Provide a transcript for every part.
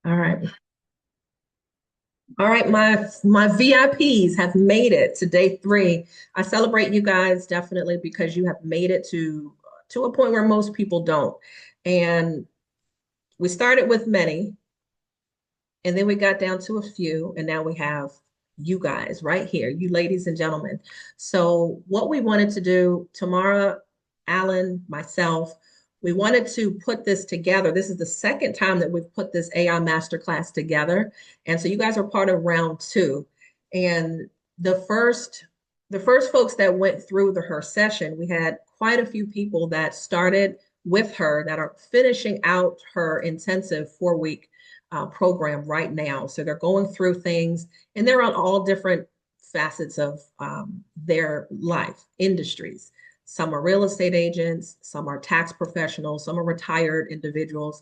All right. All right, my VIPs have made it to day three. I celebrate you guys definitely because you have made it to a point where most people don't. And we started with many, and then we got down to a few, and now we have you guys right here, you ladies and gentlemen. So what we wanted to do, Tamara, Alan, myself, we wanted to put this together. This is the second time that we've put this AI masterclass together. And so you guys are part of round two. And the first the first folks that went through her session, we had quite a few people that started with her that are finishing out her intensive 4 week program right now. So they're going through things and they're on all different facets of their life, industries. Some are real estate agents, some are tax professionals, some are retired individuals.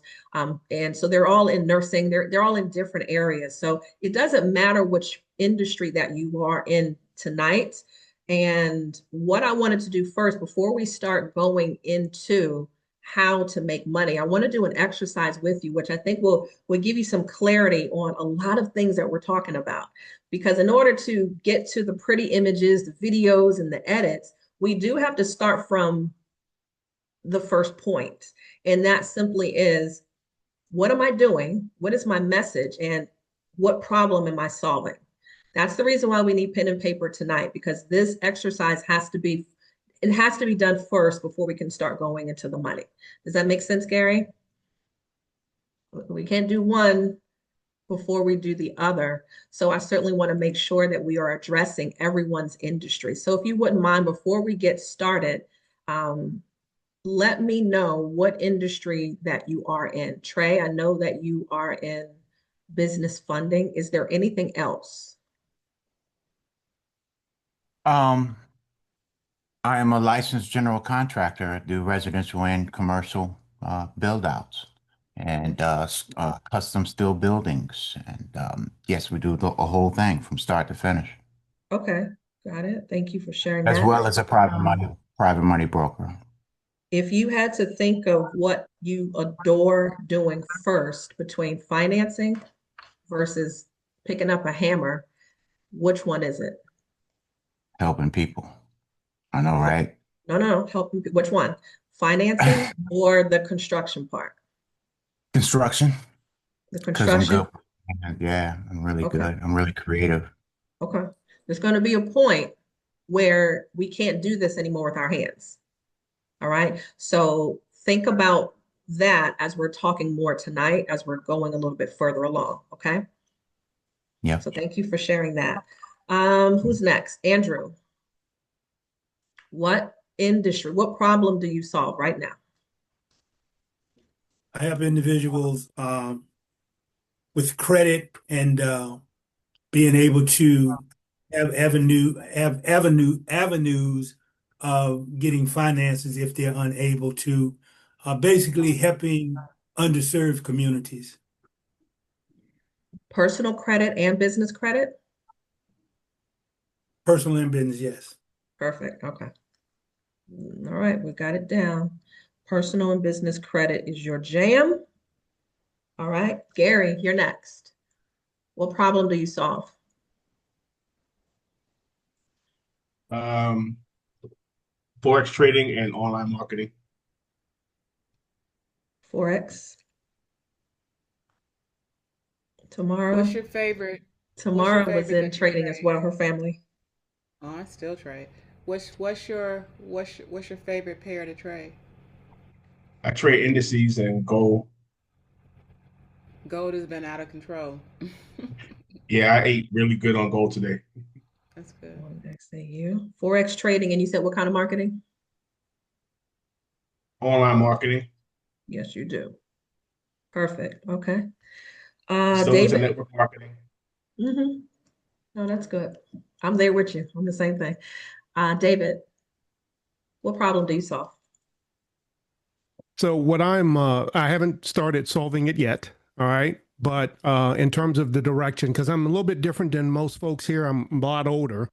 And so they're all in nursing, they're all in different areas. So it doesn't matter which industry that you are in tonight. And what I wanted to do first, before we start going into how to make money, I want to do an exercise with you, which I think will give you some clarity on a lot of things that we're talking about. Because in order to get to the pretty images, the videos, and the edits, we do have to start from the first point. And that simply is, what am I doing? What is my message? And what problem am I solving? That's the reason why we need pen and paper tonight, because this exercise it has to be done first before we can start going into the money. Does that make sense, Gary? We can't do one before we do the other. So I certainly want to make sure that we are addressing everyone's industry. So if you wouldn't mind, before we get started, um, let me know what industry that you are in. Trey, I know that you are in business funding. Is there anything else? Um, I am a licensed general contractor. I do residential and commercial build outs and custom steel buildings. And yes, we do a whole thing from start to finish, Okay, got it. Thank you for sharing as that. well as a private money broker. If you had to think of what you adore doing first between financing versus picking up a hammer, which one is it? Helping people. I know, Help. right? No, no, help. Which one? Financing or the construction part? Construction, The because I'm construction? good. Yeah, I'm really Okay, good. I'm really creative. okay. There's going to be a point where we can't do this anymore with our hands. All right. So think about that as we're talking more tonight, as we're going a little bit further along. Okay. Yep. So thank you for sharing that. Who's next? Andrew, what industry, what problem do you solve right now? I have individuals with credit and being able to have avenues of getting finances if they're unable to, basically helping underserved communities. Personal credit and business credit? Personal and business, yes. Perfect. Okay. All right. We got it down. Personal and business credit is your jam. All right. Gary, you're next. What problem do you solve? Um, Forex trading and online marketing. Forex. What's Tomorrow. your favorite? What's your Tamara was favorite in that you trading as trade? well, her family. Oh, I still trade. What's your favorite pair to trade? I trade indices and gold. Gold has been out of control. Yeah, I ate really good on gold today. That's good. One XAU. Forex trading, and you said what kind of marketing? Online marketing, Yes, you do. Perfect. Okay. sales and David. network marketing. Mm-hmm. No, that's good. I'm there with you on the same thing. David, what problem do you solve? So I haven't started solving it yet. All right. But in terms of the direction, because I'm a little bit different than most folks here, I'm a lot older.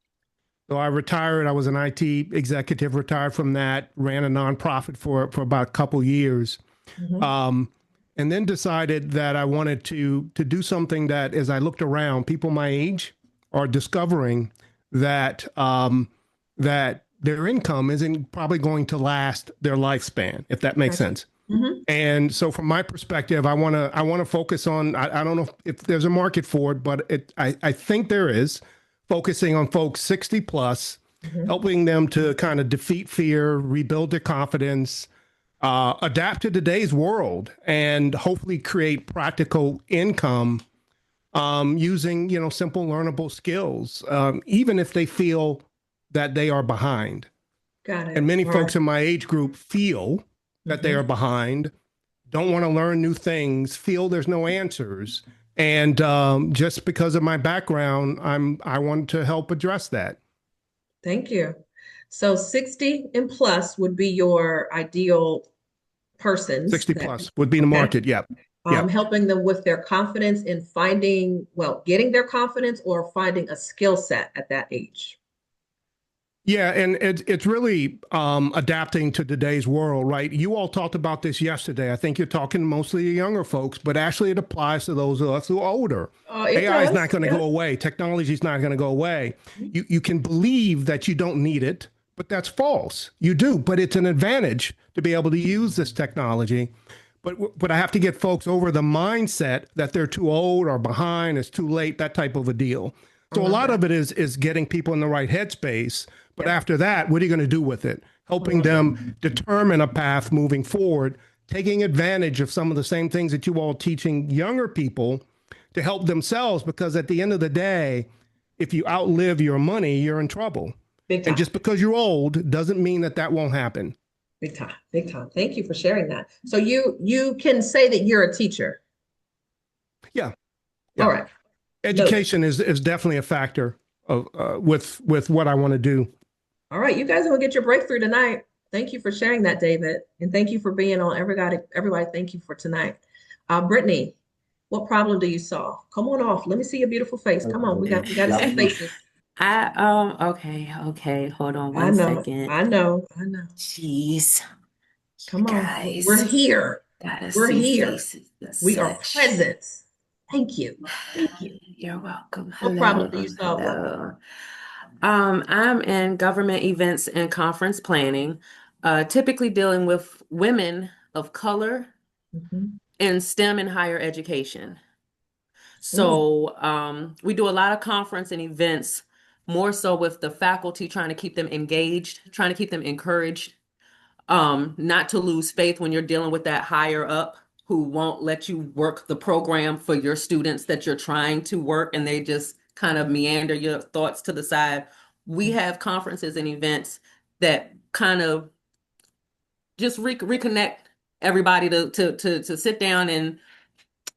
So I retired. I was an IT executive, retired from that, ran a nonprofit for about a couple years. Mm-hmm. Um, and then decided that I wanted to do something that, as I looked around, people my age are discovering that that their income isn't probably going to last their lifespan, if that makes Gotcha. sense. Mhm. And so from my perspective, I want to focus on, I don't know if there's a market for it, but I think there is, focusing on folks 60 plus, Mhm. helping them to kind of defeat fear, rebuild their confidence, adapt to today's world, and hopefully create practical income using, simple learnable skills, even if they feel that they are behind. Got it. And many All folks right. in my age group feel that they Mhm. are behind, don't want to learn new things, feel there's no answers. And just because of my background, I want to help address that. Thank you. So 60 and plus would be your ideal persons 60 that, plus would be the okay. market. Yep. Yep. Helping them with their confidence in finding, well, getting their confidence or finding a skill set at that age. Yeah, and it's really adapting to today's world, right? You all talked about this yesterday. I think you're talking mostly to younger folks, but actually it applies to those of us who are older. It AI is does. not going to Yeah. go away. Technology is not going to go away. You can believe that you don't need it, but that's false. You do, but it's an advantage to be able to use this technology. But I have to get folks over the mindset that they're too old or behind, it's too late, that type of a deal. So a love lot that. of it is getting people in the right headspace. But Yep. after that, what are you going to do with it? Helping them determine a path moving forward, taking advantage of some of the same things that you all teaching younger people to help themselves. Because at the end of the day, if you outlive your money, you're in trouble. Big time. And just because you're old doesn't mean that that won't happen. Big time. Big time. Thank you for sharing that. So you can say that you're a teacher. Yeah. Yeah. All right. Education is definitely a factor of with what I want to do. All right. You guys are gonna get your breakthrough tonight. Thank you for sharing that, David. And thank you for being on. Everybody, thank you for tonight. Brittany, what problem do you solve? Come on off. Let me see your beautiful face. Come on. We got to see faces. Okay, hold on I one know. second. I know. Jeez, Come on. guys, We're here. gotta We're see here. faces and We are such. present. Thank you. Thank you. You're welcome. What problem do you solve? Hello. I'm in government events and conference planning, typically dealing with women of color Mhm. in STEM and higher education. So we do a lot of conference and events, more so with the faculty, trying to keep them engaged, trying to keep them encouraged, not to lose faith when you're dealing with that higher up who won't let you work the program for your students that you're trying to work, and they just kind of meander your thoughts to the side. We have conferences and events that kind of just reconnect everybody to sit down and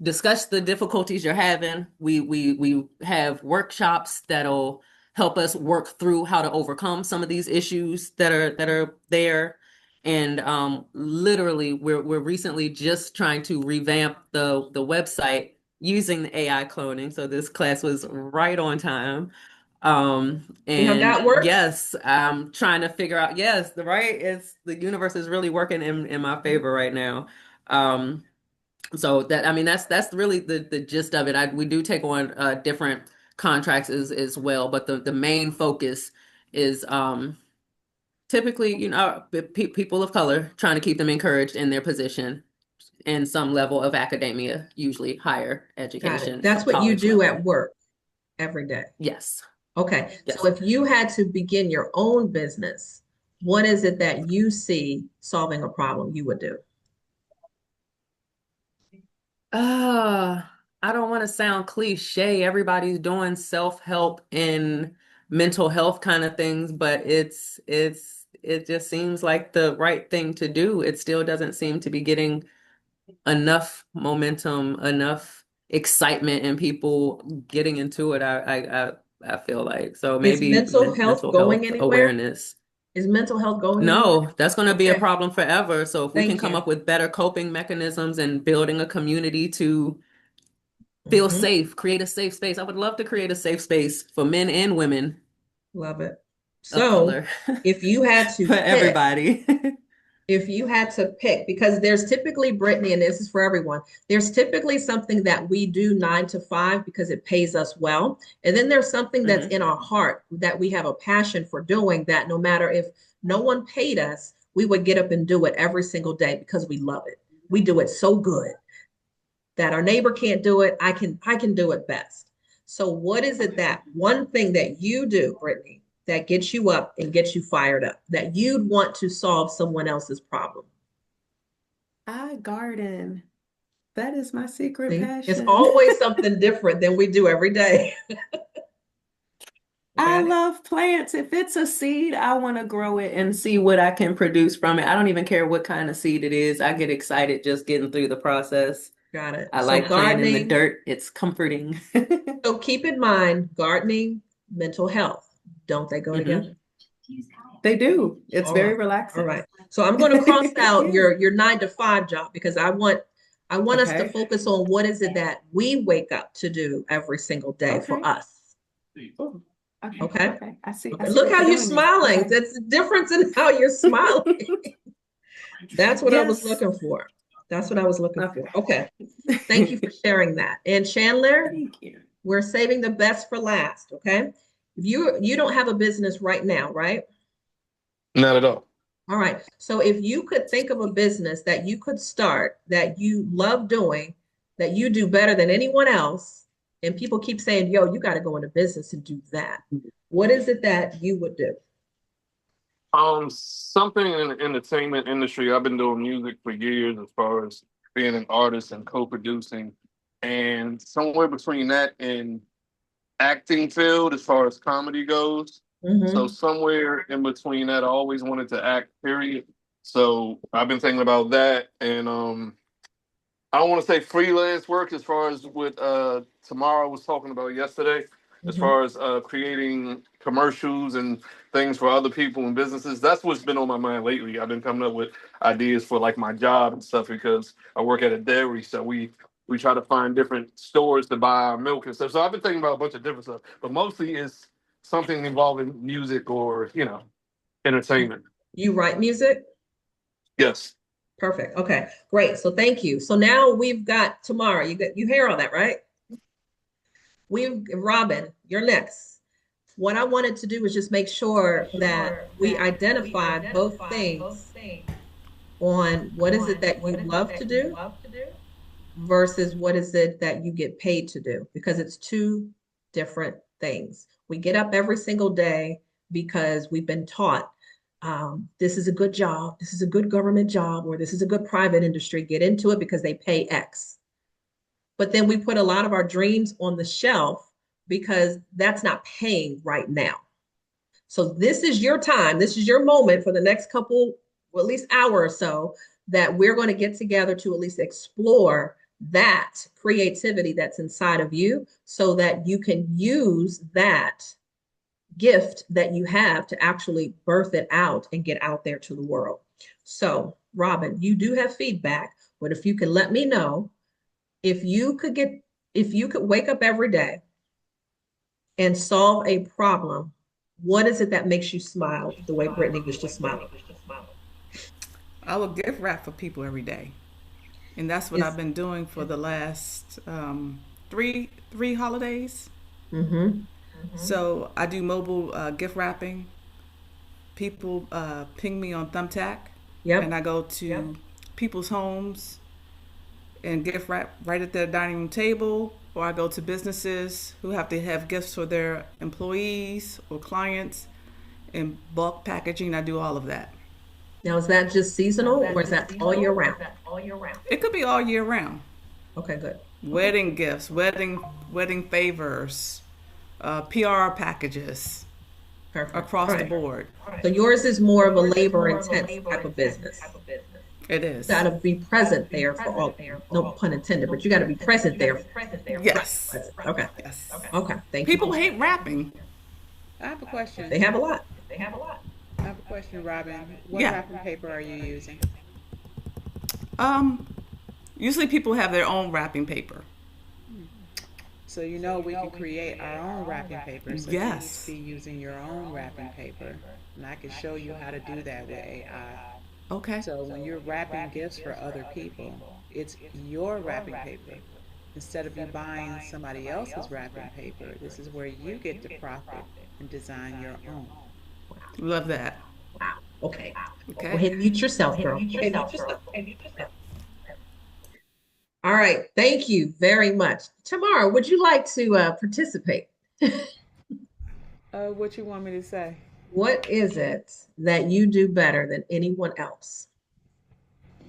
discuss the difficulties you're having. We have workshops that'll help us work through how to overcome some of these issues that are there. And literally, we're recently just trying to revamp the website using the AI cloning. So this class was right on time. See how that And works? yes, I'm trying to figure out, yes, the universe is really working in my favor right now. So that's really the gist of it. We do take on different contracts as well, but the main focus is typically, people of color, trying to keep them encouraged in their position in some level of academia, usually higher Got education, it. That's what you college do level. at work every day. Yes. Okay. Yes. So if you had to begin your own business, what is it that you see solving a problem you would do? I don't want to sound cliche. Everybody's doing self-help and mental health kind of things, but it just seems like the right thing to do. It still doesn't seem to be getting enough momentum, enough excitement, and people getting into it. I feel like so Is maybe mental health mental going health anywhere? awareness. Is mental health going anywhere? No, that's going to be a Okay. problem forever. So if we can Thank come you. up with better coping mechanisms and building a community to feel Mhm. safe, create a safe space. I would love to create a safe space for men and women Love it. of So color, if you had to for pick, everybody. If you had to pick, because there's typically, Brittany, and this is for everyone, there's typically something that we do 9 to 5 because it pays us well. And then there's something that's in our heart that we have a passion for doing, that no matter if no one paid us, we would get up and do it every single day because we love it. We do it so good that our neighbor can't do it. I can do it best. So what is it, that one thing that you do, Brittany, that gets you up and gets you fired up, that you'd want to solve someone else's problem? I garden. That is my secret See? passion. It's always something different than we do every day. I Got it? love plants. If it's a seed, I want to grow it and see what I can produce from it. I don't even care what kind of seed it is. I get excited just getting through the process. Got it. I So like playing in the gardening. dirt. It's comforting. So keep in mind, gardening, mental health, don't they go Mhm. together? They do. It's All very right. relaxing. All right. So I'm going to cross out Yeah. your 9 to 5 job, because I want us to Okay. focus on what is it that we wake up to do every single day for Okay. us. Ooh, okay. Okay. Okay. I see. Okay. I see Look what how you're you're doing there. smiling. Okay. That's the difference in how you're smiling. That's what I was Yes. looking for. That's what I was looking Okay. for. Okay. Thank you for sharing that. And Chandler, Thank you. we're saving the best for last. Okay. If you don't have a business right now, right? Not at all. All right. So if you could think of a business that you could start, that you love doing, that you do better than anyone else, and people keep saying, yo, you got to go into business and do that. What is it that you would do? Something in the entertainment industry. I've been doing music for years, as far as being an artist and co-producing, and somewhere between that and acting field, as far as comedy goes. So Mhm. somewhere in between that, I always wanted to act. Period. So I've been thinking about that, and I don't want to say freelance work, as far as what Tamara was talking about yesterday, as Mhm. far as creating commercials and things for other people and businesses. That's what's been on my mind lately. I've been coming up with ideas for like my job and stuff, because I work at a dairy, so we try to find different stores to buy our milk and stuff. So I've been thinking about a bunch of different stuff, but mostly it's something involving music or entertainment. You write music? Yes. Perfect. Okay, great. So thank you. So now we've got Tamara. You hear all that, right? Robin, you're next. What I wanted to do was just make sure that we identified both things on what is it that you love to do versus what is it that you get paid to do, because it's two different things. We get up every single day because we've been taught this is a good job, this is a good government job, or this is a good private industry. Get into it because they pay X. But then we put a lot of our dreams on the shelf because that's not paying right now. So this is your time. This is your moment for the next couple, well, at least hour or so, that we're going to get together to at least explore that creativity that's inside of you, so that you can use that gift that you have to actually birth it out and get out there to the world. So, Robin, you do have feedback, but if you can let me know, if you could wake up every day and solve a problem, what is it that makes you smile the way Brittany was just smiling? I will gift wrap for people every day, and that's what Is- I've been doing for the last three holidays. Mm-hmm. So I do mobile gift wrapping. People ping me on Thumbtack, Yep. and I go to people's homes and gift wrap right at their dining room table, or I go to businesses who have to have gifts for their employees or clients in bulk packaging. I do all of that. Now, is that just seasonal or is that all year round? It could be all year round. Okay, good. Wedding gifts, wedding favors, PR packages Perfect. across All the right. board. So yours is more of a labor intense type of business. It is. Got to be present there for all, no pun intended, but you got to be present there. Yes. Okay. Yes. Okay. Thank you. People hate rapping. I have a question. They have a lot. I have a question, Robin. What Yeah. wrapping paper are you using? Usually people have their own wrapping paper. So you know we can create our own wrapping paper. So Yes. you need to be using your own wrapping paper, and I can show you how to do that with AI. Okay. So when you're wrapping gifts for other people, it's your wrapping paper. Instead of you buying somebody else's wrapping paper, this is where you get to profit and design your own. Love that. Wow. Okay. Go Okay. ahead and mute yourself, girl. Go ahead and mute yourself. All right. Thank you very much. Tamara, would you like to participate? What you want me to say? What is it that you do better than anyone else?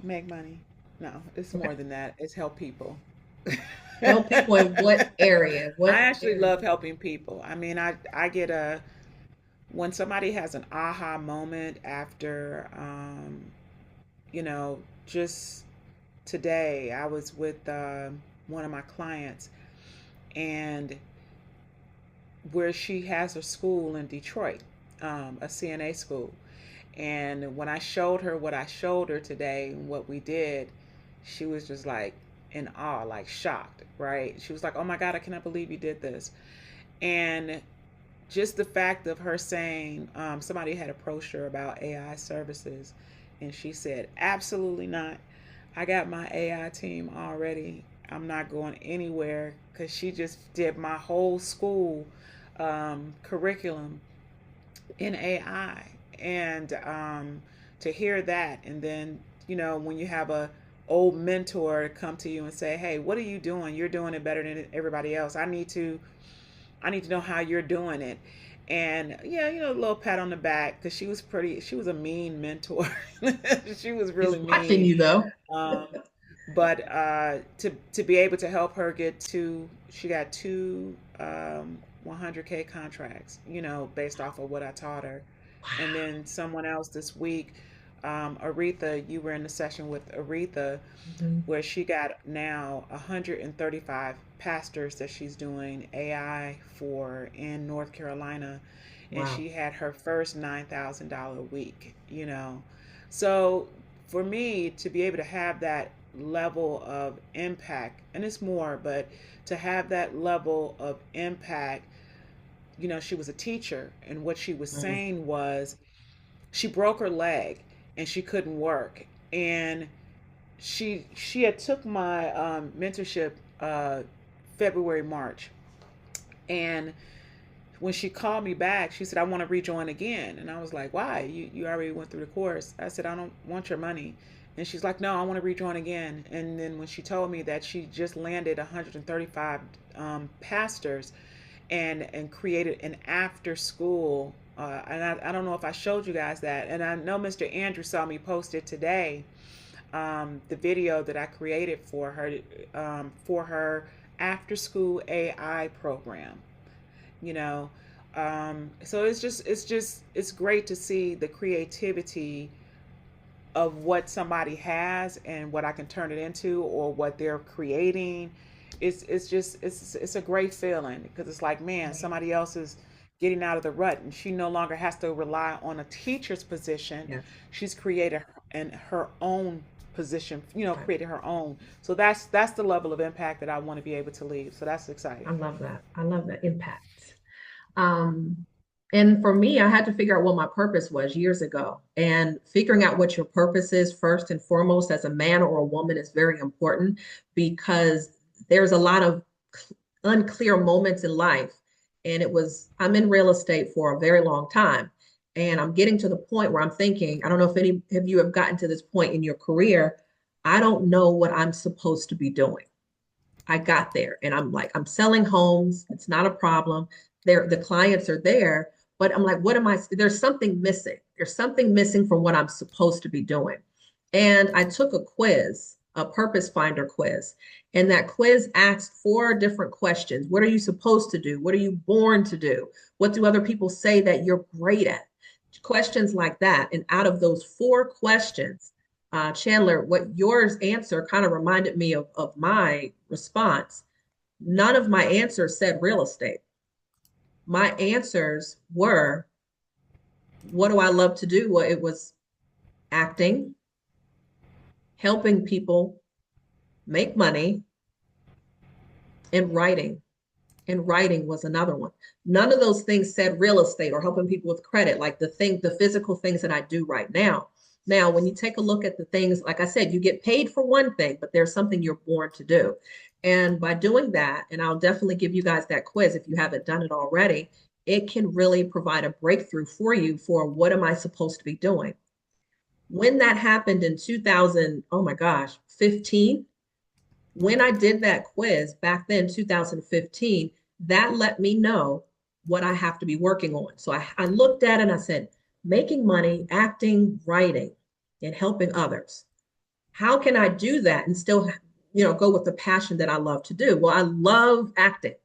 Make money? No, it's Okay. more than that. It's help people. Help people in what area? What I actually area? love helping people. I mean, I get when somebody has an aha moment after, you know, just today I was with one of my clients, and where she has her school in Detroit, a CNA school. And when I showed her what I showed her today and what we did, she was just like in awe, like shocked, right? She was like, "Oh my God, I cannot believe you did this." And just the fact of her saying, somebody had approached her about AI services, and she said, "Absolutely not. I got my AI team already. I'm not going anywhere," because she just did my whole school curriculum in AI. And to hear that, and then, you know, when you have a old mentor come to you and say, "Hey, what are you doing? You're doing it better than everybody else. I need to know how you're doing it." And yeah, you know, a little pat on the back, because she was a mean mentor. She was He's really watching mean. you though. Um, but to be able to help her she got two 100K contracts, you know, based off of what I taught her. And then someone else this week, Aretha, you were in the session with Aretha, Mhm. where she got now 135 pastors that she's doing AI for in North Carolina. And Wow. she had her first $9,000 week, you know. So for me to be able to have that level of impact, and it's more, but to have that level of impact, you know, she was a teacher, and what she was Mhm. saying was she broke her leg and she couldn't work. And she had took my mentorship February, March. And when she called me back, she said, "I want to rejoin again." And I was like, "Why? You already went through the course." I said, "I don't want your money." And she's like, "No, I want to rejoin again." And then when she told me that she just landed 135 pastors and created an after school, and I don't know if I showed you guys that. And I know Mr. Andrew saw me post it today, the video that I created for her after school AI program, you know. So it's great to see the creativity of what somebody has and what I can turn it into, or what they're creating. It's a great feeling, because it's like, man, somebody else is getting out of the rut, and she no longer has to rely on a teacher's position. Yes. She's created her own position, you know, Right. created her own. So that's the level of impact that I want to be able to leave. So that's exciting. I love that. I love that impact. Um, and for me, I had to figure out what my purpose was years ago. And figuring out what your purpose is first and foremost as a man or a woman is very important, because there's a lot of unclear moments in life. And I'm in real estate for a very long time. And I'm getting to the point where I'm thinking, I don't know if any of you have gotten to this point in your career. I don't know what I'm supposed to be doing. I got there and I'm like, I'm selling homes. It's not a problem. The clients are there, but I'm like, there's something missing. There's something missing from what I'm supposed to be doing. And I took a quiz, a purpose finder quiz. And that quiz asked 4 different questions. What are you supposed to do? What are you born to do? What do other people say that you're great at? Questions like that. And out of those 4 questions, Chandler, what yours answer kind of reminded me of my response. None of my answers said real estate. My answers were, what do I love to do? Well, it was acting, helping people make money, and writing. And writing was another one. None of those things said real estate or helping people with credit, like the physical things that I do right now. Now, when you take a look at the things, like I said, you get paid for one thing, but there's something you're born to do. And by doing that, and I'll definitely give you guys that quiz if you haven't done it already, it can really provide a breakthrough for you for what am I supposed to be doing? When that happened in 2000, oh my gosh, 15, when I did that quiz back then, 2015, that let me know what I have to be working on. So I looked at it and I said, making money, acting, writing, and helping others. How can I do that and still, go with the passion that I love to do? Well, I love acting.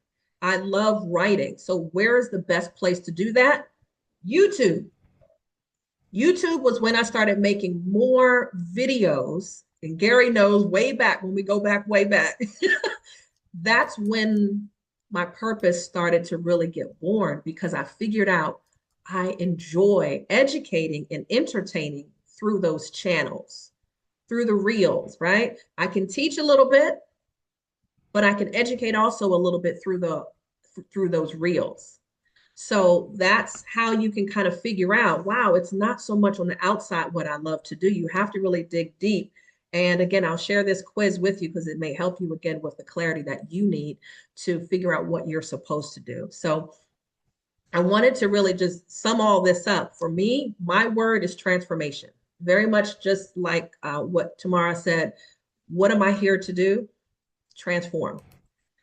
I love writing. So where is the best place to do that? YouTube. YouTube was when I started making more videos. And Gary knows way back, when we go back way back, that's when my purpose started to really get born, because I figured out I enjoy educating and entertaining through those channels, through the reels, right? I can teach a little bit, but I can educate also a little bit through those reels. So that's how you can kind of figure out, wow, it's not so much on the outside what I love to do. You have to really dig deep. And again, I'll share this quiz with you because it may help you again with the clarity that you need to figure out what you're supposed to do. So I wanted to really just sum all this up. For me, my word is transformation. Very much just like what Tamara said, what am I here to do? Transform.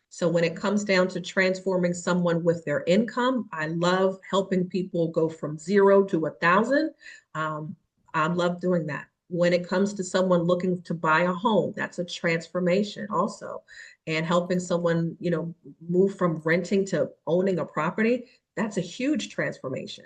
So when it comes down to transforming someone with their income, I love helping people go from 0 to 1,000. I love doing that. When it comes to someone looking to buy a home, that's a transformation also. And helping someone, move from renting to owning a property, that's a huge transformation.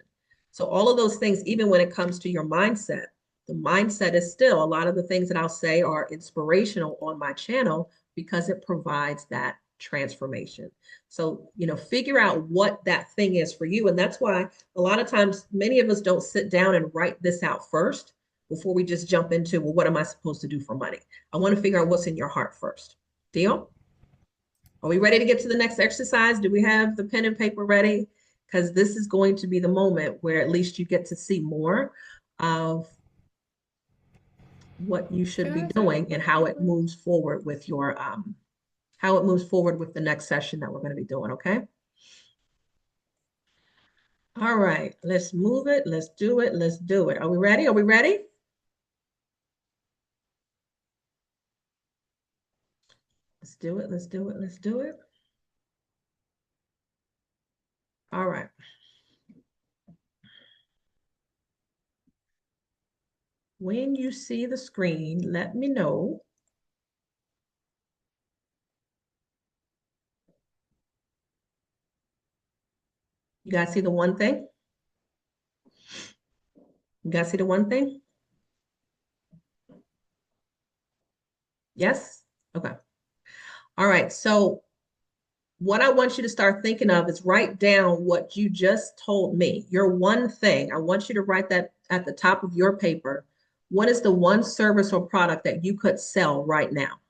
So all of those things, even when it comes to your mindset, the mindset is still, a lot of the things that I'll say are inspirational on my channel because it provides that transformation. So, figure out what that thing is for you. And that's why a lot of times, many of us don't sit down and write this out first before we just jump into, well, what am I supposed to do for money? I want to figure out what's in your heart first. Deal? Are we ready to get to the next exercise? Do we have the pen and paper ready? Because this is going to be the moment where at least you get to see more of what you should be doing and how it moves forward with your the next session that we're going to be doing, okay? All right, let's move it. Let's do it. Let's do it. Are we ready? Are we ready? Let's do it. Let's do it. Let's do it. All right. When you see the screen, let me know. You guys see the one thing? You guys see the one thing? Yes? Okay. All right. So what I want you to start thinking of is write down what you just told me, your one thing. I want you to write that at the top of your paper. What is the one service or product that you could sell right now?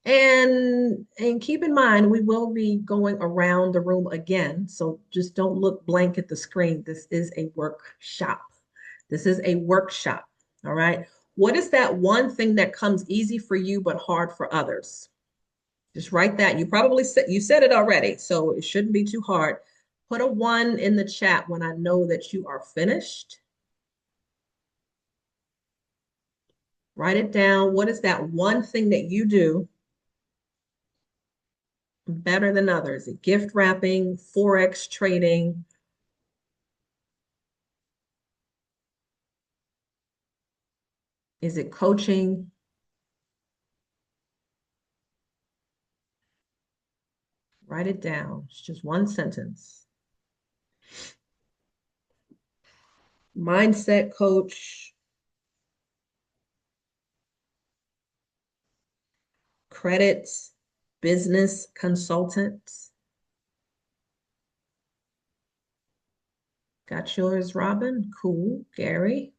And keep in mind, we will be going around the room again. So just don't look blank at the screen. This is a workshop. This is a workshop. All right. What is that one thing that comes easy for you, but hard for others? Just write that. You probably said it already, so it shouldn't be too hard. Put a 1 in the chat when I know that you are finished. Write it down. What is that one thing that you do better than others? Is it gift wrapping, Forex trading? Is it coaching? Write it down. It's just one sentence. Mindset coach, credit business consultant. Got yours, Robin? Cool. Gary,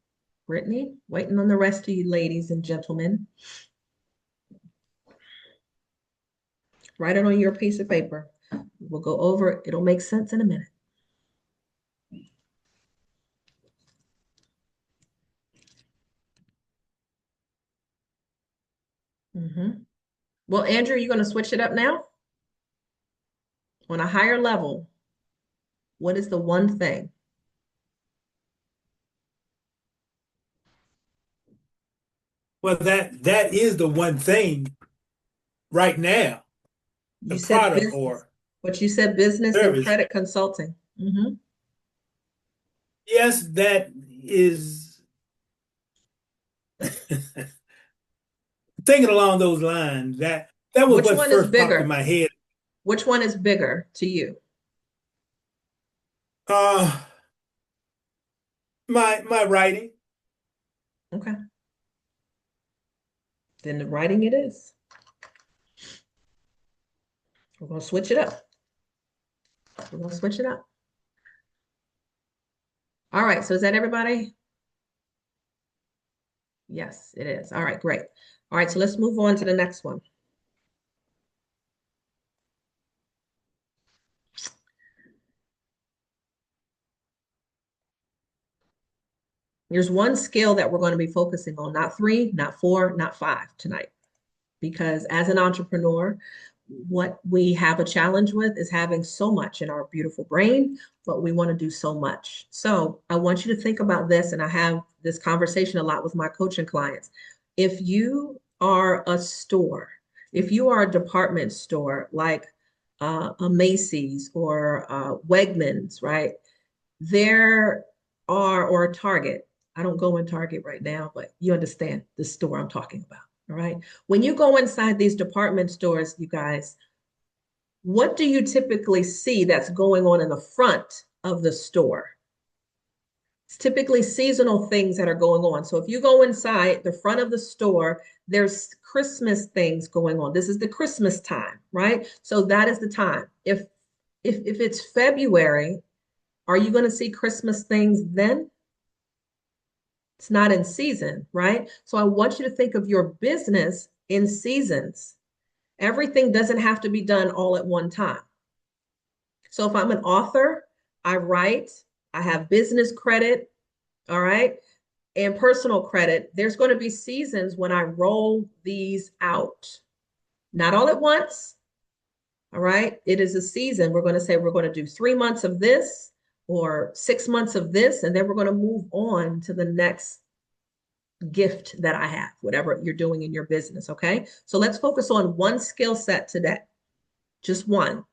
Brittany, waiting on the rest of you ladies and gentlemen. Write it on your piece of paper. We'll go over it. It'll make sense in a minute. Well, Andrew, you're going to switch it up now? On a higher level, what is the one thing? Well, that is the one thing right now, the You said product business, or but you said business and service. credit consulting. Yes, that is thinking along those lines. That was Which what one is first popped in bigger? my head. Which one is bigger to you? Uh, my writing. Okay. Then the writing it is. We're going to switch it up. We're going to switch it up. All right. So is that everybody? Yes, it is. All right, great. All right. So let's move on to the next one. There's one skill that we're going to be focusing on, not 3, not 4, not 5 tonight. Because as an entrepreneur, what we have a challenge with is having so much in our beautiful brain, but we want to do so much. So I want you to think about this, and I have this conversation a lot with my coaching clients. If you are a store, if you are a department store like a Macy's or Wegmans, right? There are, or a Target. I don't go in Target right now, but you understand the store I'm talking about. All right. When you go inside these department stores, you guys, what do you typically see that's going on in the front of the store? It's typically seasonal things that are going on. So if you go inside the front of the store, there's Christmas things going on. This is the Christmas time, right? So that is the time. If it's February, are you going to see Christmas things then? It's not in season, right? So I want you to think of your business in seasons. Everything doesn't have to be done all at one time. So if I'm an author, I write, I have business credit, all right, and personal credit. There's going to be seasons when I roll these out. Not all at once, all right? It is a season. We're going to say we're going to do 3 months of this or 6 months of this, and then we're going to move on to the next gift that I have, whatever you're doing in your business, okay? So let's focus on one skill set today, just one.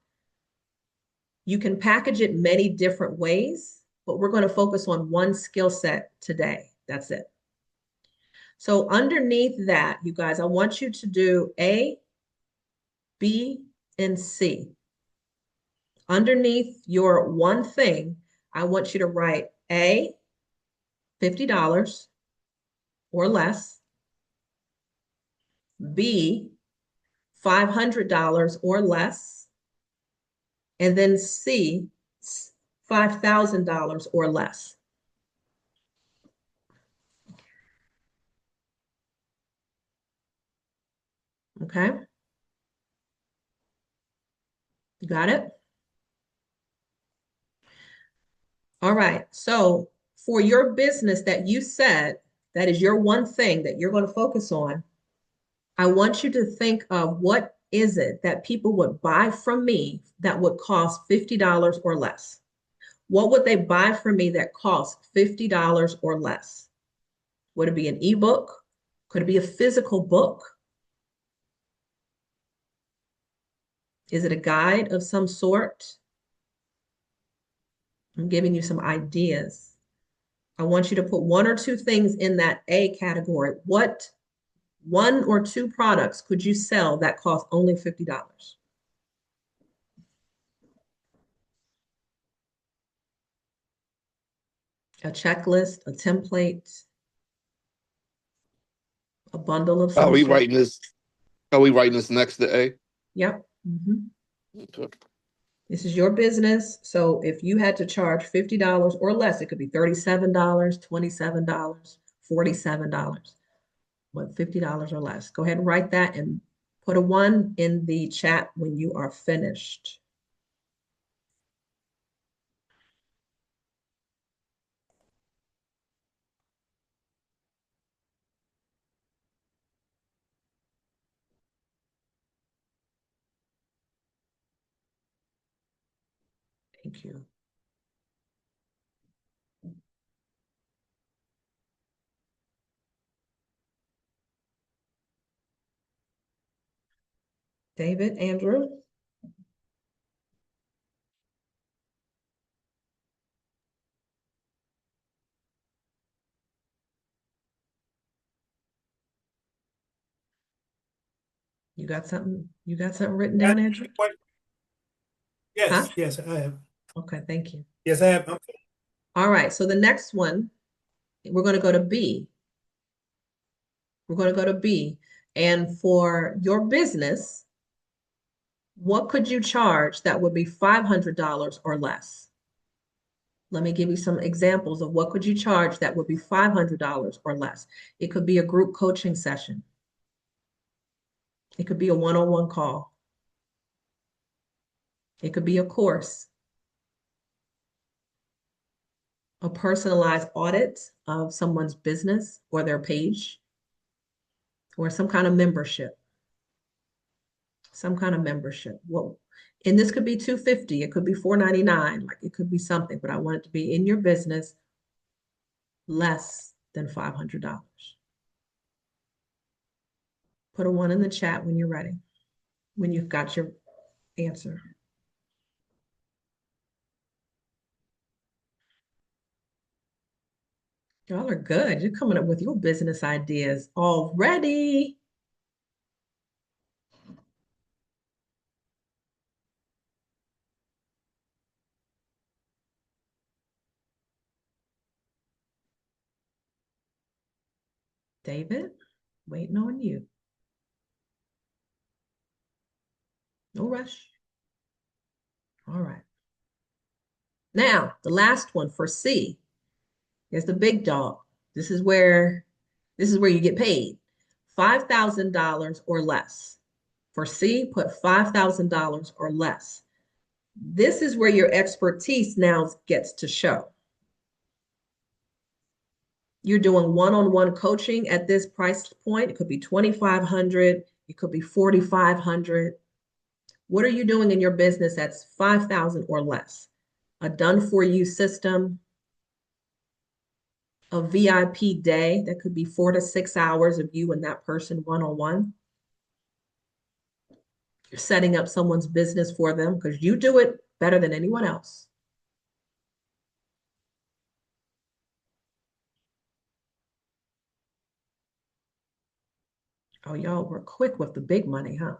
You can package it many different ways, but we're going to focus on one skill set today. That's it. So underneath that, you guys, I want you to do A, B, and C. Underneath your one thing, I want you to write A, $50 or less, B, $500 or less, and then C, $5,000 or less. Okay? You got it? All right. So for your business that you said, that is your one thing that you're going to focus on, I want you to think of what is it that people would buy from me that would cost $50 or less? What would they buy from me that costs $50 or less? Would it be an ebook? Could it be a physical book? Is it a guide of some sort? I'm giving you some ideas. I want you to put 1 or 2 things in that A category. What 1 or 2 products could you sell that cost only $50? A checklist, a template, a bundle of Are some we sort. writing this? Are we writing this next to A? Yep. Okay. This is your business. So if you had to charge $50 or less, it could be $37, $27, $47, but $50 or less. Go ahead and write that and put a 1 in the chat when you are finished. Thank you. David, Andrew? You got something? You got something written down, Andrew? Yes, Huh? yes, I have. Okay, thank you. Yes, I have. All right, so the next one, we're going to go to B. We're going to go to B. And for your business, what could you charge that would be $500 or less? Let me give you some examples of what could you charge that would be $500 or less. It could be a group coaching session. It could be a one-on-one call. It could be a course, a personalized audit of someone's business or their page, or some kind of membership. Some kind of membership. Well, and this could be $250, it could be $499, like it could be something, but I want it to be in your business less than $500. Put a 1 in the chat when you're ready, when you've got your answer. Y'all are good. You're coming up with your business ideas already. David, waiting on you. No rush. All right. Now, the last one for C is the big dog. This is where you get paid. $5,000 or less. For C, put $5,000 or less. This is where your expertise now gets to show. You're doing one-on-one coaching at this price point. It could be $2,500. It could be $4,500. What are you doing in your business that's $5,000 or less? A done-for-you system, a VIP day that could be 4 to 6 hours of you and that person one-on-one. You're setting up someone's business for them because you do it better than anyone else. Oh, y'all were quick with the big money, huh?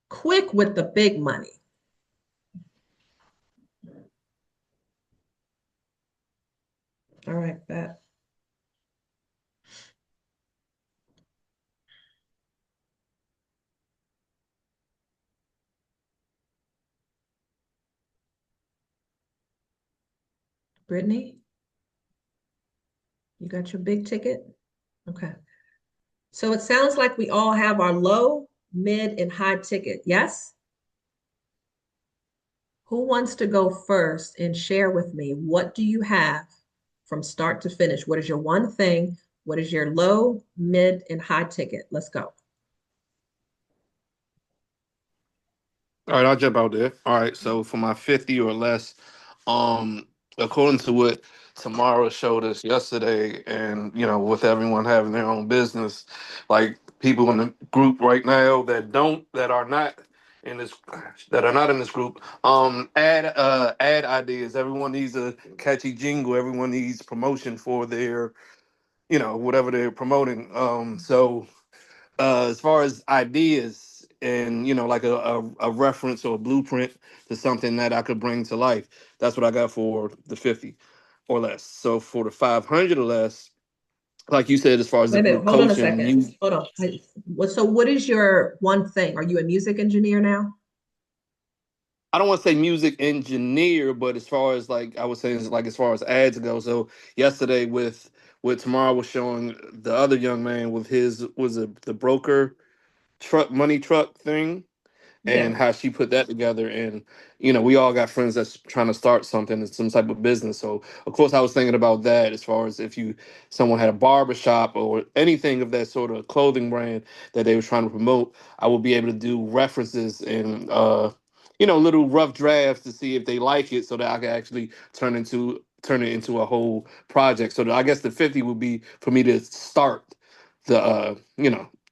Quick with the big money. All right, bet. Brittany, you got your big ticket? Okay. So it sounds like we all have our low, mid, and high ticket. Yes? Who wants to go first and share with me? What do you have from start to finish? What is your one thing? What is your low, mid, and high ticket? Let's go. All right, I'll jump out there. All right, so for my 50 or less, um, according to what Tamara showed us yesterday, and with everyone having their own business, like people in the group right now that are not in this group, add ideas. Everyone needs a catchy jingle. Everyone needs promotion for their, whatever they're promoting. So as far as ideas and like a reference or a blueprint to something that I could bring to life, that's what I got for the 50 or less. So for the 500 or less, like you said, as far as the Wait a minute, group hold on a coaching, second. Hold on. So what is your one thing? Are you a music engineer now? I don't want to say music engineer, but as far as like I was saying, like as far as ads go. So yesterday with what Tamara was showing the other young man with his was the broker money truck thing, Yeah. and how she put that together. And we all got friends that's trying to start something, some type of business. So of course I was thinking about that as far as if someone had a barber shop or anything of that sort of clothing brand that they were trying to promote, I would be able to do references and little rough drafts to see if they like it, so that I can actually turn it into a whole project. So I guess the 50 would be for me to start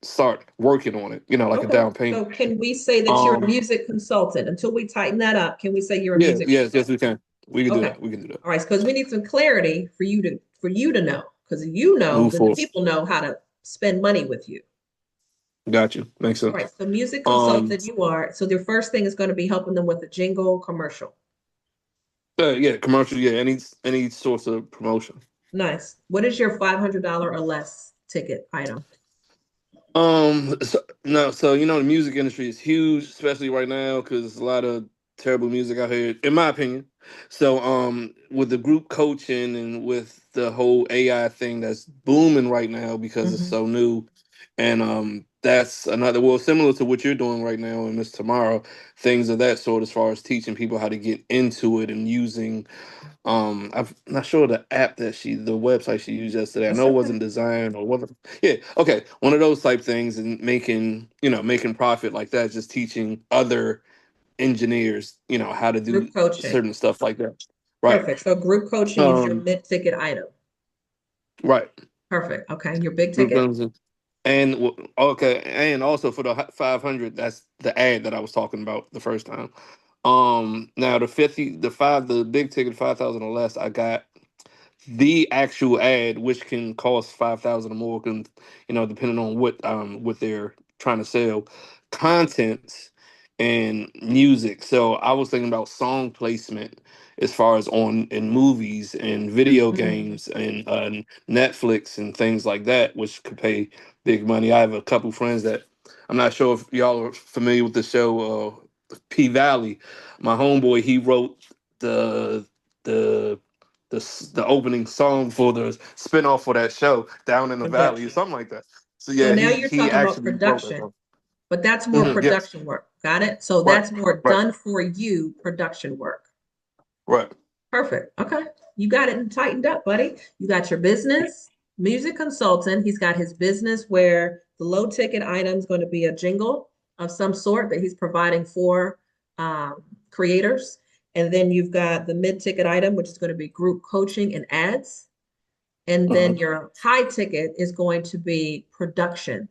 start working on it, like a Okay. down So payment. can we say that you're a Um, music consultant? Until we tighten that up, can we say you're a yeah, music yes, we consultant? can. We can do Okay. that. We can do that. All right, because we need some clarity for you to know. Because you know, Move then the forward. people know how to spend money with you. Got you. Makes All sense. right, so music Um, consultant you are. So their first thing is going to be helping them with a jingle commercial. yeah, commercial. Yeah, any source of promotion. Nice. What is your $500 or less ticket item? So, no, so the music industry is huge, especially right now, because there's a lot of terrible music out here, in my opinion. So, with the group coaching and with the whole AI thing that's booming right now because it's Mhm. so new, and that's another, well, similar to what you're doing right now and Miss Tomorrow, things of that sort, as far as teaching people how to get into it and using I'm not sure the website she used yesterday. I That's know it okay. wasn't designed or wasn't. Yeah, okay, one of those type things, and making profit like that, just teaching other engineers, how to do Group coaching. certain stuff like that. Right. Perfect. So group coaching is your Um. mid-ticket item. Right. Perfect. Okay. Your big Group ticket? coaching. And okay, and also for the 500, that's the ad that I was talking about the first time. Now the 50, the big ticket 5,000 or less, I got the actual ad, which can cost 5,000 or more, can depending on what they're trying to sell, contents and music. So I was thinking about song placement as far as in movies and video Mhm. games and Netflix and things like that, which could pay big money. I have a couple friends that, I'm not sure if y'all are familiar with the show P Valley. My homeboy, he wrote the the the opening song for the spinoff for that show, Down in the Valley or Production. something like that. So So yeah, now he you're he talking about actually wrote that production, song. but that's more Yes. production work. Got it? So Right. that's more Right. done for you production work. Right. Perfect. Okay. You got it tightened up, buddy. You got your business, music consultant. He's got his business where the low ticket item is going to be a jingle of some sort that he's providing for creators. And then you've got the mid ticket item, which is going to be group coaching and ads. And then Mhm. your high ticket is going to be production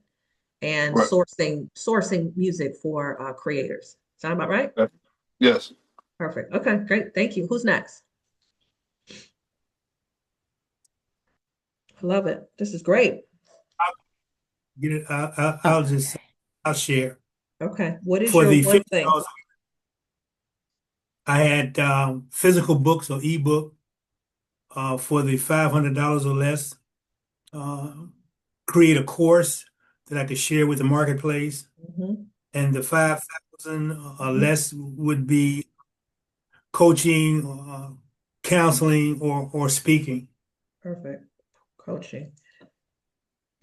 and Right. sourcing music for creators. Sound about right? Yes. Perfect. Okay, great. Thank you. Who's next? I love it. This is great. Get it? I'll share. Okay. What is For your the one $50, thing? I had physical books or ebook. For the $500 or less, uh, create a course that I could share with the marketplace. Mhm. And the 5,000 or less would be coaching, counseling, or speaking. Perfect. Coaching.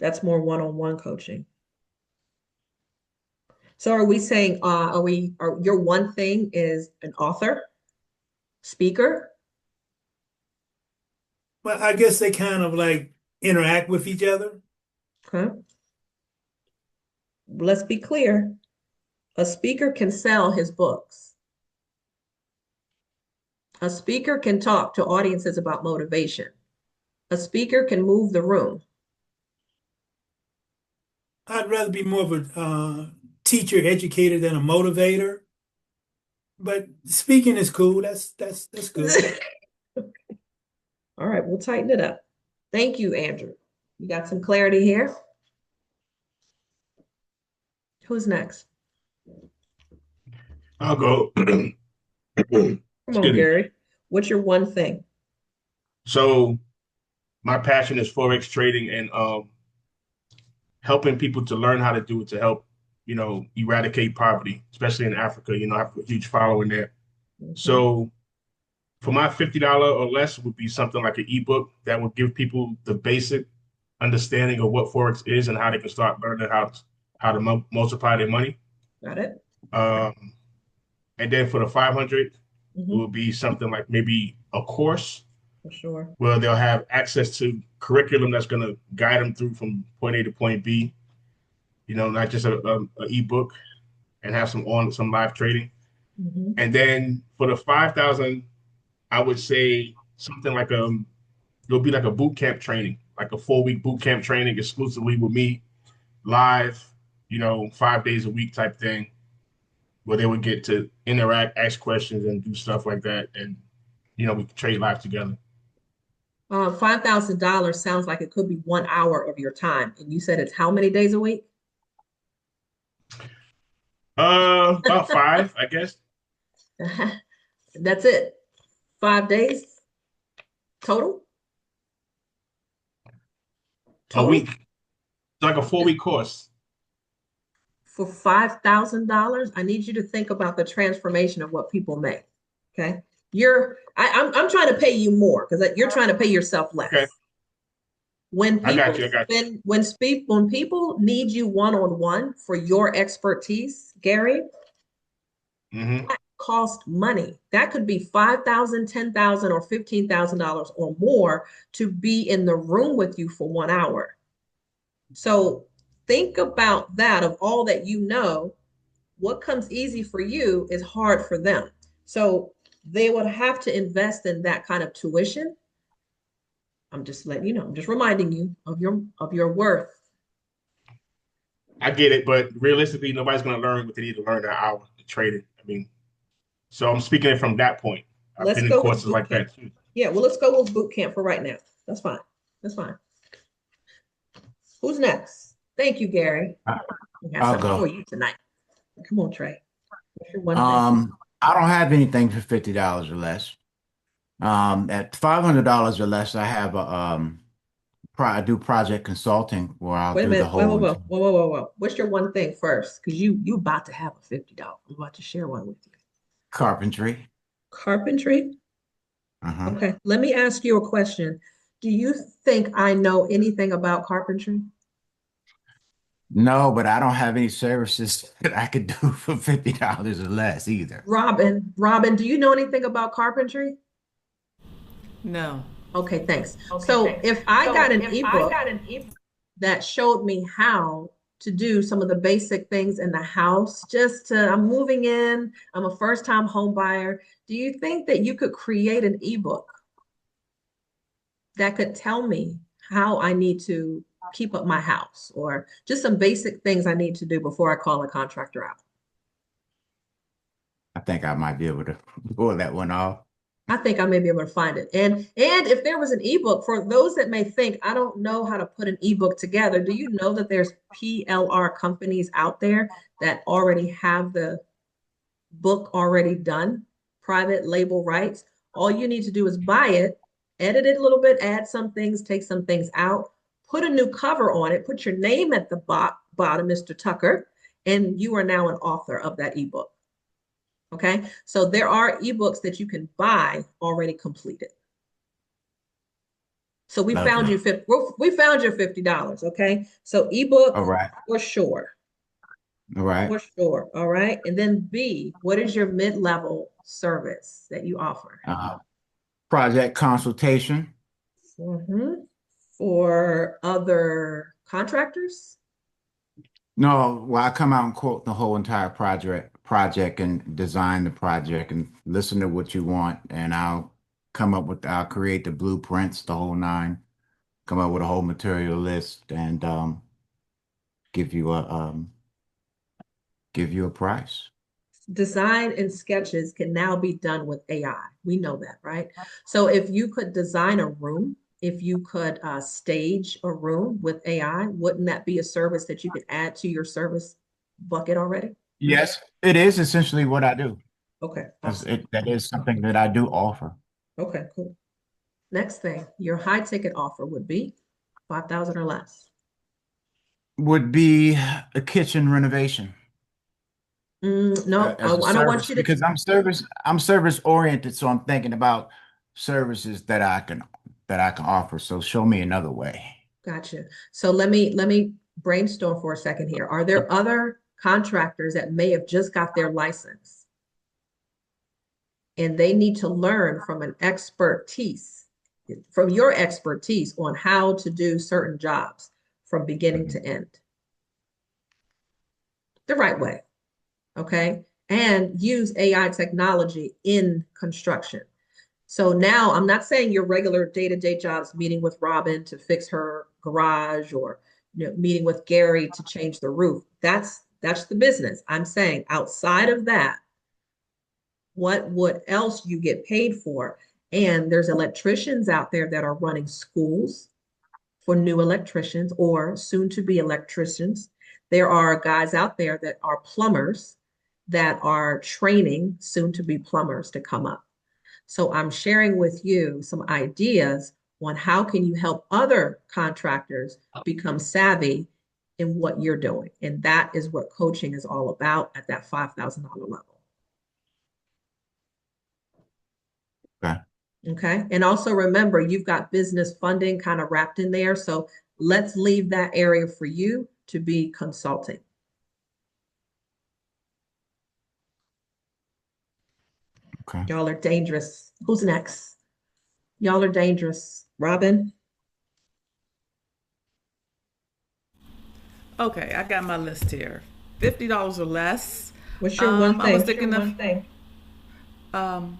That's more one-on-one coaching. So are we saying, are your one thing is an author, speaker? Well, I guess they kind of like interact with each other. Okay. Let's be clear. A speaker can sell his books. A speaker can talk to audiences about motivation. A speaker can move the room. I'd rather be more of a teacher, educator than a motivator. But speaking is cool. That's good. All right, we'll tighten it up. Thank you, Andrew. You got some clarity here? Who's next? I'll go. Come on, Excuse me. Gary. What's your one thing? So my passion is forex trading and helping people to learn how to do it to help, eradicate poverty, especially in Africa. I have a huge following there. Mhm. So for my $50 or less would be something like an ebook that would give people the basic understanding of what forex is and how they can start learning how to multiply their money. Got it? And then for the 500, it Mhm. will be something like maybe a course For sure. where they'll have access to curriculum that's going to guide them through from point A to point B. Not just a ebook, and have some live trading. Mhm. And then for the 5,000, I would say something like it'll be like a boot camp training, like a 4-week boot camp training exclusively with me, live, 5 days a week type thing, where they would get to interact, ask questions, and do stuff like that, and we could trade live together. $5,000 sounds like it could be 1 hour of your time, and you said it's how many days a week? About 5, I guess. That's it. 5 days total? A week. It's like a 4-week course. For $5,000, I need you to think about the transformation of what people make. Okay. I'm trying to pay you more because you're trying to pay yourself less. Okay. When I got people you. when people need you one-on-one for your expertise, Gary, that cost money. That could be $5,000, $10,000, or $15,000 or more to be in the room with you for 1 hour. So think about that. Of all that what comes easy for you is hard for them. So they would have to invest in that kind of tuition. I'm just letting you know. I'm just reminding you of your worth. I get it, but realistically, nobody's going to learn what they need to learn in an hour to trade it. So I'm speaking it from that point. I've been in courses like that too. Yeah, well, let's go with boot camp for right now. That's fine. That's fine. Who's next? Thank you, Gary. I'll go for you tonight. Come on, Trey. What's your one thing? I don't have anything for $50 or less. At $500 or less, I have I do project consulting where I'll Wait a do minute. the whole. Whoa. What's your one thing first? Because you about to have a $50. I'm about to share one with you. Carpentry. Carpentry? Uh-huh. Okay. Let me ask you a question. Do you think I know anything about carpentry? No, but I don't have any services that I could do for $50 or less either. Robin, do you know anything about carpentry? No. Okay, thanks. So if I got an ebook that showed me how to do some of the basic things in the house, I'm moving in, I'm a first-time home buyer. Do you think that you could create an ebook that could tell me how I need to keep up my house, or just some basic things I need to do before I call a contractor out? I think I might be able to pull that one off. I think I may be able to find it. And if there was an ebook, for those that may think, I don't know how to put an ebook together, do you know that there's PLR companies out there that already have the book already done, private label rights? All you need to do is buy it, edit it a little bit, add some things, take some things out, put a new cover on it, put your name at the bottom, Mr. Tucker, and you are now an author of that ebook. Okay, so there are ebooks that you can buy already completed. So we found you your $50. Okay, so ebook, all right, for sure. All right, for sure. All right, and then B, what is your mid-level service that you offer? Project consultation. For other contractors? No, well, I come out and quote the whole entire project and design the project and listen to what you want, and I'll create the blueprints, the whole nine, come up with a whole material list, and give you a price. Design and sketches can now be done with AI. We know that, right? So if you could design a room, if you could stage a room with AI, wouldn't that be a service that you could add to your service bucket already? Yes, it is essentially what I do. Okay. Awesome. That is something that I do offer. Okay, cool. Next thing, your high ticket offer would be 5,000 or less. Would be a kitchen renovation. No, I don't want you to, because I'm service oriented, so I'm thinking about services that I can offer. So show me another way. Gotcha. So let me brainstorm for a second here. Are there other contractors that may have just got their license and they need to learn from your expertise on how to do certain jobs from beginning to end the right way? Okay. and use AI technology in construction. So now I'm not saying your regular day-to-day jobs, meeting with Robin to fix her garage or meeting with Gary to change the roof. That's the business. I'm saying outside of that, what else you get paid for? And there's electricians out there that are running schools for new electricians or soon to be electricians. There are guys out there that are plumbers that are training soon to be plumbers to come up. So I'm sharing with you some ideas on how can you help other contractors become savvy in what you're doing. And that is what coaching is all about at that $5,000 level. Okay. Okay. And also remember, you've got business funding kind of wrapped in there. So let's leave that area for you to be consulting. Okay. Y'all are dangerous. Who's next? Y'all are dangerous. Robin? Okay, I got my list here. $50 or less. What's your one I was thing? thinking of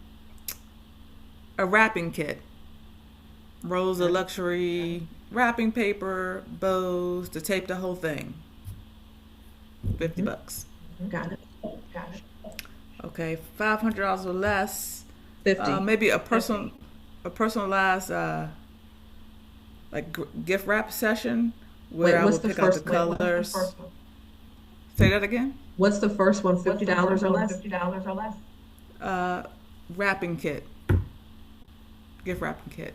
a wrapping kit. Rolls of luxury wrapping paper, bows, to tape the whole thing. $50. Got it. Okay, $500 or less. 50. Maybe a personalized gift wrap session where I what's will the pick out the first one? colors. Say that again. What's the first one? $50 or less? Wrapping kit. Gift wrapping kit.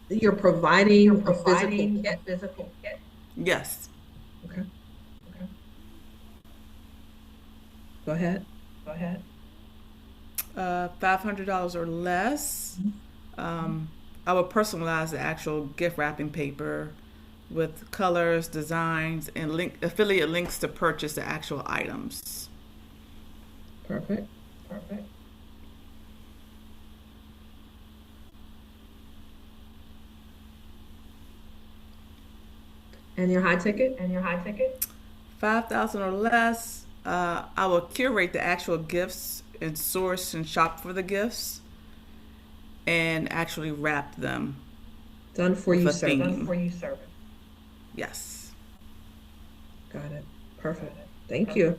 You're providing a physical kit. Yes. Okay. Go ahead. $500 or less. I would personalize the actual gift wrapping paper with colors, designs, and affiliate links to purchase the actual items. Perfect. And your high ticket? 5,000 or less. I will curate the actual gifts and source and shop for the gifts and actually wrap them. Done for with you, a service. theme. Yes. Got it. Perfect. Thank you.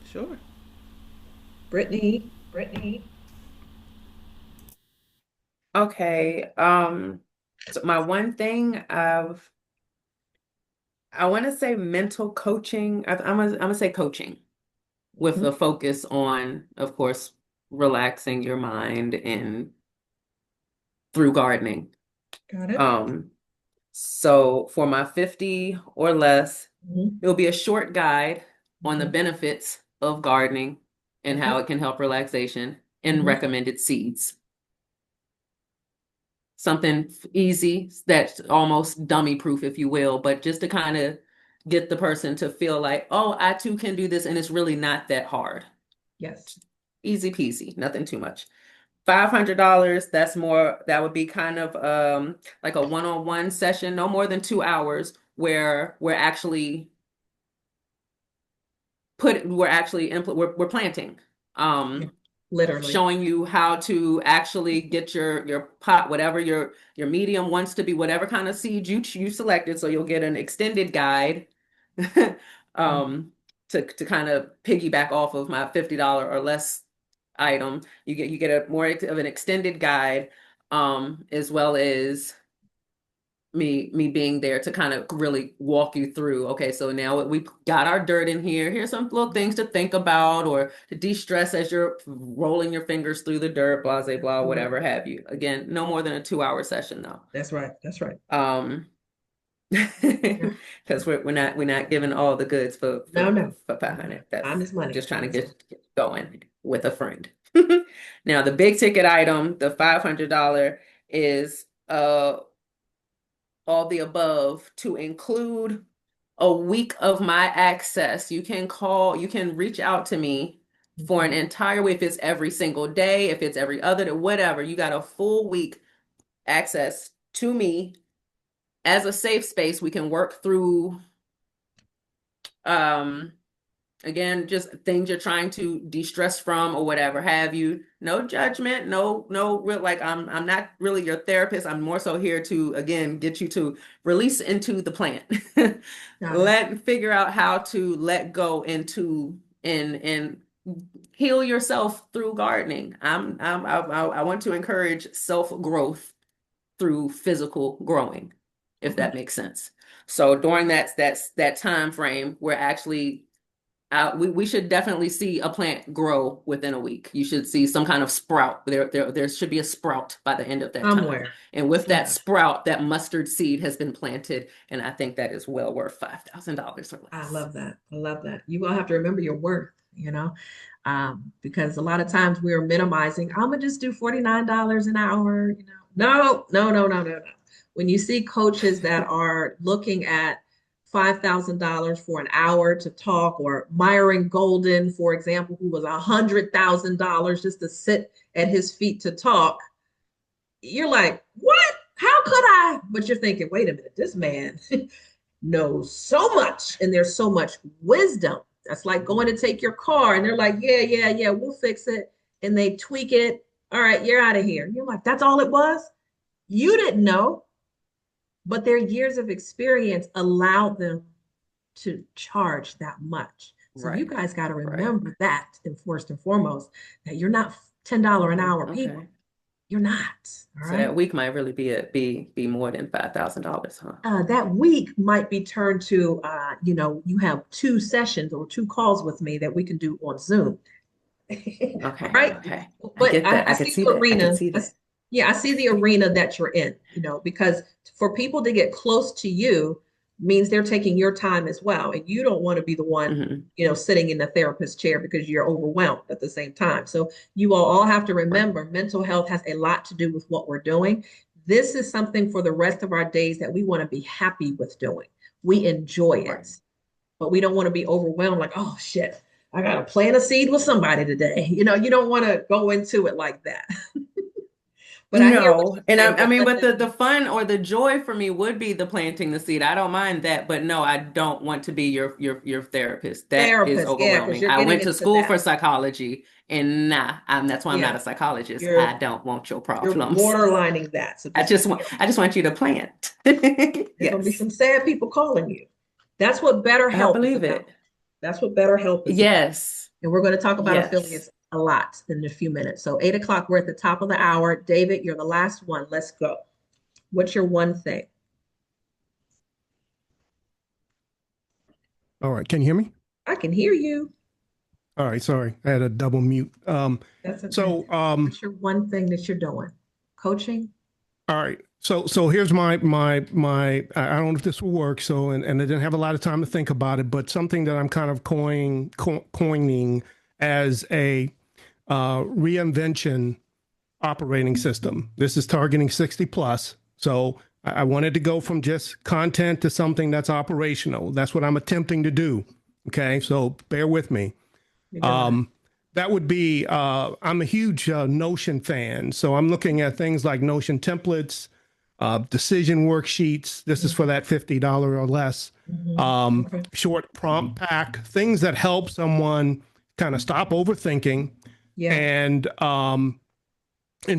Sure. Brittany. Okay. So my one thing I want to say mental coaching. I'm gonna say coaching with a focus on, of course, relaxing your mind and through gardening. Got it. So for my 50 or less, Mhm. it'll be a short guide on the Mhm. benefits of gardening and how it can help relaxation and Mhm. recommended seeds. Something easy that's almost dummy proof, if you will, but just to kind of get the person to feel like, oh, I too can do this, and it's really not that hard. Yes. Easy peasy, nothing too much. $500, that would be kind of like a one-on-one session, no more than 2 hours, where we're actually we're planting. Literally. Showing you how to actually get your pot, whatever your medium wants to be, whatever kind of seed you selected. So you'll get an extended guide to kind of piggyback off of my $50 or less item. You get a more of an extended guide, as well as me being there to kind of really walk you through. Okay, so now we got our dirt in here. Here's some little things to think about or to de-stress as you're rolling your fingers through the dirt, blah, blah, blah, whatever have you. Again, no more than a 2-hour session though. That's right. Because we're not giving all the goods for No. for 500. Time is money. Just trying to get going with a friend. Now the big ticket item, the $500, is all the above to include a week of my access. You can reach out to me for an entire week. If it's every single day, if it's every other day, whatever, you got a full week access to me as a safe space. We can work through Again, just things you're trying to de-stress from or whatever have you. No judgment, no real, like I'm not really your therapist. I'm more so here to, again, get you to release into the plant. Figure out how to let go into and heal yourself through gardening. I want to encourage self-growth through physical growing, if that makes sense. So during that time frame, we're actually we should definitely see a plant grow within a week. You should see some kind of sprout. There should be a sprout by the end of that Somewhere. time. And with that sprout, that mustard seed has been planted, and I think that is well worth $5,000 or less. I love that. I love that. You will have to remember your worth, because a lot of times we're minimizing. I'm gonna just do $49 an hour. No. When you see coaches that are looking at $5,000 for an hour to talk, or Myron Golden, for example, who was $100,000 just to sit at his feet to talk, you're like, what? How could I? But you're thinking, wait a minute, this man knows so much, and there's so much wisdom. That's like going to take your car and they're like, yeah, we'll fix it. And they tweak it. All right, you're out of here. You're like, that's all it was? You didn't know. But their years of experience allowed them to charge that much. So you guys got to remember that, and first and foremost, that you're not $10 an hour people. You're not. All So right? that week might really be more than $5,000, huh? That week might be turned to, you have 2 sessions or 2 calls with me that we can do on Zoom. Okay. Right? Okay. But I get that. I see can see the that. I arena. can see that. Yeah, I see the arena that you're in, because for people to get close to you means they're taking your time as well. And you don't want to be the one, sitting in the therapist chair because you're overwhelmed at the same time. So you all have to remember, mental health has a lot to do with what we're doing. This is something for the rest of our days that we want to be happy with doing. We enjoy it, but we don't want to be overwhelmed like, oh shit, I got to plant a seed with somebody today. You don't want to go into it like that. But but the fun or the joy for me would be the planting the seed. I don't mind that, but no, I don't want to be your therapist. That is overwhelming. I went to school for psychology, and that's why I'm not a psychologist. I don't want your problems. You're borderlining that. So I just want you to plant. There's gonna be some sad people calling you. That's what BetterHelp. I believe it. That's what BetterHelp is. Yes. About. And we're going to talk about affiliates a lot in a few minutes. So 8 o'clock, we're at the top of the hour. David, you're the last one. Let's go. What's your one thing? All right. Can you hear me? I can hear you. All right. Sorry. I had a double mute. That's okay. So what's your one thing that you're doing? Coaching? All right. So here's my I don't know if this will work. So, and I didn't have a lot of time to think about it, but something that I'm kind of coining as a reinvention operating system. This is targeting 60 plus. So I wanted to go from just content to something that's operational. That's what I'm attempting to do. Okay. So bear with me. That would be, I'm a huge Notion fan. So I'm looking at things like Notion templates, decision worksheets. This is for that $50 or less, short prompt pack, things that help someone kind of stop overthinking and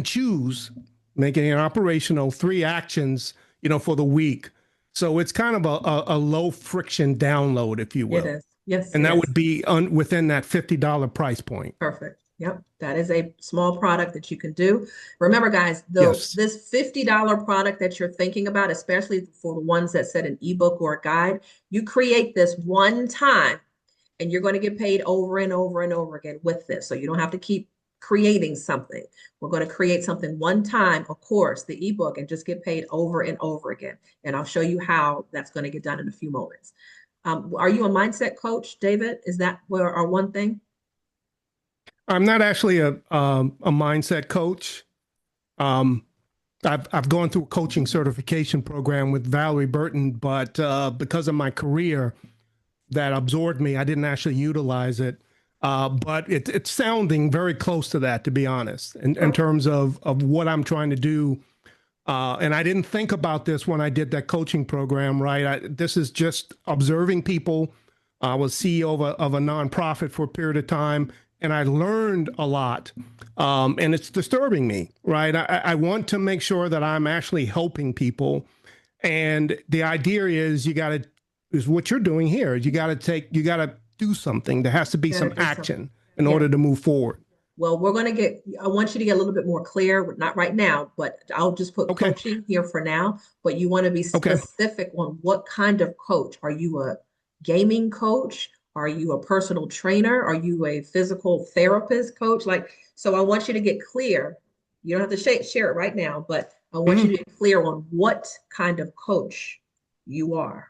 choose, making it operational, 3 actions, for the week. So it's kind of a low friction download, if you will. It is. Yes. And that would be within that $50 price point. Perfect. Yep. That is a small product that you can do. Remember, guys, this $50 product that you're thinking about, especially for the ones that said an ebook or a guide, you create this one time and you're going to get paid over and over and over again with this. So you don't have to keep creating something. We're going to create something one time, of course, the ebook, and just get paid over and over again. And I'll show you how that's going to get done in a few moments. Are you a mindset coach, David? Is that our one thing? I'm not actually a mindset coach. I've gone through a coaching certification program with Valerie Burton, but because of my career that absorbed me, I didn't actually utilize it. But it's sounding very close to that, to be honest, in terms of what I'm trying to do. And I didn't think about this when I did that coaching program, right? This is just observing people, I was CEO of a nonprofit for a period of time, and I learned a lot. And it's disturbing me, right? I want to make sure that I'm actually helping people. And the idea is is what you're doing here. You got to do something. There has to be You gotta some do action something. in Yeah. order to move forward. Well, I want you to get a little bit more clear, not right now, but I'll just put Okay. coaching here for now. But you want to be Okay. specific on what kind of coach. Are you a gaming coach? Are you a personal trainer? Are you a physical therapist coach? So I want you to get clear. You don't have to share it right now, but I want you to get clear on what kind of coach you are.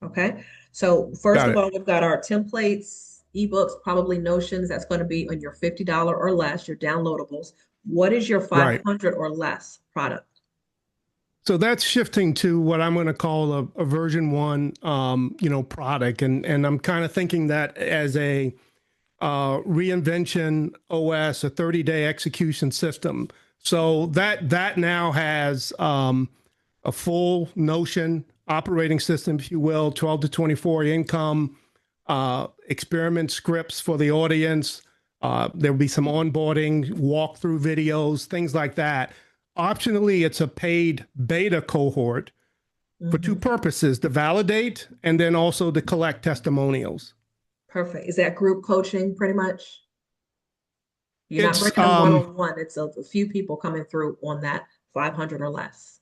Okay. So first Got of it. all, we've got our templates, ebooks, probably Notions. That's going to be on your $50 or less, your downloadables. What is your Right. 500 or less product? So that's shifting to what I'm going to call a version 1, product. And I'm kind of thinking that as a reinvention OS, a 30-day execution system. So that now has a full Notion operating system, if you will, 12 to 24 income, experiment scripts for the audience. There'll be some onboarding, walkthrough videos, things like that. Optionally, it's a paid beta cohort for two purposes, to validate and then also to collect testimonials. Perfect. Is that group coaching pretty much? You're not It's, bringing them one-on-one. It's a few people coming through on that 500 or less.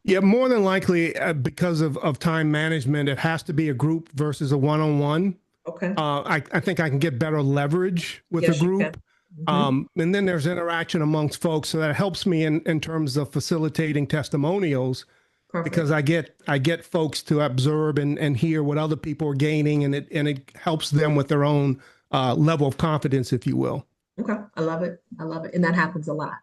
Yeah, more than likely, because of time management, it has to be a group versus a one-on-one. Okay. I think I can get better leverage with Yes, a you group. can. And then there's interaction amongst folks. So that helps me in terms of facilitating testimonials, Perfect. because I get folks to observe and hear what other people are gaining, and it helps them with their own level of confidence, if you will. Okay, I love it. I love it. And that happens a lot.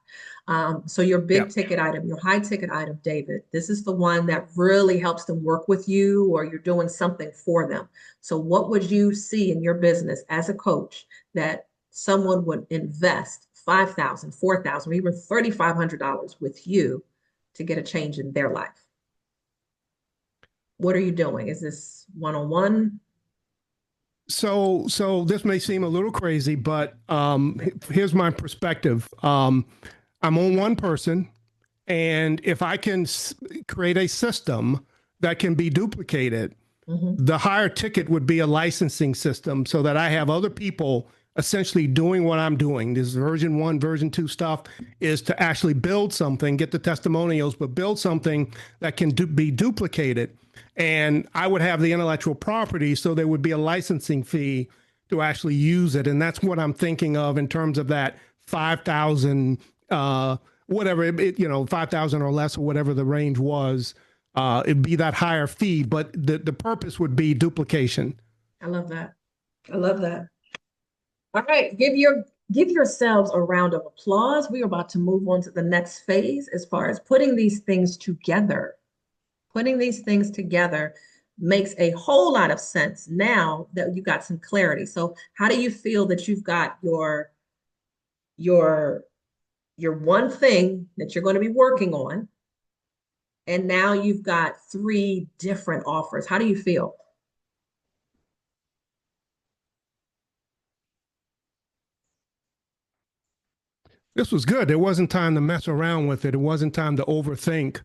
So your big ticket item, your high ticket item, David, this is the one that really helps them work with you, or you're doing something for them. So what would you see in your business as a coach that someone would invest $5,000, $4,000, or even $3,500 with you to get a change in their life? What are you doing? Is this one-on-one? So this may seem a little crazy, but here's my perspective. I'm on one person, and if I can create a system that can be duplicated, the higher ticket would be a licensing system, so that I have other people essentially doing what I'm doing. This version 1, version 2 stuff is to actually build something, get the testimonials, but build something that can be duplicated. And I would have the intellectual property, so there would be a licensing fee to actually use it. And that's what I'm thinking of in terms of that 5,000, whatever, 5,000 or less, or whatever the range was. It'd be that higher fee, but the purpose would be duplication. I love that. I love that. All right, give yourselves a round of applause. We are about to move on to the next phase as far as putting these things together. Putting these things together makes a whole lot of sense now that you got some clarity. So how do you feel that you've got your one thing that you're going to be working on, and now you've got 3 different offers? How do you feel? This was good. There wasn't time to mess around with it. It wasn't time to overthink.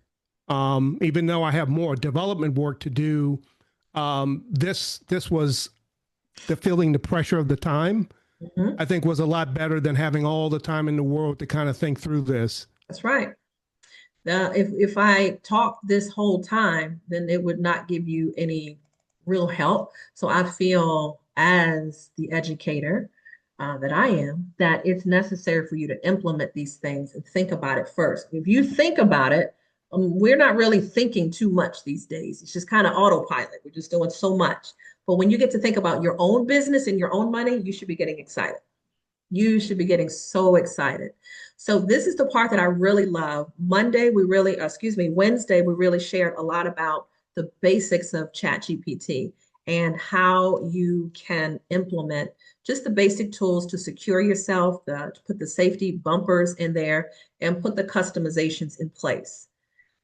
Even though I have more development work to do, this was feeling the pressure of the time, I think, was a lot better than having all the time in the world to kind of think through this. That's right. Now, if I talked this whole time, then it would not give you any real help. So I feel, as the educator that I am, that it's necessary for you to implement these things and think about it first. If you think about it, we're not really thinking too much these days. It's just kind of autopilot. We're just doing so much. But when you get to think about your own business and your own money, you should be getting excited. You should be getting so excited. So this is the part that I really love. Wednesday, we really shared a lot about the basics of ChatGPT and how you can implement just the basic tools to secure yourself, to put the safety bumpers in there, and put the customizations in place.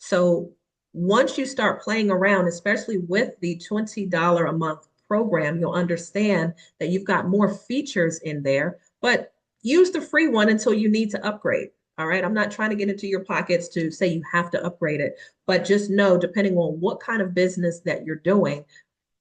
So once you start playing around, especially with the $20 a month program, you'll understand that you've got more features in there, but use the free one until you need to upgrade. All right. I'm not trying to get into your pockets to say you have to upgrade it, but just know, depending on what kind of business that you're doing,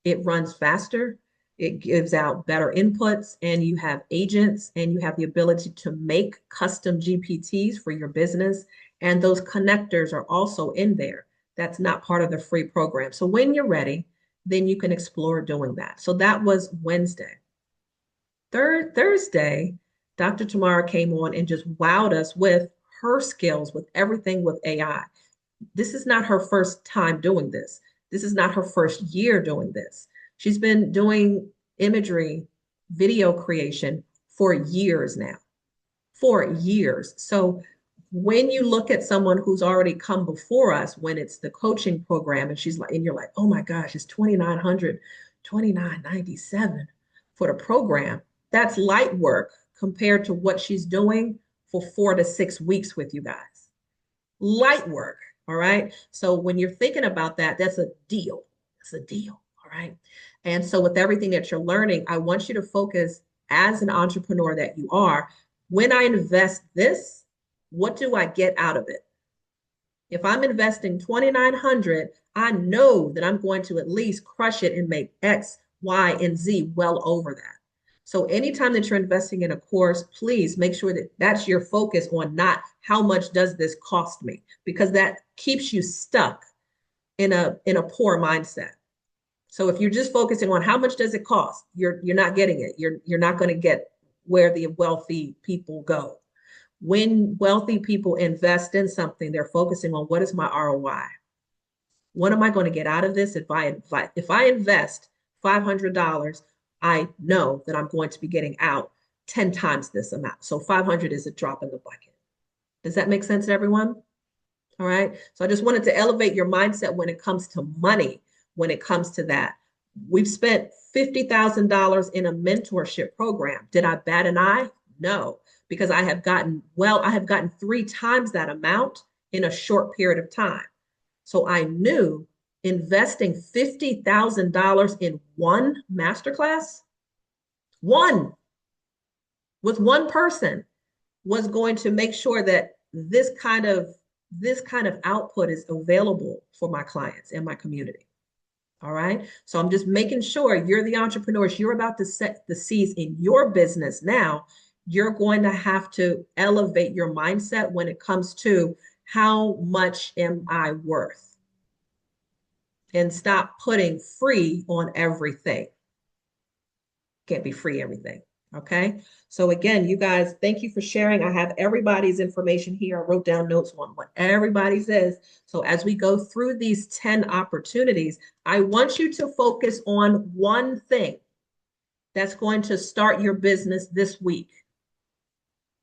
it runs faster, it gives out better inputs, and you have agents and you have the ability to make custom GPTs for your business. And those connectors are also in there. That's not part of the free program. So when you're ready, then you can explore doing that. So that was Wednesday. Thursday, Dr. Tamara came on and just wowed us with her skills with everything with AI. This is not her first time doing this. This is not her first year doing this. She's been doing imagery, video creation for years now, for years. So when you look at someone who's already come before us, when it's the coaching program, and she's like, and you're like, oh my gosh, it's $2,900, $2,997 for the program. That's light work compared to what she's doing for 4 to 6 weeks with you guys. Light work. All right. So when you're thinking about that, that's a deal. It's a deal. All right. And so with everything that you're learning, I want you to focus as an entrepreneur that you are. When I invest this, what do I get out of it? If I'm investing $2,900, I know that I'm going to at least crush it and make X, Y, and Z well over that. So anytime that you're investing in a course, please make sure that that's your focus on not how much does this cost me, because that keeps you stuck in a poor mindset. So if you're just focusing on how much does it cost, you're not getting it. You're not going to get where the wealthy people go. When wealthy people invest in something, they're focusing on what is my ROI? What am I going to get out of this? If I invest $500, I know that I'm going to be getting out 10 times this amount. So 500 is a drop in the bucket. Does that make sense to everyone? All right. So I just wanted to elevate your mindset when it comes to money, when it comes to that. We've spent $50,000 in a mentorship program. Did I bat an eye? No, because I have gotten 3 times that amount in a short period of time. So I knew investing $50,000 in one masterclass, with one person, was going to make sure that this kind of output is available for my clients and my community. All right. So I'm just making sure you're the entrepreneurs. You're about to set the seeds in your business now. You're going to have to elevate your mindset when it comes to how much am I worth? And stop putting free on everything. Can't be free everything. Okay. So again, you guys, thank you for sharing. I have everybody's information here. I wrote down notes on what everybody says. So as we go through these 10 opportunities, I want you to focus on one thing that's going to start your business this week.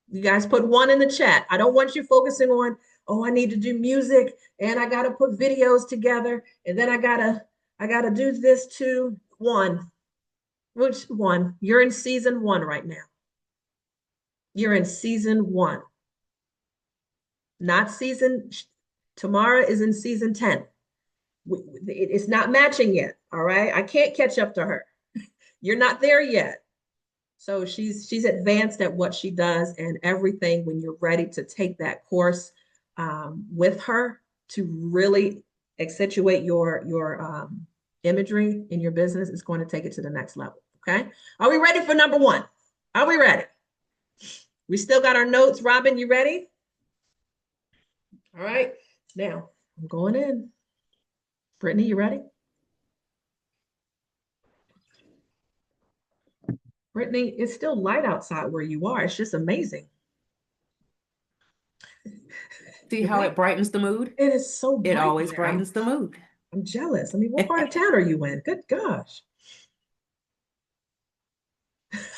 You guys put 1 in the chat. I don't want you focusing on, oh, I need to do music and I got to put videos together and then I gotta do this too. 1. Which one? You're in season 1 right now. You're in season 1. Not season, Tamara is in season 10. It's not matching yet, all right? I can't catch up to her. You're not there yet. So she's advanced at what she does and everything. When you're ready to take that course with her to really accentuate your imagery in your business, is going to take it to the next level. Okay. Are we ready for number 1? Are we ready? We still got our notes. Robin, you ready? All right. Now I'm going in. Brittany, you ready? Brittany, it's still light outside where you are. It's just amazing. See how it brightens the mood? It is so bright. It always there. brightens the mood. I'm jealous. I mean, what part of town are you in? Good gosh.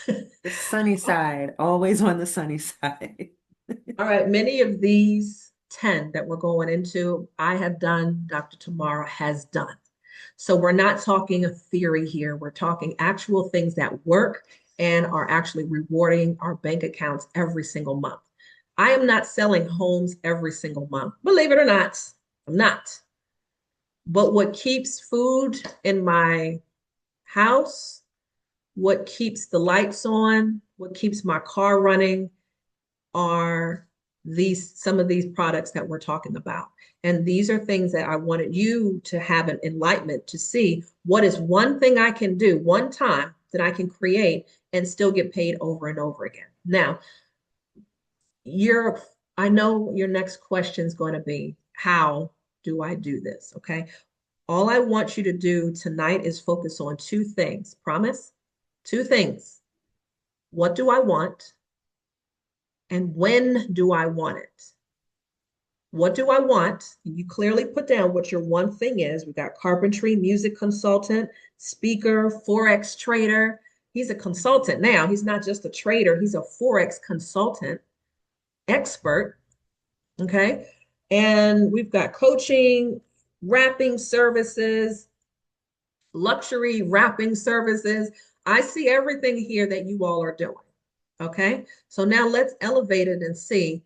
The sunny side, always on the sunny side. All right, many of these 10 that we're going into, I have done, Dr. Tamara has done. So we're not talking a theory here. We're talking actual things that work and are actually rewarding our bank accounts every single month. I am not selling homes every single month. Believe it or not, I'm not. But what keeps food in my House, what keeps the lights on, what keeps my car running are some of these products that we're talking about. And these are things that I wanted you to have an enlightenment to see what is one thing I can do one time that I can create and still get paid over and over again. Now, I know your next question is going to be, how do I do this? Okay. All I want you to do tonight is focus on two things. Promise? Two things. What do I want? And when do I want it? What do I want? You clearly put down what your one thing is. We got carpentry, music consultant, speaker, Forex trader. He's a consultant now. He's not just a trader. He's a Forex consultant, expert. Okay. And we've got coaching, wrapping services, luxury wrapping services. I see everything here that you all are doing. Okay. So now let's elevate it and see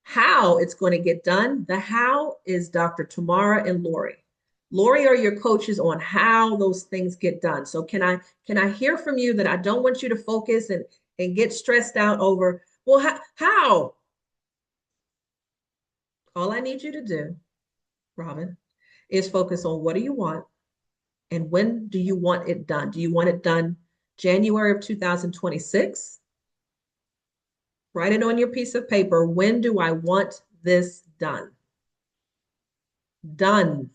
how it's going to get done. The how is Dr. Tamara and Lori. Lori are your coaches on how those things get done. So can I hear from you that I don't want you to focus and get stressed out over, well, how? All I need you to do, Robin, is focus on what do you want and when do you want it done? Do you want it done January of 2026? Write it on your piece of paper. When do I want this done? Done.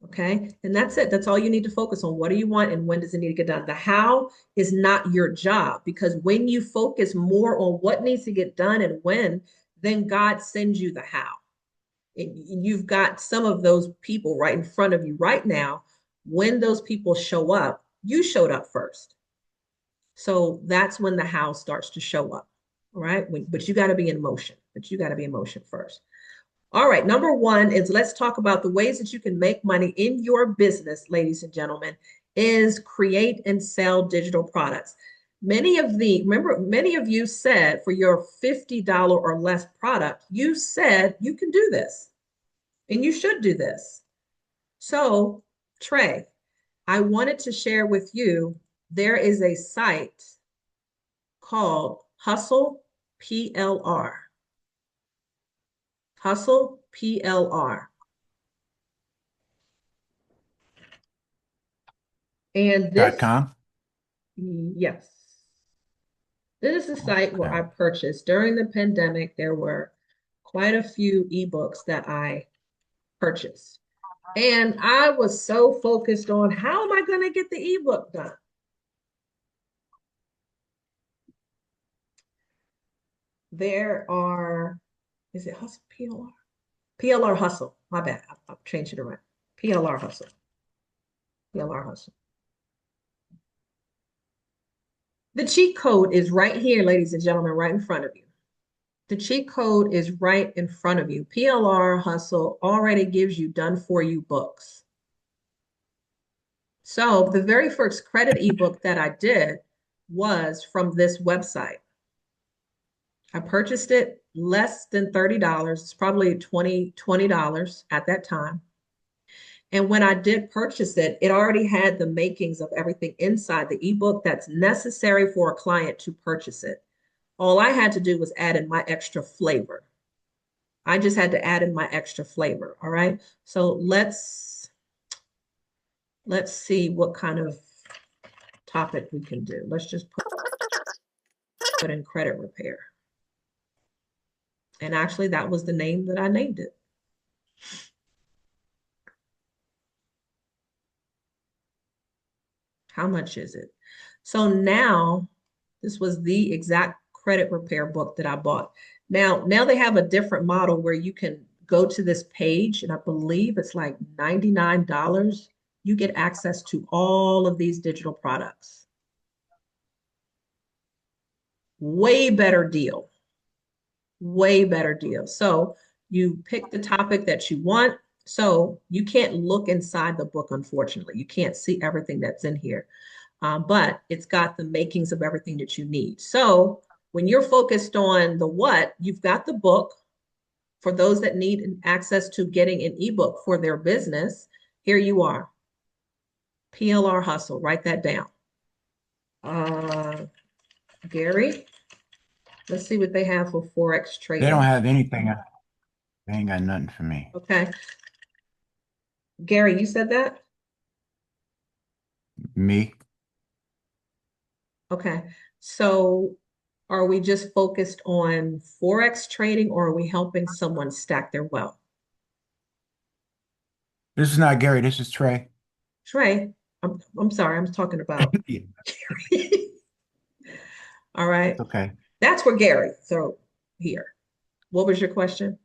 Okay. And that's it. That's all you need to focus on. What do you want and when does it need to get done? The how is not your job, because when you focus more on what needs to get done and when, then God sends you the how. You've got some of those people right in front of you right now. When those people show up, you showed up first. So that's when the how starts to show up, all right? But you got to be in motion. First. All right, number one is, let's talk about the ways that you can make money in your business, ladies and gentlemen, is create and sell digital products. Many of you said for your $50 or less product, you said you can do this and you should do this. So, Trey, I wanted to share with you, there is a site called Hustle PLR. Hustle PLR. And this, .com? yes. This is a site where I purchased during the pandemic. There were quite a few ebooks that I purchased. And I was so focused on how am I going to get the ebook done? There are, is it Hustle PLR? PLR Hustle. My bad. I'll change it around. PLR Hustle. PLR Hustle. The cheat code is right here, ladies and gentlemen, right in front of you. The cheat code is right in front of you. PLR Hustle already gives you done for you books. So the very first credit ebook that I did was from this website. I purchased it less than $30. It's probably $20 at that time. And when I did purchase it, it already had the makings of everything inside the ebook that's necessary for a client to purchase it. All I had to do was add in my extra flavor. I just had to add in my extra flavor. All right. So let's see what kind of topic we can do. Let's just put in credit repair. And actually, that was the name that I named it. How much is it? So now, this was the exact credit repair book that I bought. Now they have a different model where you can go to this page, and I believe it's like $99. You get access to all of these digital products. Way better deal. Way better deal. So you pick the topic that you want. So you can't look inside the book, unfortunately. You can't see everything that's in here, but it's got the makings of everything that you need. So when you're focused on the what, you've got the book. For those that need access to getting an ebook for their business, here you are. PLR Hustle, write that down. Gary, let's see what they have for Forex They trading. don't have anything. They ain't got nothing for me. Okay. Gary, you said that? Me? Okay. So are we just focused on Forex trading or are we helping someone stack their wealth? This is not Gary. This is Trey. Trey, I'm sorry, I'm talking about Yeah, Gary. All right. it's okay. That's where Gary. So here. What was your question?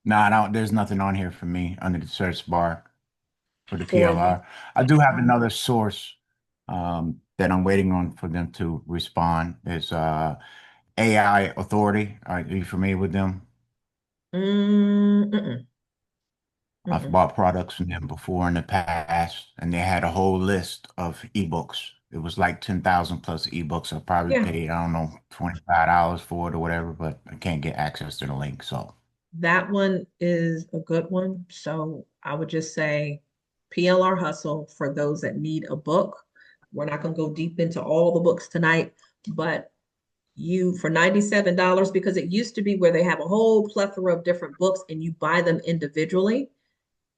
No, I don't. There's nothing on here for me under the search bar for the For PLR. I do have another source that I'm waiting on for them to respond. Is AI Authority. Are you familiar with them? Mm-mm, I've mm-mm. bought products from them before in the past, and they had a whole list of ebooks. It was like 10,000 plus ebooks. I probably Yeah, paid, I don't know, $25 for it or whatever, but I can't get access to the link. So that one is a good one. So I would just say PLR Hustle for those that need a book. We're not going to go deep into all the books tonight, but you for $97, because it used to be where they have a whole plethora of different books and you buy them individually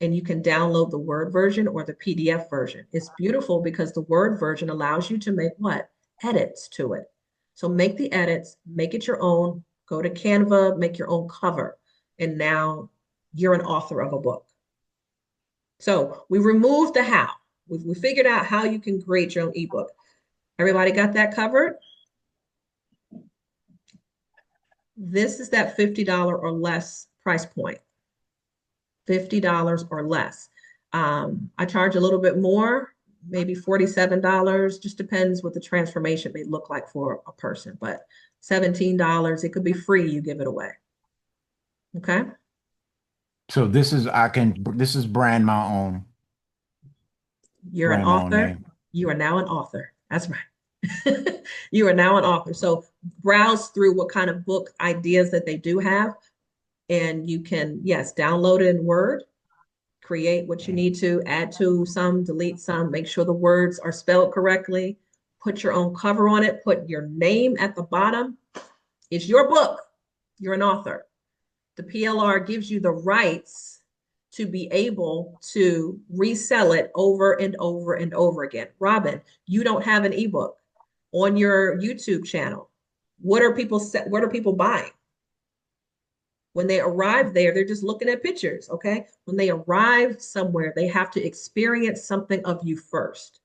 and you can download the Word version or the PDF version. It's beautiful because the Word version allows you to make what? Edits to it. So make the edits, make it your own, go to Canva, make your own cover. And now you're an author of a book. So we removed the how. We figured out how you can create your own ebook. Everybody got that covered? This is that $50 or less price point. $50 or less. I charge a little bit more, maybe $47, just depends what the transformation may look like for a person, but $17, it could be free, you give it away. Okay. so this is brand my own You're an author. name. You are now an author. That's right. You are now an author. So browse through what kind of book ideas that they do have. And you can, yes, download it in Word, create what you need to, add to some, delete some, make sure the words are spelled correctly, put your own cover on it, put your name at the bottom. It's your book. You're an author. The PLR gives you the rights to be able to resell it over and over and over again. Robin, you don't have an ebook on your YouTube channel. What are people buying? When they arrive there, they're just looking at pictures, okay? When they arrive somewhere, they have to experience something of you first,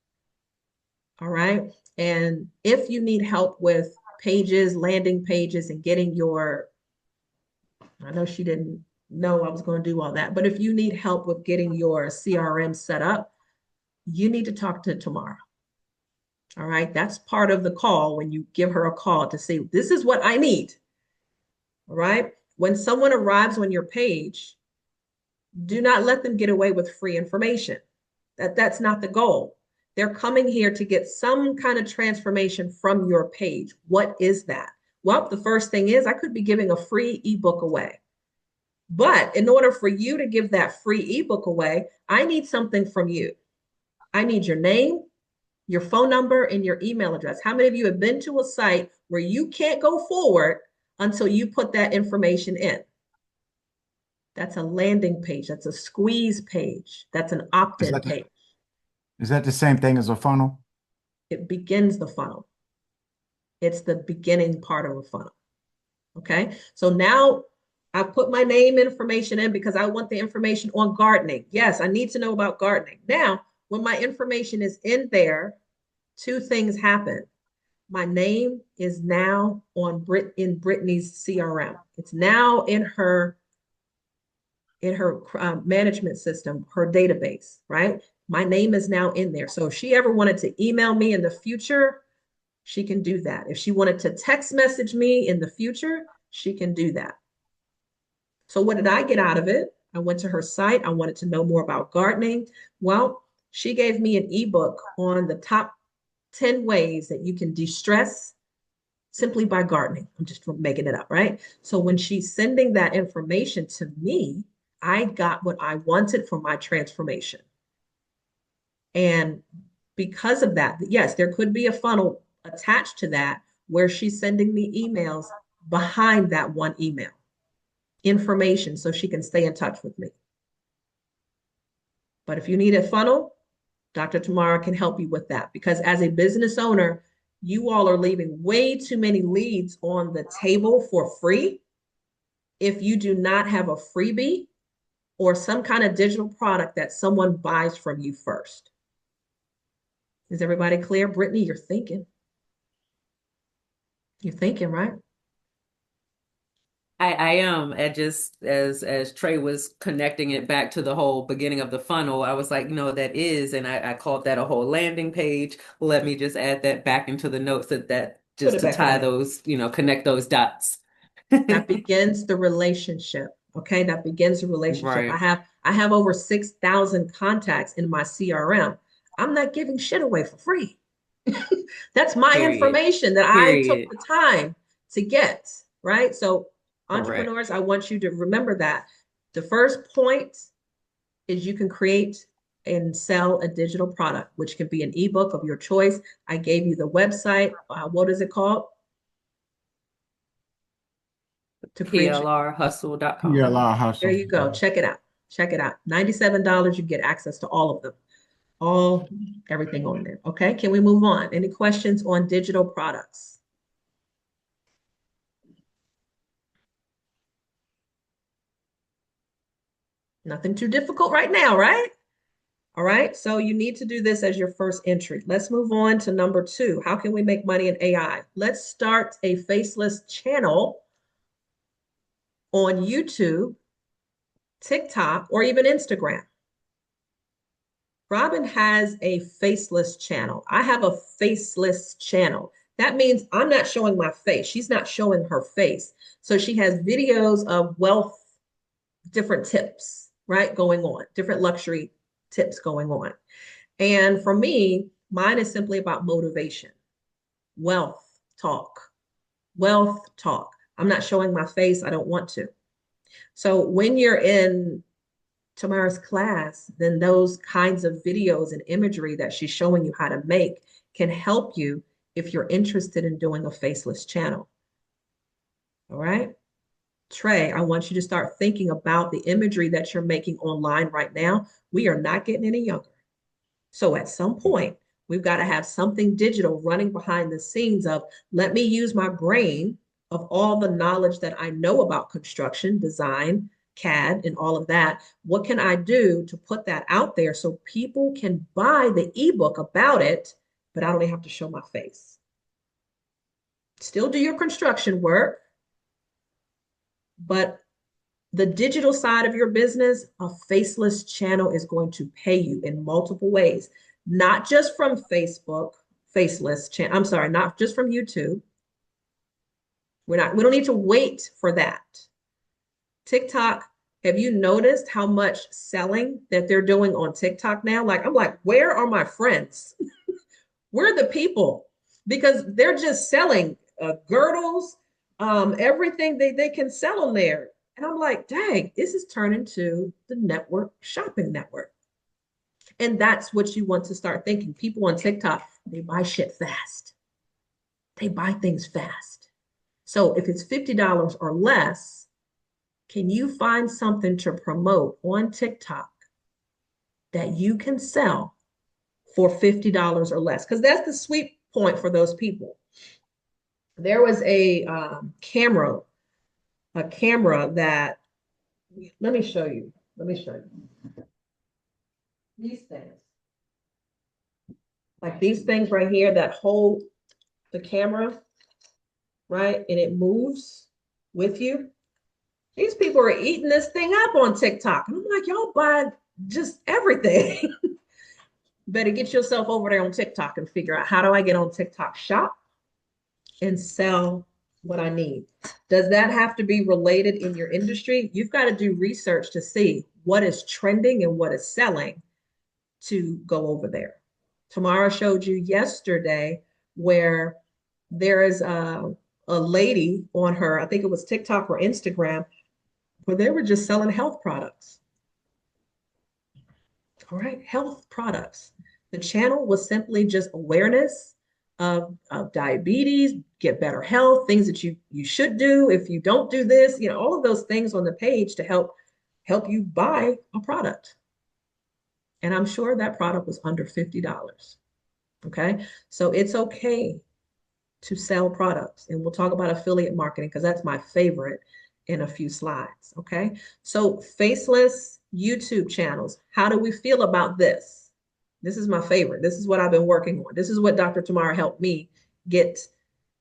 all right? And if you need help with pages, landing pages, and getting your, I know she didn't know I was going to do all that, but if you need help with getting your CRM set up, you need to talk to Tamara, all right? That's part of the call when you give her a call to say, this is what I need, all right? When someone arrives on your page, do not let them get away with free information. That's not the goal. They're coming here to get some kind of transformation from your page. What is that? Well, the first thing is I could be giving a free ebook away. But in order for you to give that free ebook away, I need something from you. I need your name, your phone number, and your email address. How many of you have been to a site where you can't go forward until you put that information in? That's a landing page. That's a squeeze page. That's an opt-in page. Is that the same thing as a funnel? It begins the funnel. It's the beginning part of a funnel. Okay. So now I put my name information in because I want the information on gardening. Yes, I need to know about gardening. Now, when my information is in there, two things happen. My name is now in Brittany's CRM. It's now in her management system, her database, right? My name is now in there. So if she ever wanted to email me in the future, she can do that. If she wanted to text message me in the future, she can do that. So what did I get out of it? I went to her site. I wanted to know more about gardening. Well, she gave me an ebook on the top 10 ways that you can de-stress simply by gardening. I'm just making it up, right? So when she's sending that information to me, I got what I wanted for my transformation. And because of that, yes, there could be a funnel attached to that where she's sending me emails behind that one email, information so she can stay in touch with me. But if you need a funnel, Dr. Tamara can help you with that, because as a business owner, you all are leaving way too many leads on the table for free if you do not have a freebie or some kind of digital product that someone buys from you first. Is everybody clear? Brittany, you're thinking. You're thinking, right? I am. And just as Trey was connecting it back to the whole beginning of the funnel, I was like, no, that is, and I called that a whole landing page. Let me just add that back into the notes that Put just it to back tie in there. those, connect those dots. That begins the relationship. Okay, that begins the relationship. Right. I have over 6,000 contacts in my CRM. I'm not giving shit away for free. That's my Period. information that I took Period. the time to get, right? So Correct. entrepreneurs, I want you to remember that. The first point is you can create and sell a digital product, which can be an ebook of your choice. I gave you the website. What is it called? To create your PLRhustle.com. PLR Hustle. There you go. Check it out. Check it out. $97, you get access to all of them, everything on there. Okay, can we move on? Any questions on digital products? Nothing too difficult right now, right? All right, so you need to do this as your first entry. Let's move on to number 2. How can we make money in AI? Let's start a faceless channel on YouTube, TikTok, or even Instagram. Robin has a faceless channel. I have a faceless channel. That means I'm not showing my face. She's not showing her face. So she has videos of wealth, different tips, right, going on, different luxury tips going on. And for me, mine is simply about motivation, wealth talk, wealth talk. I'm not showing my face. I don't want to. So when you're in Tamara's class, then those kinds of videos and imagery that she's showing you how to make can help you if you're interested in doing a faceless channel. All right. Trey, I want you to start thinking about the imagery that you're making online right now. We are not getting any younger. So at some point, we've got to have something digital running behind the scenes of, let me use my brain of all the knowledge that I know about construction, design, CAD, and all of that. What can I do to put that out there so people can buy the ebook about it, but I don't even have to show my face? Still do your construction work, but the digital side of your business, a faceless channel is going to pay you in multiple ways, not just from Facebook, faceless channel. I'm sorry, not just from YouTube. We don't need to wait for that. TikTok, have you noticed how much selling that they're doing on TikTok now? Like, I'm like, where are my friends? Where are the people? Because they're just selling girdles, everything they can sell on there. And I'm like, dang, this is turning to the network shopping network. And that's what you want to start thinking. People on TikTok, they buy shit fast. They buy things fast. So if it's $50 or less, can you find something to promote on TikTok that you can sell for $50 or less? Because that's the sweet point for those people. There was a camera that, let me show you. These things. Like these things right here that hold the camera, right? And it moves with you. These people are eating this thing up on TikTok. And I'm like, y'all buy just everything. Better get yourself over there on TikTok and figure out, how do I get on TikTok shop and sell what I need? Does that have to be related in your industry? You've got to do research to see what is trending and what is selling to go over there. Tamara showed you yesterday where there is a lady on her, I think it was TikTok or Instagram, where they were just selling health products. All right, health products. The channel was simply just awareness of diabetes, get better health, things that you should do if you don't do this, all of those things on the page to help you buy a product. And I'm sure that product was under $50. Okay. So it's okay to sell products. And we'll talk about affiliate marketing because that's my favorite in a few slides. Okay. So faceless YouTube channels. How do we feel about this? This is my favorite. This is what I've been working on. This is what Dr. Tamara helped me get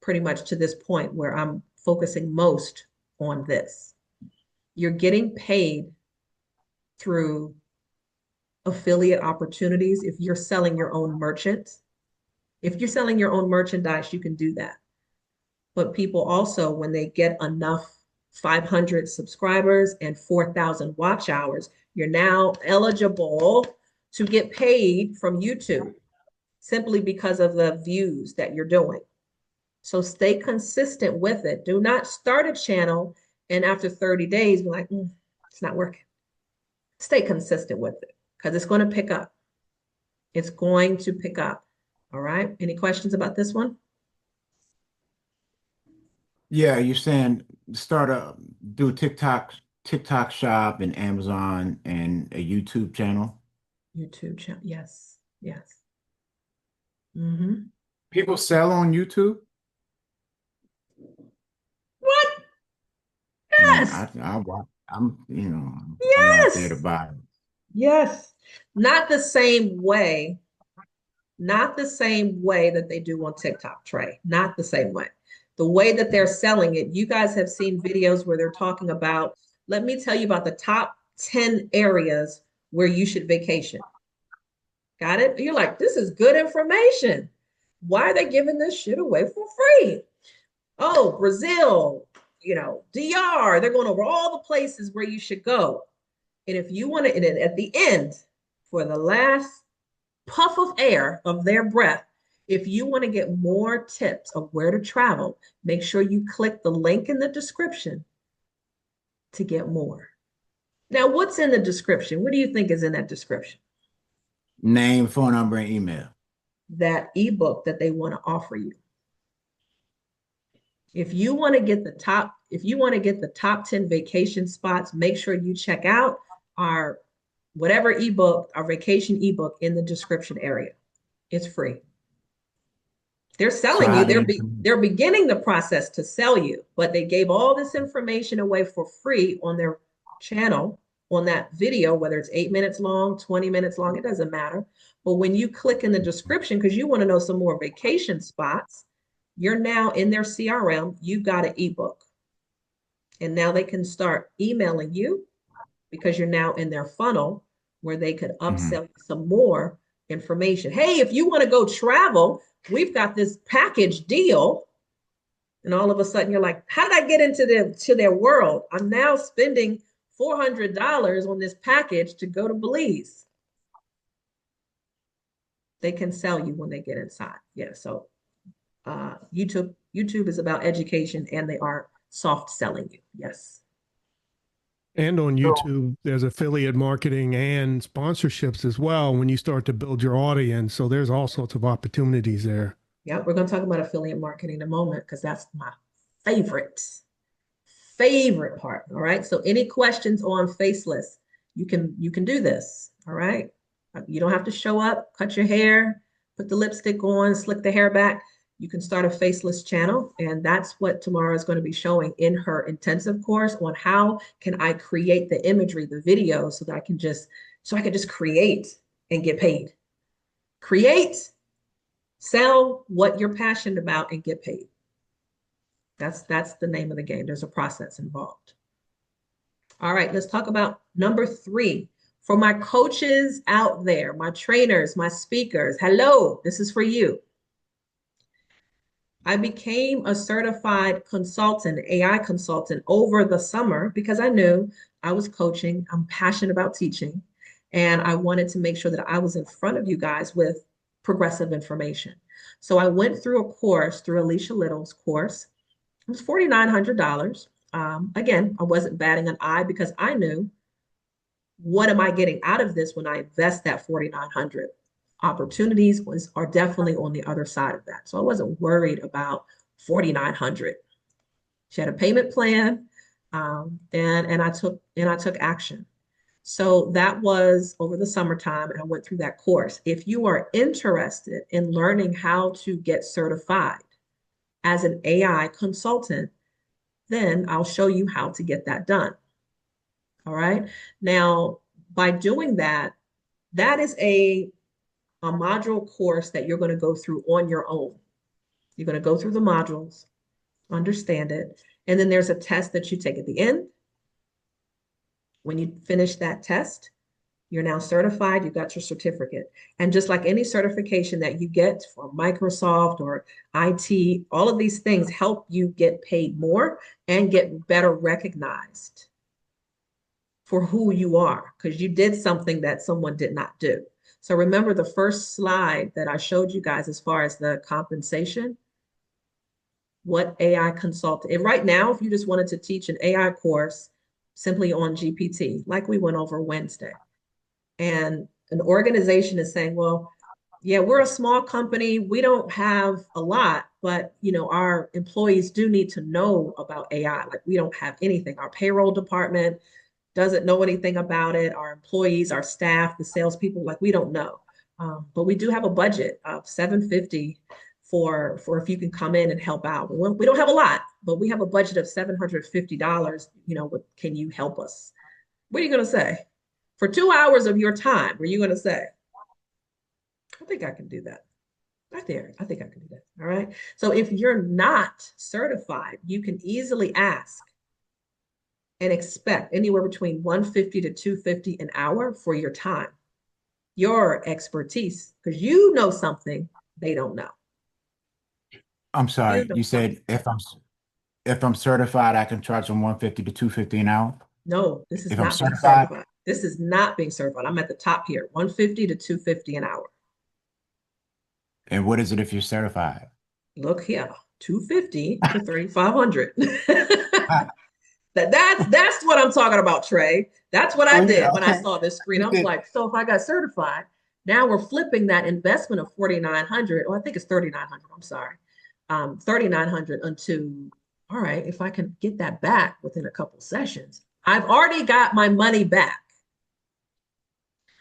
pretty much to this point where I'm focusing most on this. You're getting paid through affiliate opportunities. If you're selling your own merchant, if you're selling your own merchandise, you can do that. But people also, when they get enough 500 subscribers and 4,000 watch hours, you're now eligible to get paid from YouTube simply because of the views that you're doing. So stay consistent with it. Do not start a channel and after 30 days be like, it's not working. Stay consistent with it because it's going to pick up. It's going to pick up. All right. Any questions about this one? Yeah, you're saying do TikTok shop and Amazon and a YouTube channel. YouTube channel. Yes. Yes. People sell on YouTube? What? Yes. I'm I'm Yes. out there to buy. Yes. Not the same way. Not the same way that they do on TikTok, Trey. Not the same way. The way that they're selling it, you guys have seen videos where they're talking about, let me tell you about the top 10 areas where you should vacation. Got it? You're like, this is good information. Why are they giving this shit away for free? Oh, Brazil, DR, they're going over all the places where you should go. And if you want to, and at the end, for the last puff of air of their breath, if you want to get more tips of where to travel, make sure you click the link in the description to get more. Now, what's in the description? What do you think is in that description? Name, phone number, and email. That ebook that they want to offer you. If you want to get the top 10 vacation spots, make sure you check out our whatever ebook, our vacation ebook in the description area. It's free. They're selling you. They're beginning the process to sell you, but they gave all this information away for free on their channel, on that video, whether it's 8 minutes long, 20 minutes long, it doesn't matter. But when you click in the description, because you want to know some more vacation spots, you're now in their CRM, you've got an ebook. And now they can start emailing you because you're now in their funnel where they could upsell you some more information. Hey, if you want to go travel, we've got this package deal. And all of a sudden you're like, how did I get into their world? I'm now spending $400 on this package to go to Belize. They can sell you when they get inside. Yeah. So YouTube is about education and they are soft selling you. Yes. And on YouTube, there's affiliate marketing and sponsorships as well when you start to build your audience. So there's all sorts of opportunities there. Yeah, we're going to talk about affiliate marketing in a moment because that's my favorite part. All right. So any questions on Faceless, you can do this. All right. You don't have to show up, cut your hair, put the lipstick on, slick the hair back. You can start a Faceless channel. And that's what Tamara is going to be showing in her intensive course on how can I create the imagery, the video, so that I can just create and get paid. Create, sell what you're passionate about and get paid. That's the name of the game. There's a process involved. All right, let's talk about number 3. For my coaches out there, my trainers, my speakers, hello, this is for you. I became a certified consultant, AI consultant over the summer because I knew I was coaching. I'm passionate about teaching. And I wanted to make sure that I was in front of you guys with progressive information. So I went through a course, through Alicia Little's course. It was $4,900. Again, I wasn't batting an eye because I knew, what am I getting out of this when I invest that $4,900? opportunities are definitely on the other side of that. So I wasn't worried about 4,900. She had a payment plan, and I took action. So that was over the summertime, and I went through that course. If you are interested in learning how to get certified as an AI consultant, then I'll show you how to get that done. All right. Now, by doing that, that is a module course that you're going to go through on your own. You're going to go through the modules, understand it, and then there's a test that you take at the end. When you finish that test, you're now certified, you got your certificate. And just like any certification that you get from Microsoft or IT, all of these things help you get paid more and get better recognized for who you are, because you did something that someone did not do. So remember the first slide that I showed you guys as far as the compensation, what AI consultant, and right now, if you just wanted to teach an AI course simply on GPT, like we went over Wednesday, and an organization is saying, well, yeah, we're a small company, we don't have a lot, but our employees do need to know about AI. Like, we don't have anything. Our payroll department doesn't know anything about it. Our employees, our staff, the salespeople, like, we don't know. But we do have a budget of $750 for if you can come in and help out. We don't have a lot, but we have a budget of $750. Can you help us? What are you going to say? For 2 hours of your time, are you going to say, I think I can do that? Right there. I think I can do that. All right. So if you're not certified, you can easily ask and expect anywhere between $150 to $250 an hour for your time, your expertise, because you know something they don't know. I'm sorry, you said if I'm certified, I can charge them $150 to $250 an hour? No, this is If I'm not being certified? certified. This is not being certified. I'm at the top here, $150 to $250 an hour. And what is it if you're certified? Look here, $250 to $3,500. That's what I'm talking about, Trey. That's what I did when I saw this screen. I was like, so if I got certified, now we're flipping that investment of $4,900, or I think it's $3,900. I'm sorry, $3,900 into, all right, if I can get that back within a couple sessions, I've already got my money back.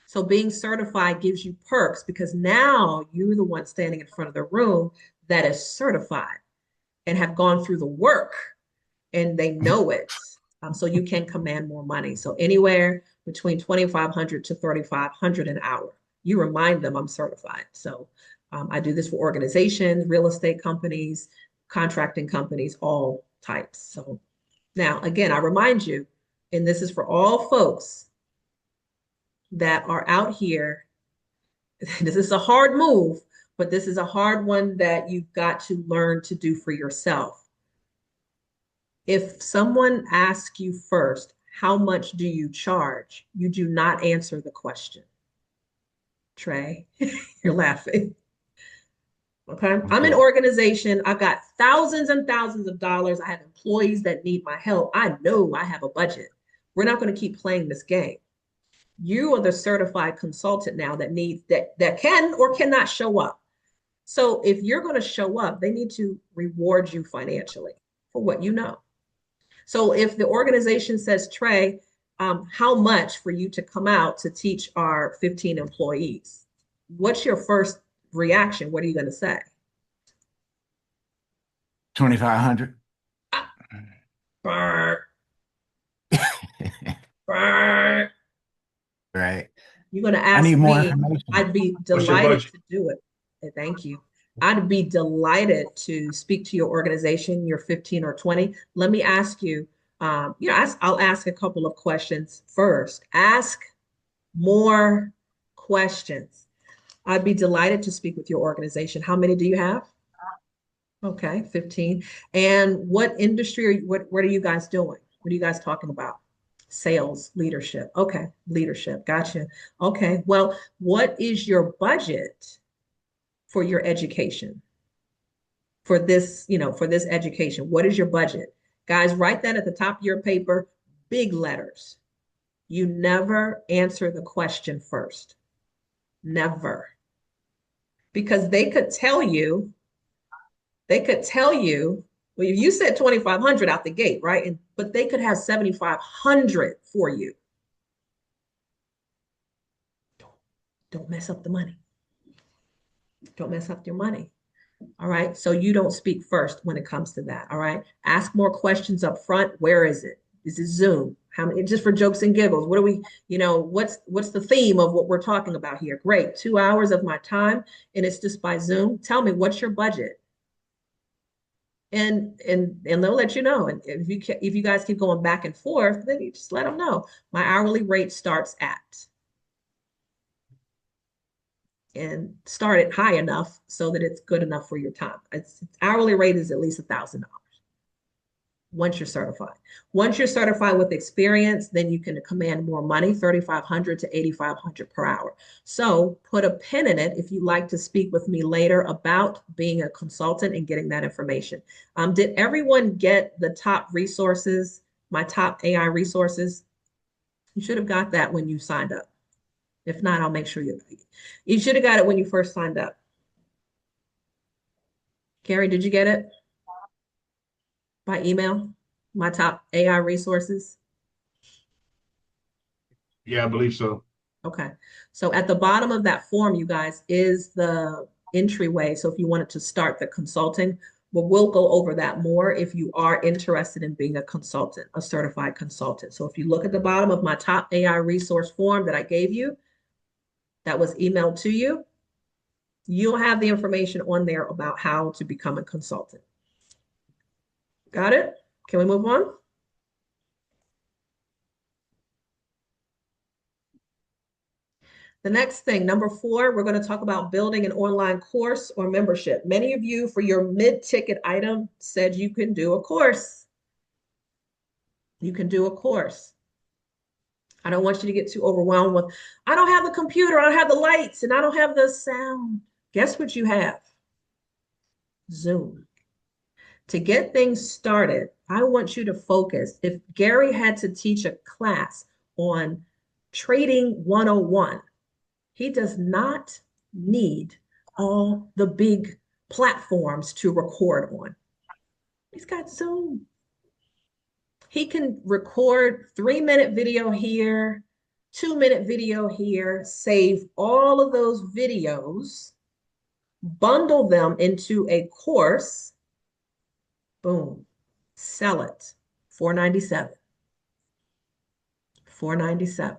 So being certified gives you perks, because now you're the one standing in front of the room that is certified and have gone through the work, and they know it. So you can command more money. So anywhere between $2,500 to $3,500 an hour. You remind them I'm certified. So I do this for organizations, real estate companies, contracting companies, all types. So now, again, I remind you, and this is for all folks that are out here. This is a hard move, but this is a hard one that you've got to learn to do for yourself. If someone asks you first, how much do you charge? You do not answer the question. Trey, you're laughing. Okay. I'm an organization. I've got thousands and thousands of dollars. I have employees that need my help. I know I have a budget. We're not going to keep playing this game. You are the certified consultant now that needs that can or cannot show up. So if you're going to show up, they need to reward you financially for what you know. So if the organization says, Trey, how much for you to come out to teach our 15 employees? What's your first reaction? What are you going to say? $2,500. Burr. Burr. Right. You're going to ask I need more me. information. I'd be delighted to do it. Thank you. I'd be delighted to speak to your organization, your 15 or 20. Let me ask you, I'll ask a couple of questions first. Ask more questions. I'd be delighted to speak with your organization. How many do you have? Okay, 15. And what industry what are you guys doing? What are you guys talking about? Sales, leadership. Okay, leadership. Gotcha. Okay, well, what is your budget for your education? For this, for this education, what is your budget? Guys, write that at the top of your paper, big letters. You never answer the question first. Never. because they could tell you, well, you said 2,500 out the gate, right? But they could have 7,500 for you. Don't mess up the money. Don't mess up your money. All right. So you don't speak first when it comes to that. All right. Ask more questions up front. Where is it? Is it Zoom? How many, just for jokes and giggles? What are we, what's the theme of what we're talking about here? Great. 2 hours of my time and it's just by Zoom. Tell me, what's your budget? And they'll let you know. And if you guys keep going back and forth, then you just let them know. My hourly rate starts at, and start it high enough so that it's good enough for your time. Its hourly rate is at least $1,000 once you're certified. Once you're certified with experience, then you can command more money, $3,500 to $8,500 per hour. So put a pin in it if you'd like to speak with me later about being a consultant and getting that information. Did everyone get the top resources, my top AI resources? You should have got that when you signed up. If not, I'll make sure you should have got it when you first signed up. Carrie, did you get it? By email? My top AI resources? Yeah, I believe so. Okay. So at the bottom of that form, you guys, is the entryway. So if you wanted to start the consulting, but we'll go over that more if you are interested in being a consultant, a certified consultant. So if you look at the bottom of my top AI resource form that I gave you, that was emailed to you, you'll have the information on there about how to become a consultant. Got it? Can we move on? The next thing, number 4, we're going to talk about building an online course or membership. Many of you, for your mid-ticket item, said you can do a course. You can do a course. I don't want you to get too overwhelmed with, I don't have the computer, I don't have the lights, and I don't have the sound. Guess what you have? Zoom. To get things started, I want you to focus. If Gary had to teach a class on Trading 101, he does not need all the big platforms to record on. He's got Zoom. He can record 3-minute video here, 2-minute video here, save all of those videos, bundle them into a course, boom, sell it, $497. $497.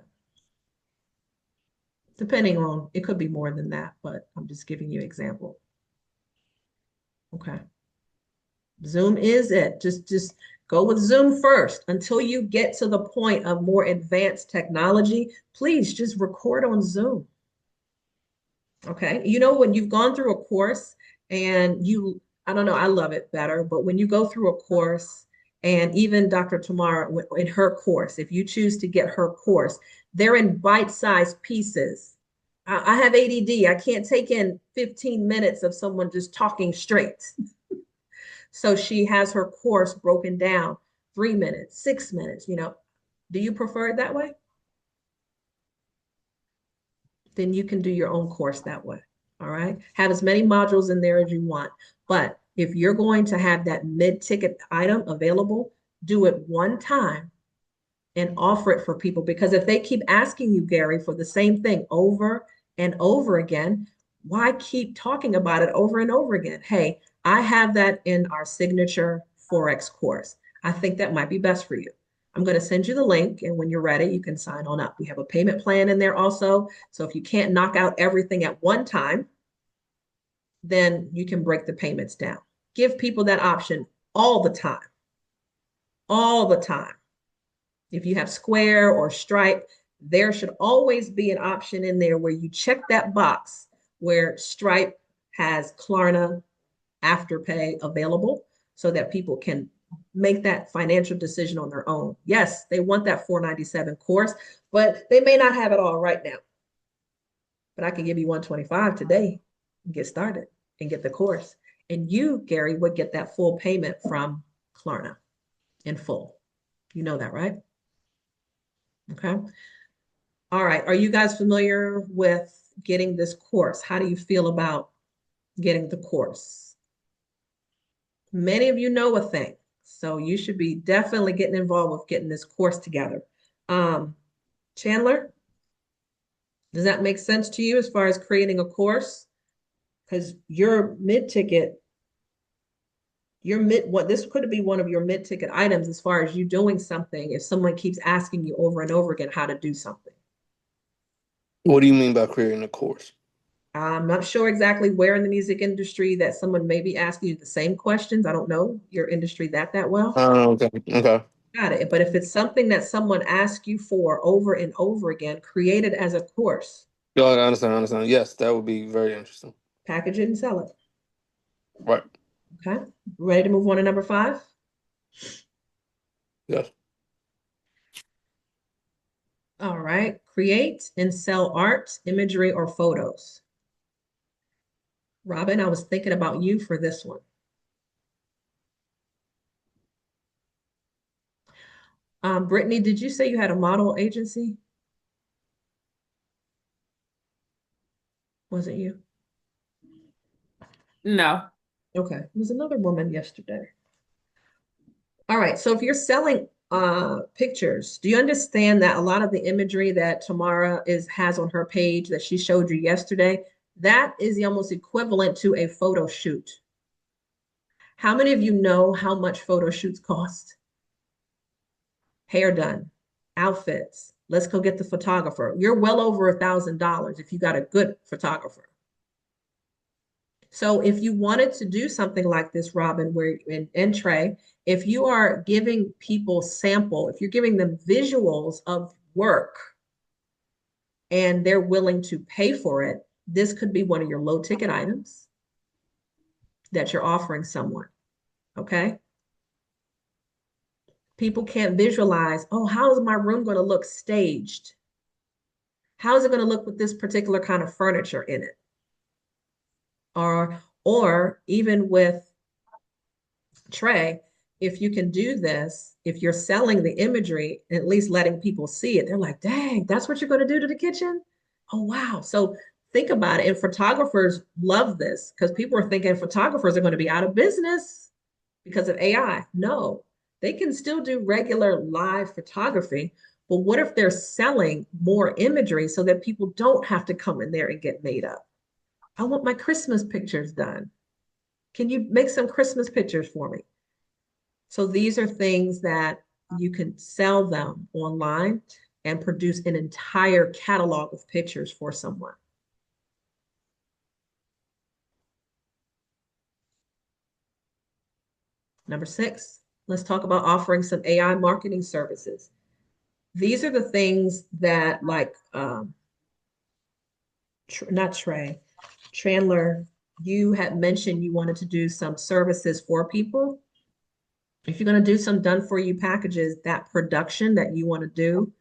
Depending on, it could be more than that, but I'm just giving you an example. Okay. Zoom is it. Just go with Zoom first until you get to the point of more advanced technology. Please just record on Zoom. Okay. You know, when you've gone through a course and I don't know, I love it better, but when you go through a course, and even Dr. Tamara in her course, if you choose to get her course, they're in bite-sized pieces. I have ADD. I can't take in 15 minutes of someone just talking straight. So she has her course broken down, 3 minutes, 6 minutes, Do you prefer it that way? Then you can do your own course that way. All right. Have as many modules in there as you want. But if you're going to have that mid-ticket item available, do it one time and offer it for people. Because if they keep asking you, Gary, for the same thing over and over again, why keep talking about it over and over again? Hey, I have that in our signature Forex course. I think that might be best for you. I'm going to send you the link, and when you're ready, you can sign on up. We have a payment plan in there also. So if you can't knock out everything at one time, then you can break the payments down. Give people that option all the time. All the time. If you have Square or Stripe, there should always be an option in there where you check that box where Stripe has Klarna Afterpay available so that people can make that financial decision on their own. Yes, they want that $497 course, but they may not have it all right now. But I can give you $125 today and get started and get the course. And you, Gary, would get that full payment from Klarna in full. You know that, right? Okay. All right. Are you guys familiar with getting this course? How do you feel about getting the course. Many of you know a thing, so you should be definitely getting involved with getting this course together. Chandler, does that make sense to you as far as creating a course? Because your mid-ticket, this could be one of your mid-ticket items as far as you doing something if someone keeps asking you over and over again how to do something. What do you mean by creating a course? I'm not sure exactly where in the music industry that someone may be asking you the same questions. I don't know your industry that well. Okay. Got it. But if it's something that someone asks you for over and over again, create it as a course. Yo, I understand. Yes, that would be very interesting. Package it and sell it. Right. Okay. Ready to move on to number 5? Yes. All right. Create and sell art, imagery, or photos. Robin, I was thinking about you for this one. Brittany, did you say you had a model agency? Was it you? No. Okay. It was another woman yesterday. All right. So if you're selling pictures, do you understand that a lot of the imagery that Tamara has on her page that she showed you yesterday, that is the almost equivalent to a photo shoot? How many of you know how much photo shoots cost? Hair done, outfits. Let's go get the photographer. You're well over $1,000 if you got a good photographer. So if you wanted to do something like this, Robin, where and Trey, if you are giving people if you're giving them visuals of work and they're willing to pay for it, this could be one of your low ticket items that you're offering someone. Okay. People can't visualize, oh, how is my room going to look staged? How is it going to look with this particular kind of furniture in it? Or even with Trey, if you can do this, if you're selling the imagery, at least letting people see it, they're like, dang, that's what you're going to do to the kitchen? Oh, wow. So think about it. And photographers love this because people are thinking photographers are going to be out of business because of AI. No, they can still do regular live photography. But what if they're selling more imagery so that people don't have to come in there and get made up? I want my Christmas pictures done. Can you make some Christmas pictures for me? So these are things that you can sell them online and produce an entire catalog of pictures for someone. Number 6, let's talk about offering some AI marketing services. These are the things that not Trey, Chandler, you had mentioned you wanted to do some services for people. If you're going to do some done for you packages, that production that you want to do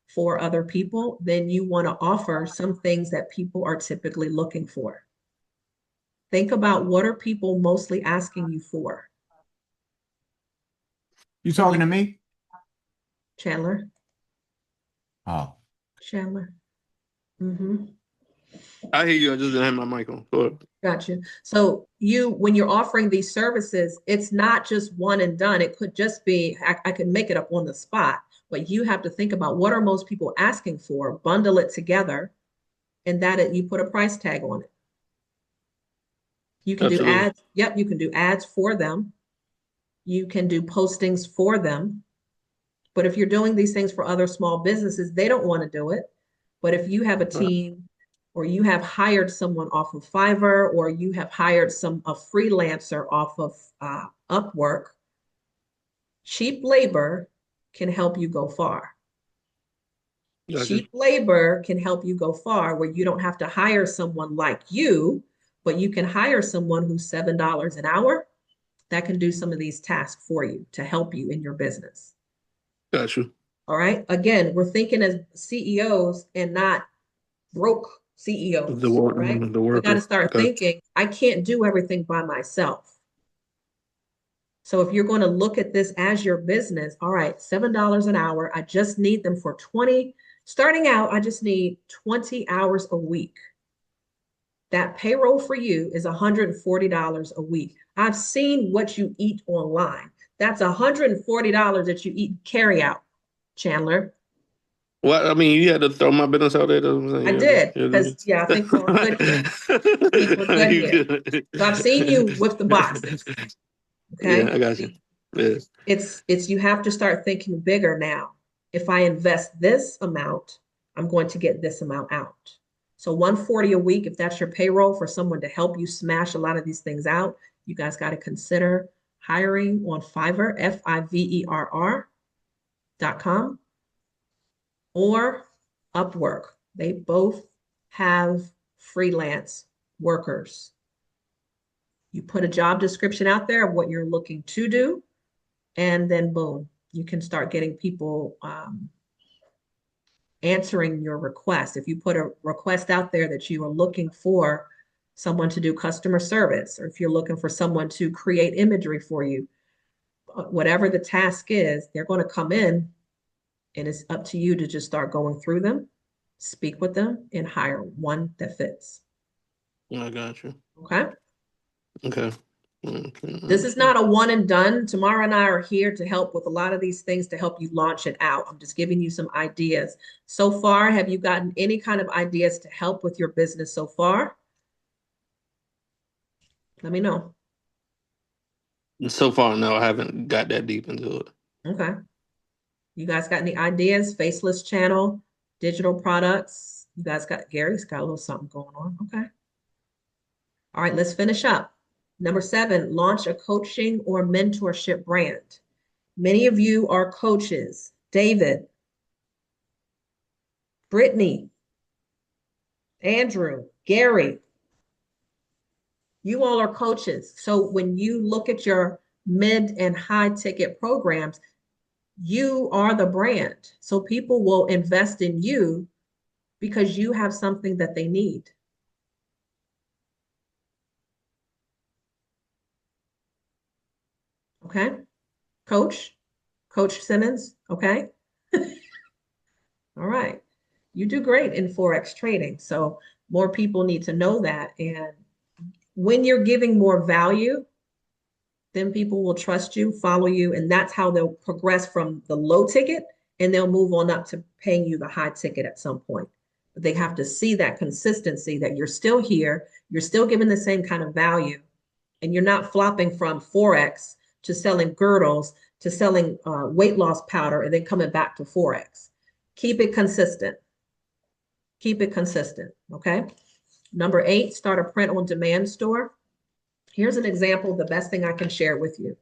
for other people, then you want to offer some things that people are typically looking for. Think about what are people mostly asking you for? You talking to me? Chandler? Oh, Chandler? Mm-hmm. I hear you. I just didn't have my mic on. Go ahead. Gotcha. So when you're offering these services, it's not just one and done. It could just be, I can make it up on the spot, but you have to think about what are most people asking for, bundle it together, and you put a price tag on it. You can Absolutely. do ads. Yep, you can do ads for them. You can do postings for them. But if you're doing these things for other small businesses, they don't want to do it. But if you have a team or you have hired someone off of Fiverr, or you have hired a freelancer off of Upwork, cheap labor can help you go far. Gotcha. Cheap labor can help you go far where you don't have to hire someone like you, but you can hire someone who's $7 an hour that can do some of these tasks for you to help you in your business. Got you. All right. Again, we're thinking as CEOs and not broke CEOs, right? We got to start thinking, I can't do everything by myself. So if you're going to look at this as your business, all right, $7 an hour, I just need them for starting out, I just need 20 hours a week. That payroll for you is $140 a week. I've seen what you eat online. That's $140 that you eat carry out, Chandler. Well, I mean, you had to throw my business out there. That's what I'm saying. I You did, had to- because yeah, I think we're good here. I think we're good You here. good. So I've seen you with the boxes. Okay. Yeah, I got you. Yeah. It's you have to start thinking bigger now. If I invest this amount, I'm going to get this amount out. So 140 a week, if that's your payroll for someone to help you smash a lot of these things out, you guys got to consider hiring on Fiverr, Fiverr.com, or Upwork. They both have freelance workers. You put a job description out there of what you're looking to do, and then boom, you can start getting people answering your request. If you put a request out there that you are looking for someone to do customer service, or if you're looking for someone to create imagery for you, whatever the task is, they're going to come in, and it's up to you to just start going through them, speak with them, and hire one that fits. I got you. Okay? Okay. This is not a one and done. Tamara and I are here to help with a lot of these things to help you launch it out. I'm just giving you some ideas. So far, have you gotten any kind of ideas to help with your business so far? Let me know. So far, no, I haven't got that deep into it. Okay. You guys got any ideas? Faceless channel, digital products. You guys got, Gary's got a little something going on. Okay. All right, let's finish up. Number 7, launch a coaching or mentorship brand. Many of you are coaches. David, Brittany, Andrew, Gary, you all are coaches. So when you look at your mid and high ticket programs, you are the brand. So people will invest in you because you have something that they need. Okay. Coach Simmons. Okay. All right. You do great in Forex trading. So more people need to know that. And when you're giving more value, then people will trust you, follow you, and that's how they'll progress from the low ticket, and they'll move on up to paying you the high ticket at some point. But they have to see that consistency, that you're still here, you're still giving the same kind of value, and you're not flopping from Forex to selling girdles to selling weight loss powder and then coming back to Forex. Keep it consistent. Keep it consistent, okay? Number 8, start a print on demand store. Here's an example, the best thing I can share with you.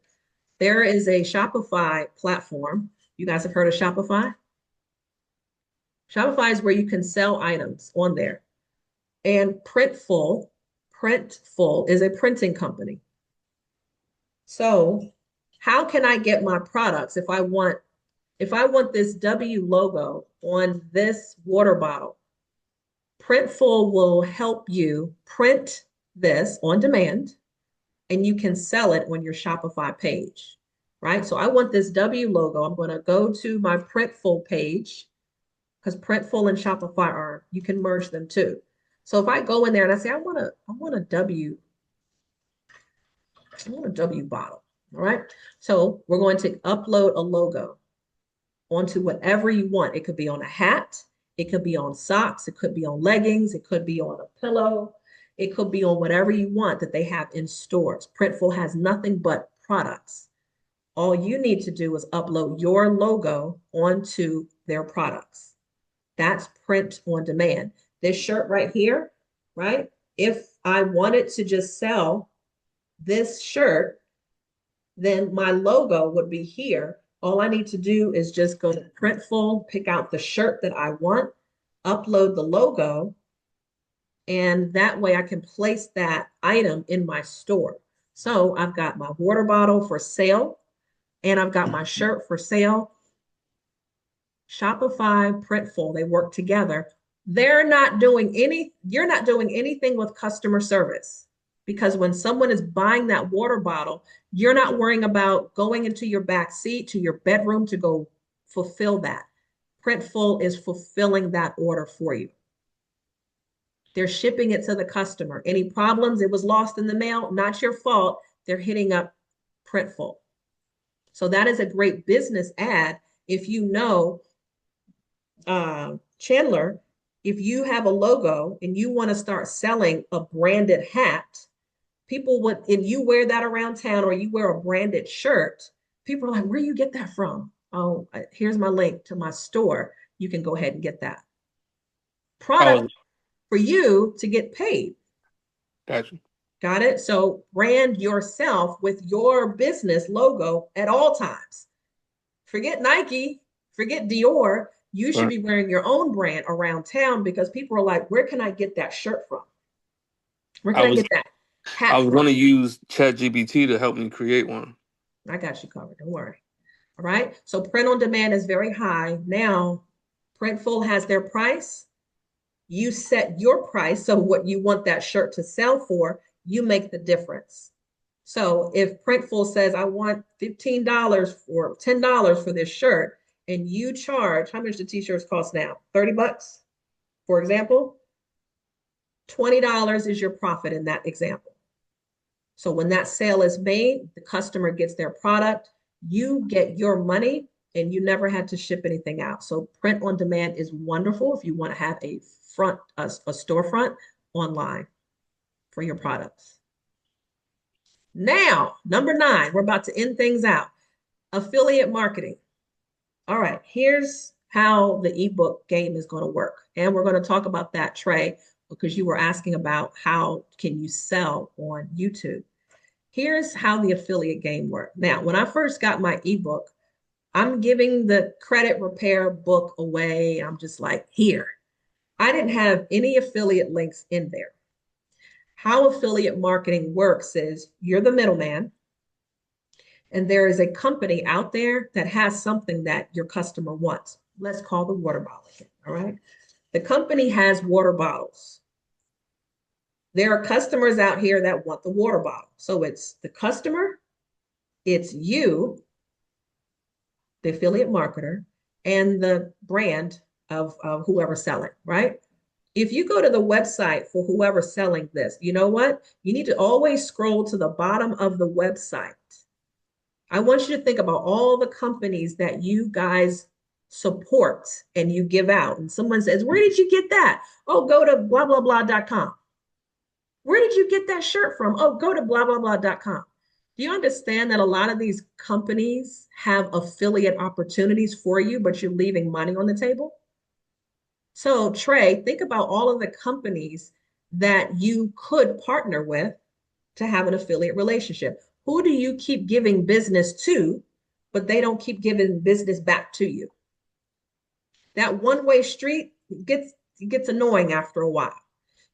There is a Shopify platform. You guys have heard of Shopify? Shopify is where you can sell items on there. And Printful is a printing company. So how can I get my products if I want this W logo on this water bottle? Printful will help you print this on demand, and you can sell it on your Shopify page, right? So I want this W logo. I'm going to go to my Printful page, because Printful and Shopify you can merge them too. So if I go in there and I say, I want a W bottle, all right? So we're going to upload a logo onto whatever you want. It could be on a hat, it could be on socks, it could be on leggings, it could be on a pillow, it could be on whatever you want that they have in stores. Printful has nothing but products. All you need to do is upload your logo onto their products. That's print on demand. This shirt right here, right? If I wanted to just sell this shirt, then my logo would be here. All I need to do is just go to Printful, pick out the shirt that I want, upload the logo, and that way I can place that item in my store. So I've got my water bottle for sale, and I've got my shirt for sale. Shopify, Printful, they work together. You're not doing anything with customer service, because when someone is buying that water bottle, you're not worrying about going into your back seat to your bedroom to go fulfill that. Printful is fulfilling that order for you. They're shipping it to the customer. Any problems? It was lost in the mail, not your fault. They're hitting up Printful. So that is a great business ad. If you know, Chandler, if you have a logo and you want to start selling a branded hat, people would, if you wear that around town or you wear a branded shirt, people are like, where do you get that from? Oh, here's my link to my store. You can go ahead and get that product for you to get paid. Gotcha. Got it? So brand yourself with your business logo at all times. Forget Nike, forget Dior. You should be wearing your own brand around town because people are like, where can I get that shirt from? Where can I get that hat I was from? going to use ChatGPT to help me create one. I got you covered. Don't worry. All right. So print on demand is very high. Now, Printful has their price. You set your price. So what you want that shirt to sell for, you make the difference. So if Printful says, I want $15 or $10 for this shirt, and you charge, how much do t-shirts cost now? 30 bucks, for example. $20 is your profit in that example. So when that sale is made, the customer gets their product, you get your money, and you never had to ship anything out. So print on demand is wonderful if you want to have a storefront online for your products. Now, number 9, we're about to end things out. Affiliate marketing. All right, here's how the ebook game is going to work. And we're going to talk about that, Trey, because you were asking about how can you sell on YouTube. Here's how the affiliate game worked. Now, when I first got my ebook, I'm giving the credit repair book away. I'm just like, here. I didn't have any affiliate links in there. How affiliate marketing works is you're the middleman, and there is a company out there that has something that your customer wants. Let's call the water bottle again, all right? The company has water bottles. There are customers out here that want the water bottle. So it's the customer, it's you, the affiliate marketer, and the brand of whoever's selling, right? If you go to the website for whoever's selling this, you know what? You need to always scroll to the bottom of the website. I want you to think about all the companies that you guys support and you give out. And someone says, where did you get that? Oh, go to blah, blah, blah.com. Where did you get that shirt from? Oh, go to blah, blah, blah.com. Do you understand that a lot of these companies have affiliate opportunities for you, but you're leaving money on the table? So Trey, think about all of the companies that you could partner with to have an affiliate relationship. Who do you keep giving business to, but they don't keep giving business back to you? That one-way street gets annoying after a while.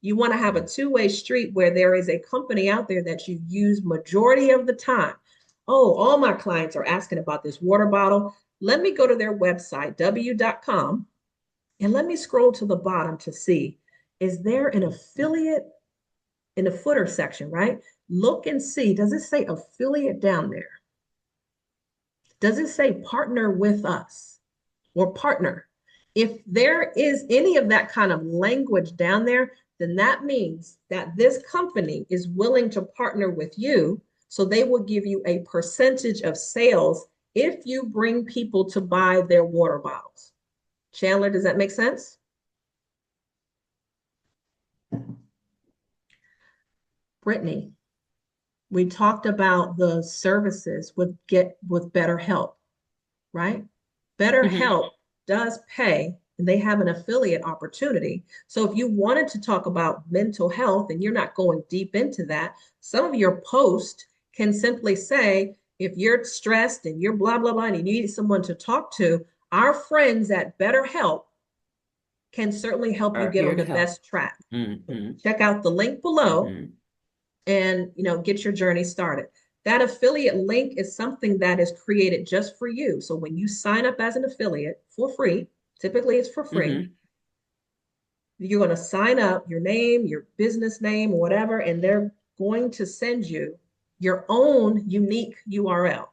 You want to have a two-way street where there is a company out there that you use majority of the time. Oh, all my clients are asking about this water bottle. Let me go to their website, w.com, and let me scroll to the bottom to see, is there an affiliate in the footer section, right? Look and see, does it say affiliate down there? Does it say partner with us or partner? If there is any of that kind of language down there, then that means that this company is willing to partner with you, so they will give you a percentage of sales if you bring people to buy their water bottles. Chandler, does that make sense? Brittany, we talked about the services with BetterHelp, right? BetterHelp does pay, and they have an affiliate opportunity. So if you wanted to talk about mental health and you're not going deep into that, some of your posts can simply say, if you're stressed and you're blah, blah, blah, and you need someone to talk to, our friends at BetterHelp can certainly help you get on the best track. Check out the link below and get your journey started. That affiliate link is something that is created just for you. So when you sign up as an affiliate for free, typically it's for free, you're going to sign up your name, your business name, or whatever, and they're going to send you your own unique URL.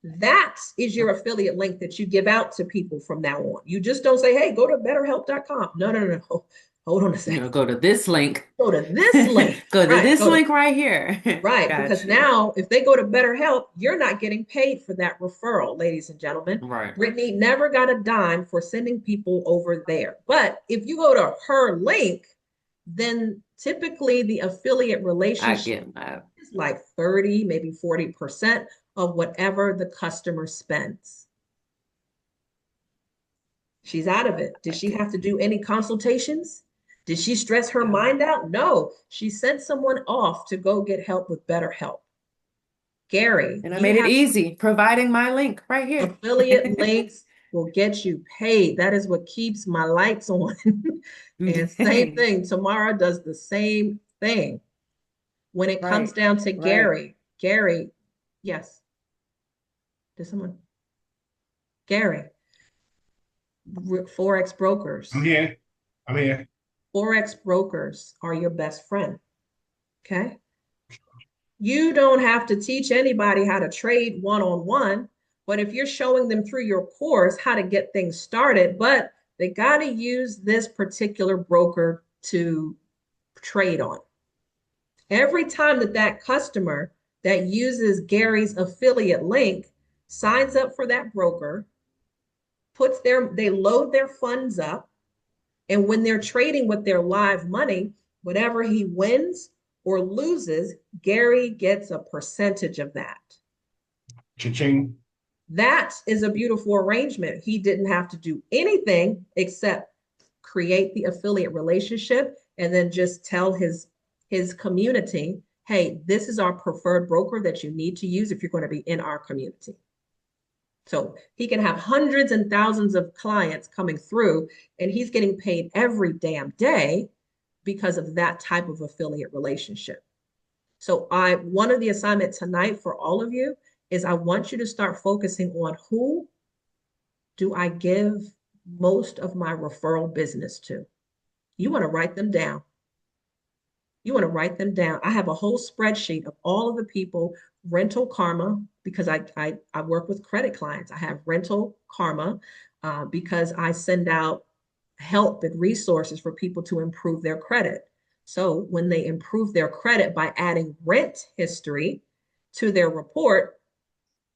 That is your affiliate link that you give out to people from now on. You just don't say, hey, go to betterhelp.com. No. Hold on a You second. know, go to this link. Go to this link. Go to Right, this go to- link right here. Right, Got because you. now if they go to BetterHelp, you're not getting paid for that referral, ladies and gentlemen. Right. Brittany never got a dime for sending people over there. But if you go to her link, then typically the affiliate I relationship get that. is like 30, maybe 40% of whatever the customer spends. She's out of it. Did she have to do any consultations? Did she stress her Yeah. mind out? No, she sent someone off to go get help with BetterHelp. Gary, And I you made it have easy, providing my link right here. affiliate links will get you paid. That is what keeps my lights on. And same thing, Tamara does the same thing. When it comes Right, down to right. Gary, yes. Did someone? Gary, Forex brokers. I'm here. I'm here. Forex brokers are your best friend. Okay. You don't have to teach anybody how to trade one-on-one, but if you're showing them through your course how to get things started, but they got to use this particular broker to trade on. Every time that customer that uses Gary's affiliate link signs up for that broker, they load their funds up, and when they're trading with their live money, whatever he wins or loses, Gary gets a percentage of that. Cha-ching. That is a beautiful arrangement. He didn't have to do anything except create the affiliate relationship and then just tell his community, hey, this is our preferred broker that you need to use if you're going to be in our community. So he can have hundreds and thousands of clients coming through, and he's getting paid every damn day because of that type of affiliate relationship. So one of the assignments tonight for all of you is I want you to start focusing on who do I give most of my referral business to. You want to write them down. You want to write them down. I have a whole spreadsheet of all of the people, Rental Karma, because I work with credit clients. I have Rental Karma because I send out help and resources for people to improve their credit. So when they improve their credit by adding rent history to their report,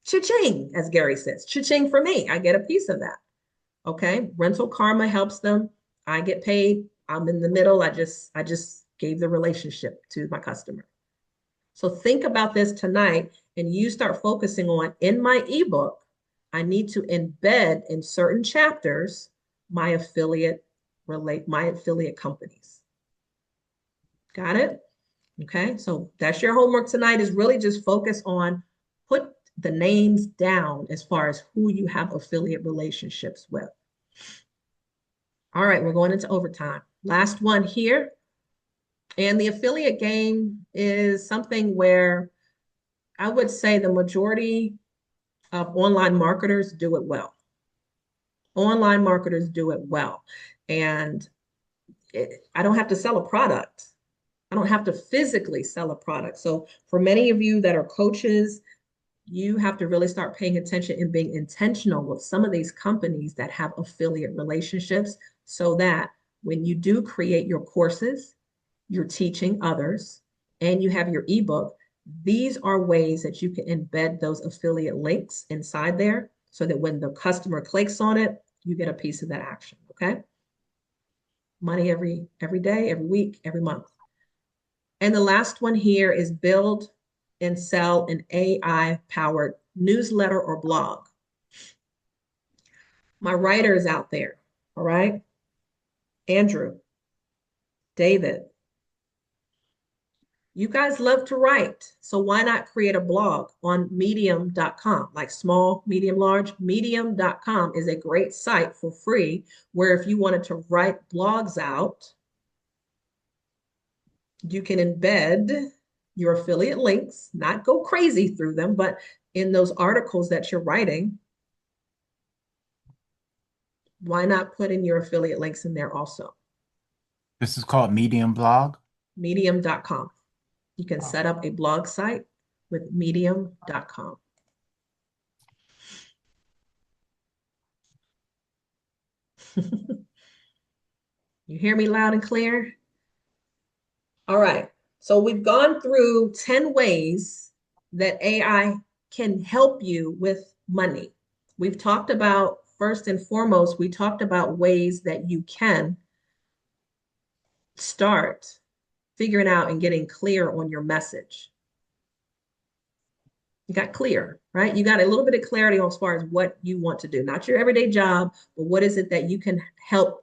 cha-ching, as Gary says, cha-ching for me. I get a piece of that. Okay. Rental Karma helps them. I get paid. I'm in the middle. I just gave the relationship to my customer. So think about this tonight, and you start focusing on, in my ebook, I need to embed in certain chapters my affiliate companies. Got it? Okay. So that's your homework tonight, is really just focus on, put the names down as far as who you have affiliate relationships with. All right, we're going into overtime. Last one here. And the affiliate game is something where I would say the majority of online marketers do it well. Online marketers do it well. And I don't have to sell a product. I don't have to physically sell a product. So for many of you that are coaches, you have to really start paying attention and being intentional with some of these companies that have affiliate relationships, so that when you do create your courses, you're teaching others, and you have your ebook, these are ways that you can embed those affiliate links inside there so that when the customer clicks on it, you get a piece of that action. Okay. Money every day, every week, every month. And the last one here is build and sell an AI-powered newsletter or blog. My writers out there, all right? Andrew, David, you guys love to write. So why not create a blog on medium.com, like small, medium, large? Medium.com is a great site for free, where if you wanted to write blogs out, you can embed your affiliate links, not go crazy through them, but in those articles that you're writing, why not put in your affiliate links in there also? This is called Medium Blog. Medium.com. You can set up a blog site with medium.com. You hear me loud and clear? All right. So we've gone through 10 ways that AI can help you with money. We've talked about, first and foremost, we talked about ways that you can start figuring out and getting clear on your message. You got clear, right? You got a little bit of clarity as far as what you want to do, not your everyday job, but what is it that you can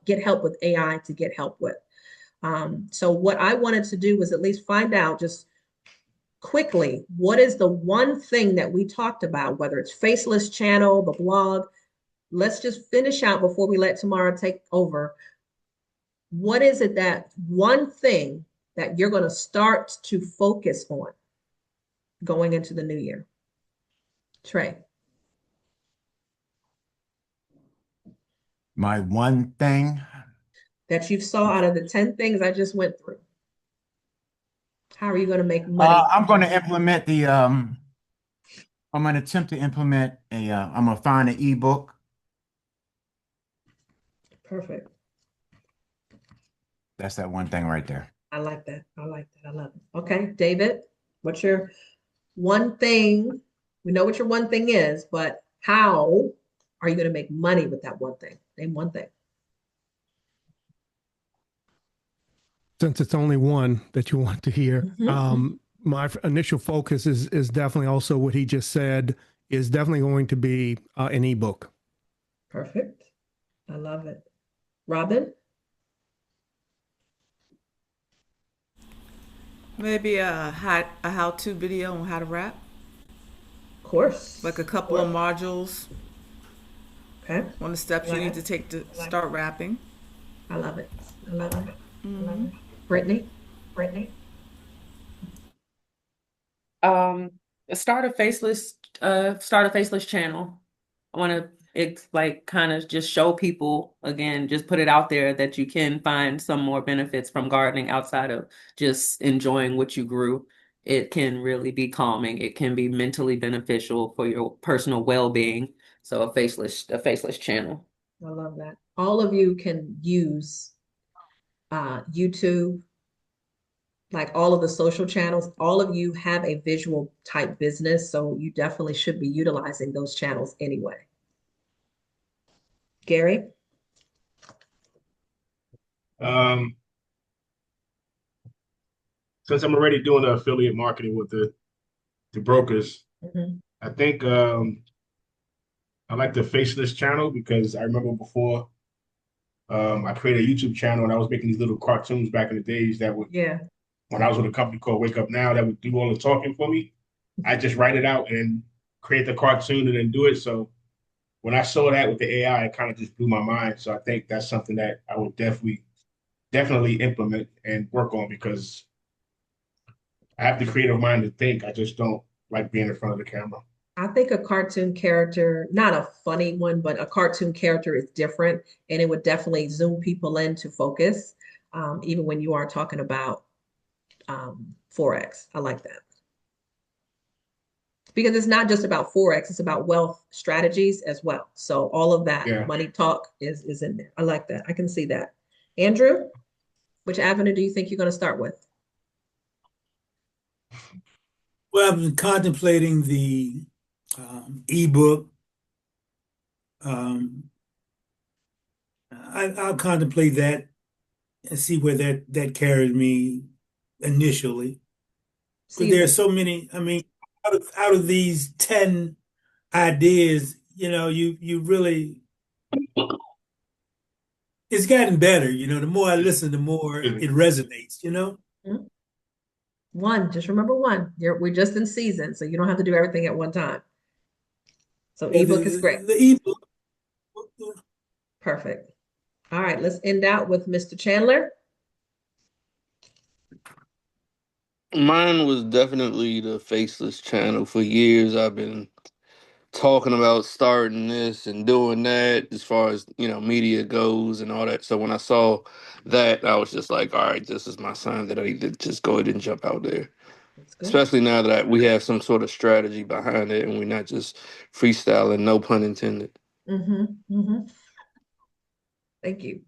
get help with AI to get help with. So what I wanted to do was at least find out just quickly, what is the one thing that we talked about, whether it's Faceless Channel, the blog. Let's just finish out before we let Tamara take over. What is it, that one thing that you're going to start to focus on going into the new year? Trey. My one thing, That you saw out of the 10 things I just went through. How are you going to make money? I'm going to implement I'm going to attempt to implement I'm going to find an ebook. Perfect. That's that one thing right there. I like that. I like that. I love it. Okay, David, what's your one thing? We know what your one thing is, but how are you going to make money with that one thing? Name one thing. Since it's only one that you want to hear, Mhm. my initial focus is definitely also what he just said, is definitely going to be an ebook. Perfect. I love it. Robin? Maybe a how-to video on how to rap, Of course. like a couple of modules Okay. on the steps you need to take to start rapping. I love it. I love it. I love it. Brittany? Brittany? Um, start a faceless channel. I want to like kind of just show people again, just put it out there that you can find some more benefits from gardening outside of just enjoying what you grew. It can really be calming. It can be mentally beneficial for your personal well-being. So a faceless channel. I love that. All of you can use YouTube, like all of the social channels. All of you have a visual type business, so you definitely should be utilizing those channels anyway. Gary? Um, since I'm already doing the affiliate marketing with the brokers, Mhm. I think I like the Faceless channel because I remember before I created a YouTube channel and I was making these little cartoons back in the days that would, Yeah. when I was with a company called Wake Up Now, that would do all the talking for me. I just write it out and create the cartoon and then do it. So when I saw that with the AI, it kind of just blew my mind. So I think that's something that I would definitely implement and work on because I have the creative mind to think. I just don't like being in front of the camera. I think a cartoon character, not a funny one, but a cartoon character is different, and it would definitely zoom people in to focus, even when you are talking about Forex. I like that. Because it's not just about Forex, it's about wealth strategies as well. So all of that Yeah. money talk is in there. I like that. I can see that. Andrew, which avenue do you think you're going to start with? Well, I've been contemplating the ebook. I'll contemplate that and see where that carries me initially. But See, there are so many. I mean, out of these 10 ideas, you really, it's gotten better. The more I listen, the more it resonates. Mhm. One, just remember one. We're just in season, so you don't have to do everything at one time. So Yeah, ebook is great. the ebook. Perfect. All right, let's end out with Mr. Chandler. Mine was definitely the Faceless channel. For years, I've been talking about starting this and doing that as far as, media goes and all that. So when I saw that, I was just like, all right, this is my sign that I need to just go ahead and jump out there. That's good. Especially now that we have some sort of strategy behind it and we're not just freestyling, no pun intended. Mm-hmm. Mm-hmm. Thank you.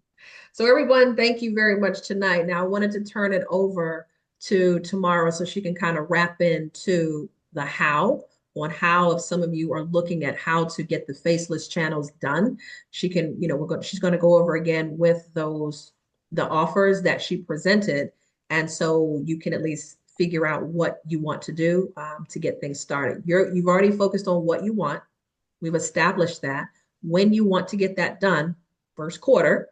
So everyone, thank you very much tonight. Now I wanted to turn it over to Tamara so she can kind of wrap into the how, on how if some of you are looking at how to get the faceless channels done. She can, she's going to go over again with the offers that she presented. And so you can at least figure out what you want to do to get things started. You've already focused on what you want. We've established that. When you want to get that done, first quarter.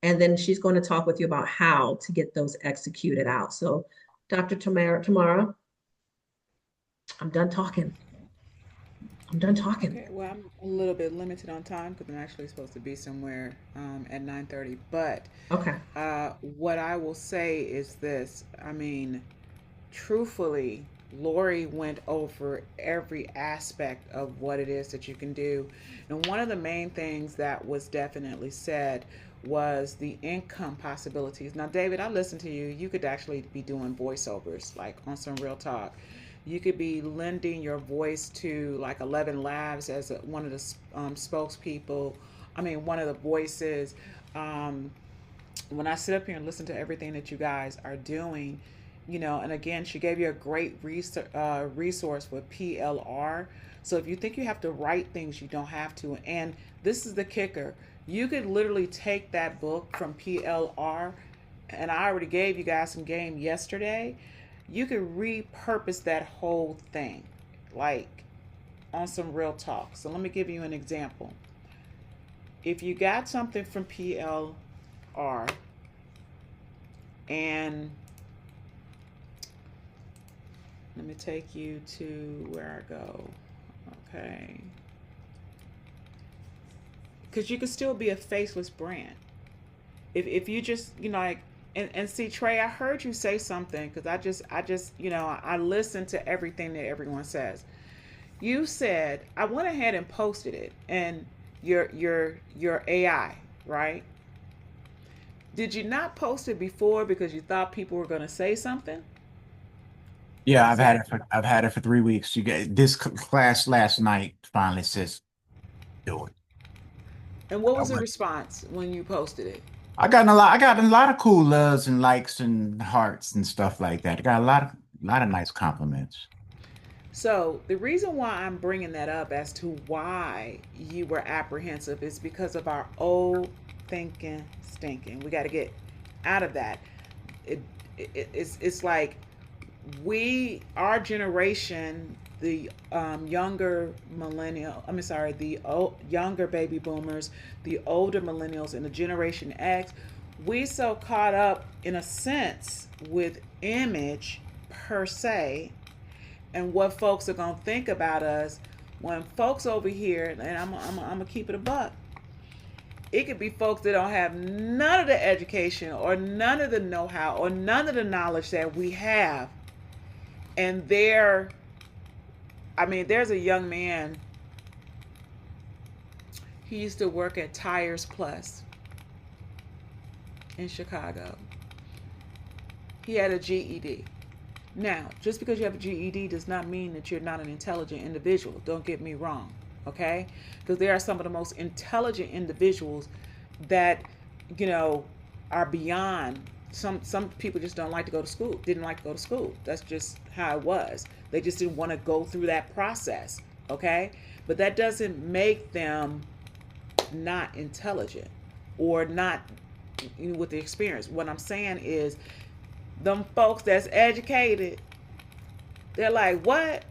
And then she's going to talk with you about how to get those executed out. So Dr. Tamara, I'm done talking. Okay, well, I'm a little bit limited on time because I'm actually supposed to be somewhere at 9:30. But Okay. what I will say is this. I mean, truthfully, Lori went over every aspect of what it is that you can do. And one of the main things that was definitely said was the income possibilities. Now, David, I listened to you. You could actually be doing voiceovers, like on some real talk. You could be lending your voice to like 11 Labs as one of the spokespeople. I mean, one of the voices. When I sit up here and listen to everything that you guys are doing, and again, she gave you a great resource with PLR. So if you think you have to write things, you don't have to. And this is the kicker. You could literally take that book from PLR, and I already gave you guys some game yesterday. You could repurpose that whole thing, like on some real talk. So let me give you an example. If you got something from PLR and let me take you to where I go. Okay. Because you could still be a faceless brand. If you just, like, and see, Trey, I heard you say something because I just, I listen to everything that everyone says. You said, I went ahead and posted it, and your AI, right? Did you not post it before because you thought people were going to say something? Yeah, I've had it for 3 weeks. You get this class last night finally says do it. And what was the response when you posted it? I got a lot of cool loves and likes and hearts and stuff like that. I got a lot of nice compliments. So the reason why I'm bringing that up as to why you were apprehensive is because of our old thinking stinking. We got to get out of that. It's like our generation, the younger younger baby boomers, the older millennials, and the Generation X, we so caught up in a sense with image per se and what folks are going to think about us when folks over here, and I'm going to keep it a buck, it could be folks that don't have none of the education or none of the know-how or none of the knowledge that we have. And there's a young man, he used to work at Tires Plus in Chicago. He had a GED. Now, just because you have a GED does not mean that you're not an intelligent individual. Don't get me wrong, okay? Because there are some of the most intelligent individuals that, are beyond. Some people just didn't like to go to school. That's just how it was. They just didn't want to go through that process, okay? But that doesn't make them not intelligent or not with the experience. What I'm saying is, them folks that's educated, they're like, what?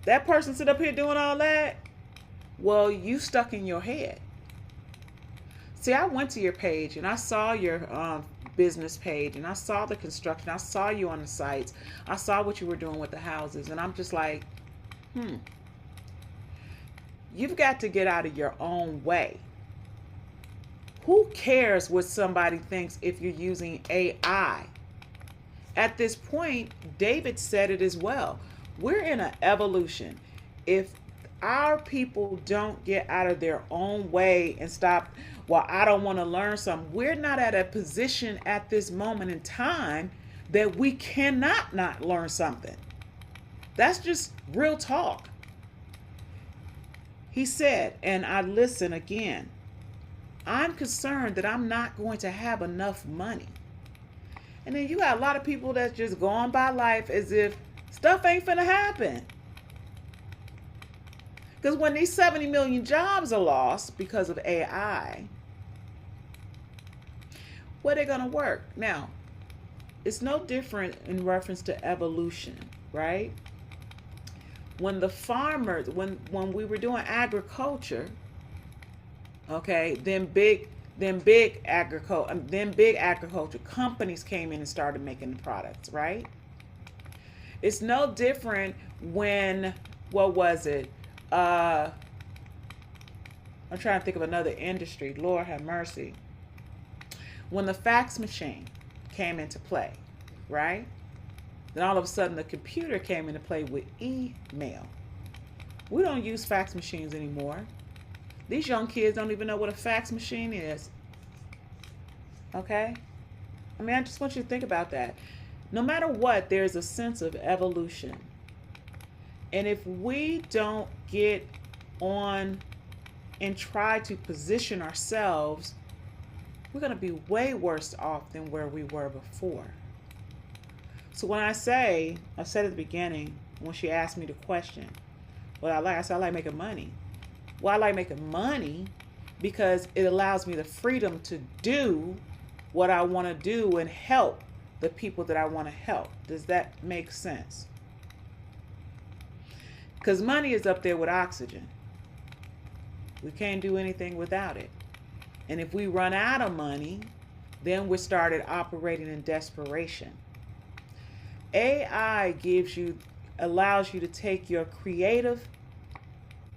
That person sit up here doing all that? Well, you stuck in your head. See, I went to your page and I saw your business page and I saw the construction. I saw you on the sites. I saw what you were doing with the houses. And I'm just like, you've got to get out of your own way. Who cares what somebody thinks if you're using AI? At this point, David said it as well. We're in an evolution. If our people don't get out of their own way and stop, well, I don't want to learn something. We're not at a position at this moment in time that we cannot not learn something. That's just real talk. He said, and I listen again, I'm concerned that I'm not going to have enough money. And then you got a lot of people that's just going by life as if stuff ain't finna happen. Because when these 70 million jobs are lost because of AI, where they gonna work? Now, it's no different in reference to evolution, right? When the farmers, when we were doing agriculture, okay, then big agriculture companies came in and started making the products, right? It's no different when, what was it? I'm trying to think of another industry. Lord have mercy. When the fax machine came into play, right? Then all of a sudden the computer came into play with email. We don't use fax machines anymore. These young kids don't even know what a fax machine is. Okay? I mean, I just want you to think about that. No matter what, there's a sense of evolution. And if we don't get on and try to position ourselves, we're going to be way worse off than where we were before. So when I said at the beginning, when she asked me the question, what I said I like making money. Well, I like making money because it allows me the freedom to do what I want to do and help the people that I want to help. Does that make sense? Because money is up there with oxygen. We can't do anything without it. And if we run out of money, then we started operating in desperation. AI allows you to take your creative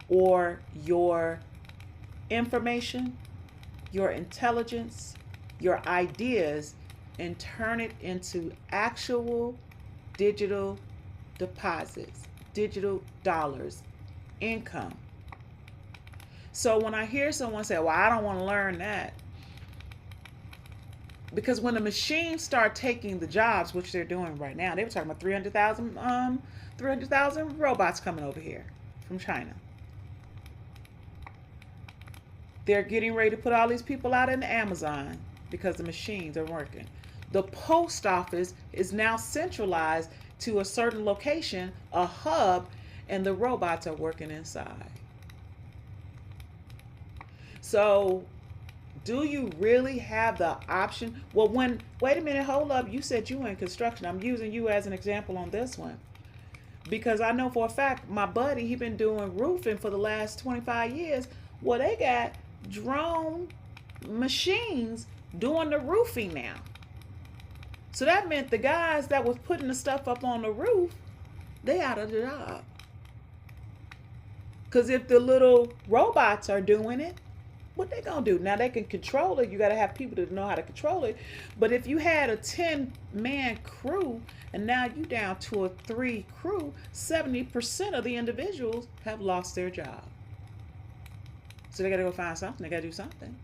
or your information, your intelligence, your ideas, and turn it into actual digital deposits, digital dollars, income. So when I hear someone say, well, I don't want to learn that, because when the machines start taking the jobs, which they're doing right now, they were talking about 300,000 robots coming over here from China. They're getting ready to put all these people out in the Amazon because the machines are working. The post office is now centralized to a certain location, a hub, and the robots are working inside. So do you really have the option? Well, wait a minute, hold up. You said you were in construction. I'm using you as an example on this one. Because I know for a fact, my buddy, he been doing roofing for the last 25 years. Well, they got drone machines doing the roofing now. So that meant the guys that was putting the stuff up on the roof, they out of the job. Because if the little robots are doing it, what they gonna do? Now they can control it. You gotta have people that know how to control it. But if you had a 10-man crew and now you down to a 3 crew, 70% of the individuals have lost their job. So they gotta go find something. They gotta do something.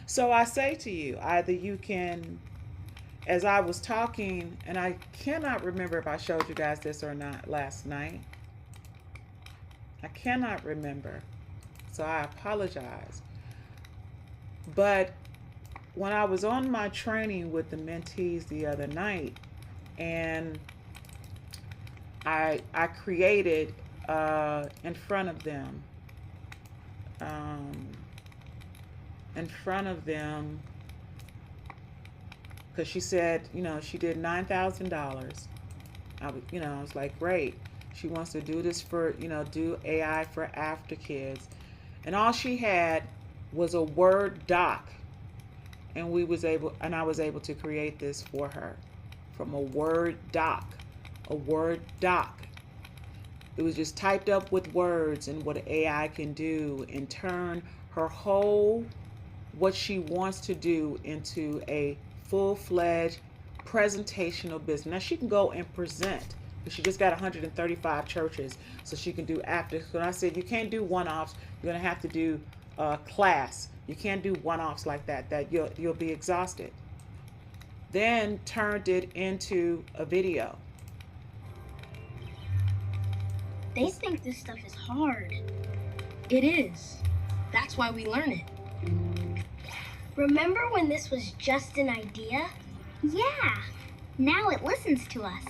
So I say to you, either you can, as I was talking, and I cannot remember if I showed you guys this or not last night. I cannot remember. So I apologize. But when I was on my training with the mentees the other night, and I created in front of them, because she said, she did $9,000. I was like, great. She wants to do this for, do AI for after kids. And all she had was a Word doc. And I was able to create this for her from a Word doc. A Word doc. It was just typed up with words and what AI can do and turn her whole, what she wants to do into a full-fledged presentational business. Now she can go and present. She just got 135 churches, so she can do after. So I said, you can't do one-offs. You're gonna have to do class. You can't do one-offs like that. That you'll be exhausted. Then turned it into a video. They think this stuff is hard. It is. That's why we learn it. Remember when this was just an idea? Yeah. Now it listens to us.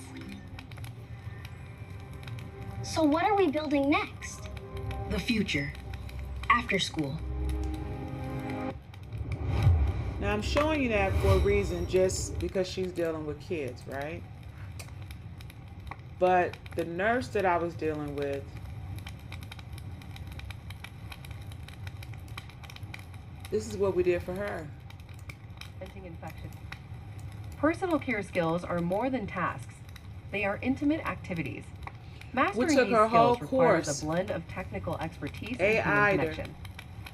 So what are we building next? The future. After school. Now I'm showing you that for a reason, just because she's dealing with kids, right? But the nurse that I was dealing with, this is what we did for her. Infection. Personal care skills are more than tasks. They are intimate activities. Mastering took these her whole skills requires course. a blend of technical expertise and AI human -ed connection.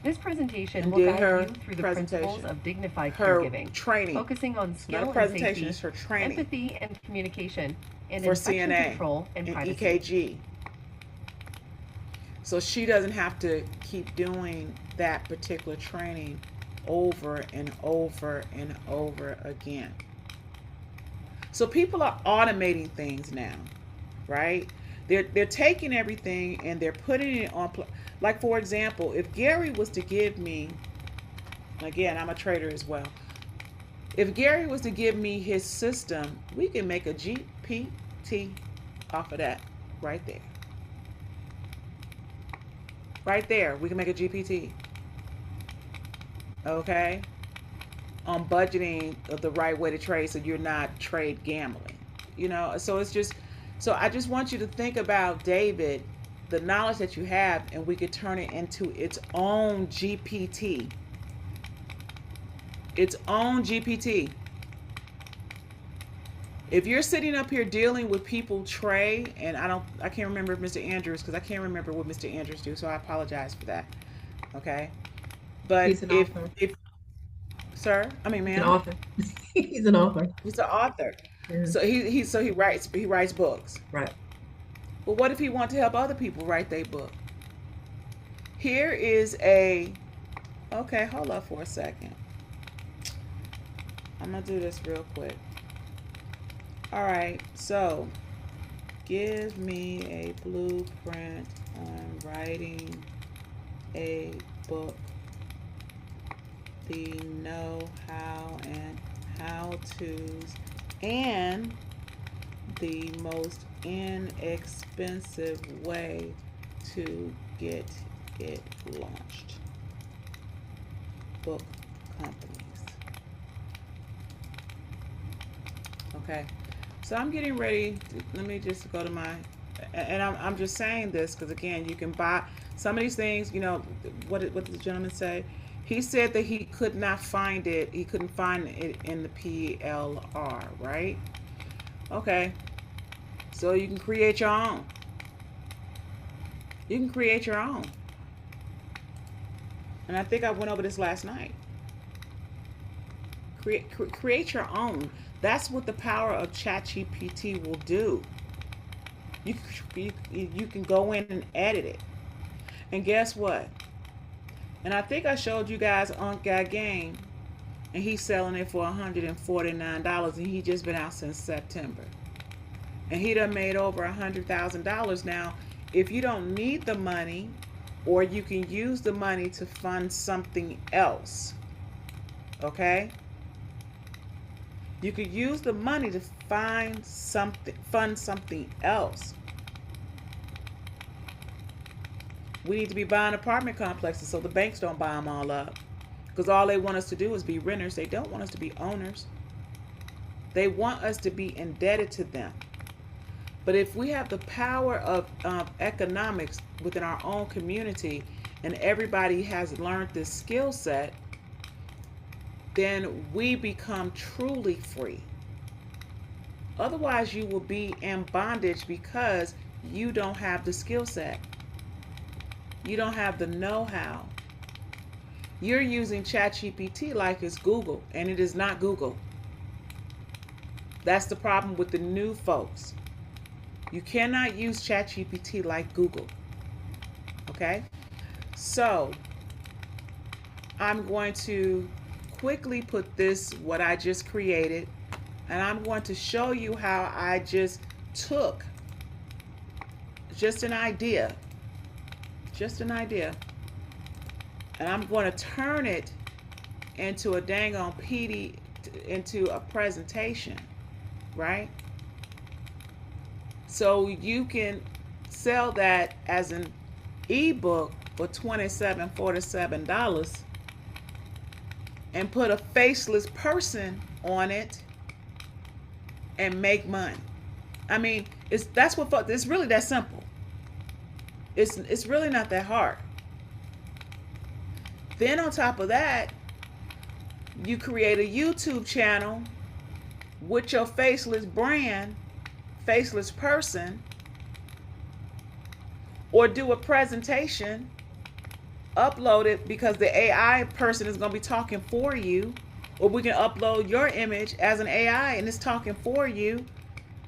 This presentation and will did guide her you through the presentation. principles of dignified Her caregiving, training. focusing on Not skill a and presentation, safety, it's her training empathy and communication, and for infection CNA control and and privacy. EKG. So she doesn't have to keep doing that particular training over and over and over again. So people are automating things now, right? They're taking everything and they're putting it on. Like, for example, if Gary was to give me, again, I'm a trader as well. If Gary was to give me his system, we can make a GPT off of that right there. Right there, we can make a GPT. Okay? On budgeting the right way to trade so you're not trade gambling. You know, so it's just, so I just want you to think about David, the knowledge that you have, and we could turn it into its own GPT. Its own GPT. If you're sitting up here dealing with people trade, and I can't remember Mr. Andrews, because I can't remember what Mr. Andrews do, so I apologize for that. Okay? But He's an author. Sir? I mean, He's an ma'am? author. He's an author. He's an author. Yeah. So he writes books. Right. But what if he wants to help other people write their book? Here is a, okay, hold up for a second. I'm gonna do this real quick. All right, so give me a blueprint on writing a book. The know-how and how-tos and the most inexpensive way to get it launched. Book companies. Okay, so I'm getting ready to, let me just go to my, and I'm just saying this because again, you can buy some of these things. You know, what did the gentleman say? He said that he could not find it. He couldn't find it in the PLR, right? Okay. So you can create your own. You can create your own. And I think I went over this last night. Create your own. That's what the power of ChatGPT will do. You can go in and edit it. And guess what? And I think I showed you guys on Got Game, and he's selling it for $149, and he just been out since September. And he done made over $100,000. Now, if you don't need the money, or you can use the money to fund something else, okay? You could use the money to fund something else. We need to be buying apartment complexes so the banks don't buy them all up. Because all they want us to do is be renters. They don't want us to be owners. They want us to be indebted to them. But if we have the power of economics within our own community and everybody has learned this skill set, then we become truly free. Otherwise, you will be in bondage because you don't have the skill set. You don't have the know-how. You're using ChatGPT like it's Google, and it is not Google. That's the problem with the new folks. You cannot use ChatGPT like Google. Okay? So, I'm going to quickly put this, what I just created, and I'm going to show you how I just took just an idea, and I'm going to turn it into a dang on PD, into a presentation, right? So you can sell that as an ebook for $47 and put a faceless person on it and make money. I mean, it's really that simple. It's really not that hard. Then on top of that, you create a YouTube channel with your faceless brand, faceless person, or do a presentation, upload it, because the AI person is going to be talking for you, or we can upload your image as an AI and it's talking for you,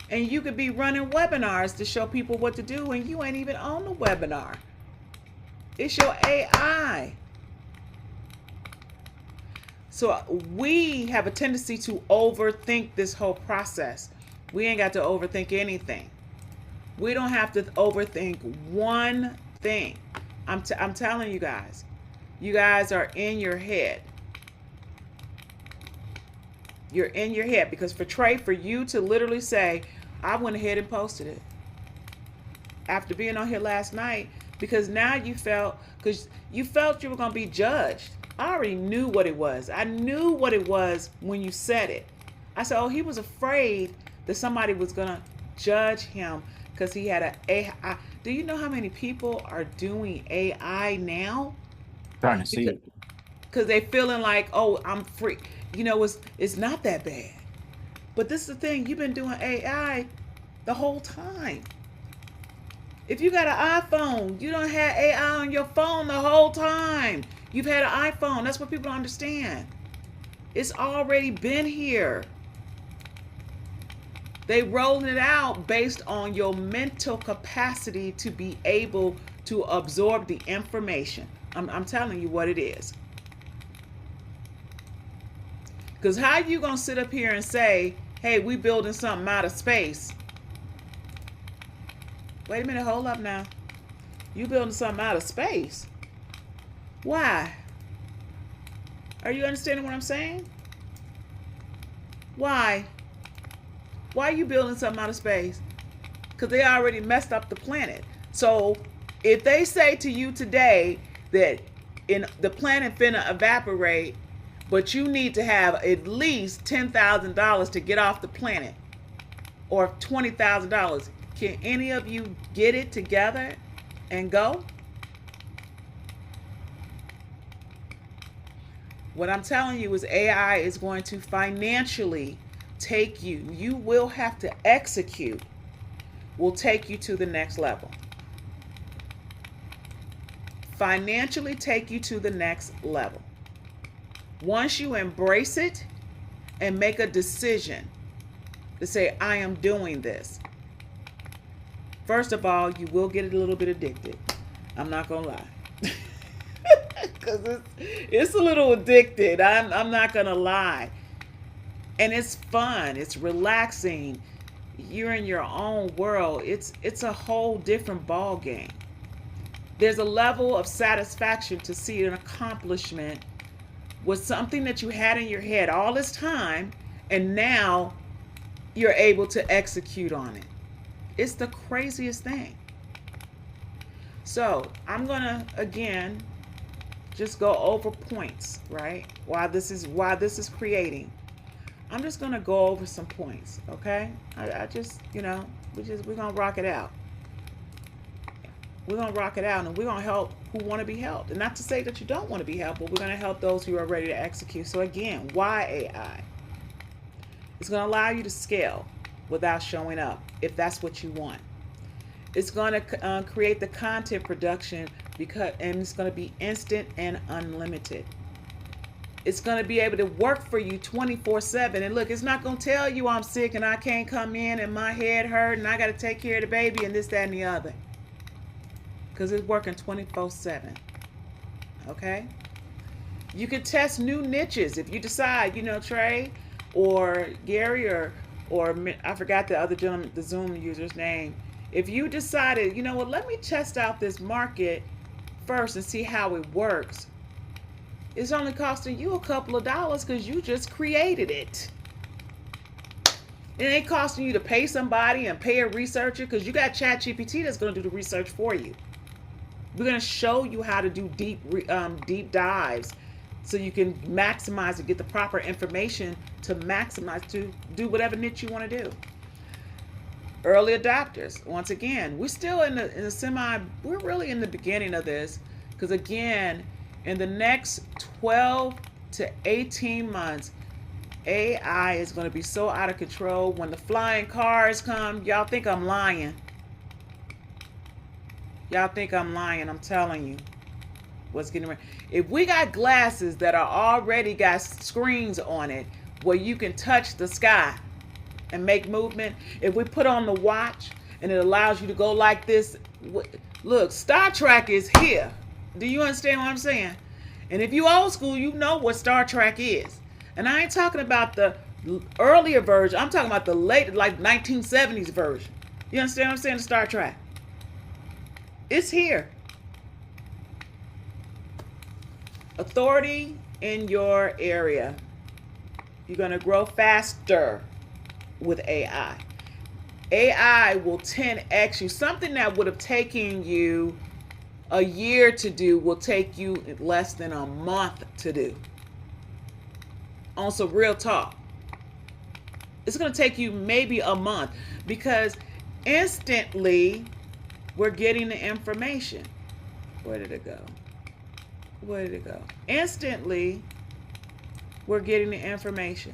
and you could be running webinars to show people what to do, and you ain't even on the webinar. It's your AI. So we have a tendency to overthink this whole process. We ain't got to overthink anything. We don't have to overthink one thing. I'm telling you guys are in your head. You're in your head, because for you to literally say, I went ahead and posted it after being on here last night, because now you felt you were going to be judged. I already knew what it was. I knew what it was when you said it. I said, oh, he was afraid that somebody was going to judge him because he had an AI. Do you know how many people are doing AI now? Trying to see it. Because they feeling like, oh, I'm free. You know, it's not that bad. But this is the thing. You've been doing AI the whole time. If you got an iPhone, you don't have AI on your phone the whole time. You've had an iPhone. That's what people don't understand. It's already been here. They rolling it out based on your mental capacity to be able to absorb the information. I'm telling you what it is. Because how you going to sit up here and say, hey, we building something out of space? Wait a minute, hold up now. You building something out of space? Why? Are you understanding what I'm saying? Why? Why are you building something out of space? Because they already messed up the planet. So if they say to you today that the planet finna evaporate, but you need to have at least $10,000 to get off the planet, or $20,000, can any of you get it together and go? What I'm telling you is AI is going to financially take you. You will have to execute. Will take you to the next level. Financially take you to the next level. Once you embrace it and make a decision to say, I am doing this. First of all, you will get a little bit addicted. I'm not going to lie. Because it's a little addicted. I'm not going to lie. And it's fun. It's relaxing. You're in your own world. It's a whole different ball game. There's a level of satisfaction to see an accomplishment with something that you had in your head all this time, and now you're able to execute on it. It's the craziest thing. So I'm going to, again, just go over points, right? Why this is creating. I'm just going to go over some points, okay? I just, we're going to rock it out. We're going to rock it out, and we're going to help who want to be helped. And not to say that you don't want to be helped, but we're going to help those who are ready to execute. So again, why AI? It's going to allow you to scale without showing up, if that's what you want. It's going to create the content production, and it's going to be instant and unlimited. It's going to be able to work for you 24/7. And look, it's not going to tell you I'm sick and I can't come in and my head hurt and I got to take care of the baby and this, that, and the other. Because it's working 24/7. Okay? You can test new niches if you decide, Trey or Gary or I forgot the other gentleman, the Zoom user's name. If you decided, let me test out this market first and see how it works. it's only costing you a couple of dollars because you just created it. It ain't costing you to pay somebody and pay a researcher because you got ChatGPT that's going to do the research for you. We're going to show you how to do deep dives so you can maximize and get the proper information to maximize, to do whatever niche you want to do. Early adopters, once again, we're still in the we're really in the beginning of this, because again, in the next 12 to 18 months, AI is going to be so out of control. When the flying cars come, y'all think I'm lying. Y'all think I'm lying. I'm telling you what's getting ready. If we got glasses that are already got screens on it where you can touch the sky and make movement, if we put on the watch and it allows you to go like this, look, Star Trek is here. Do you understand what I'm saying? And if you old school, you know what Star Trek is. And I ain't talking about the earlier version. I'm talking about the late, like 1970s version. You understand what I'm saying? Star Trek. It's here. Authority in your area. You're going to grow faster with AI. AI will 10x you. Something that would have taken you a year to do will take you less than a month to do. On some real talk. It's going to take you maybe a month because instantly we're getting the information. Where did it go? Where did it go? Instantly we're getting the information.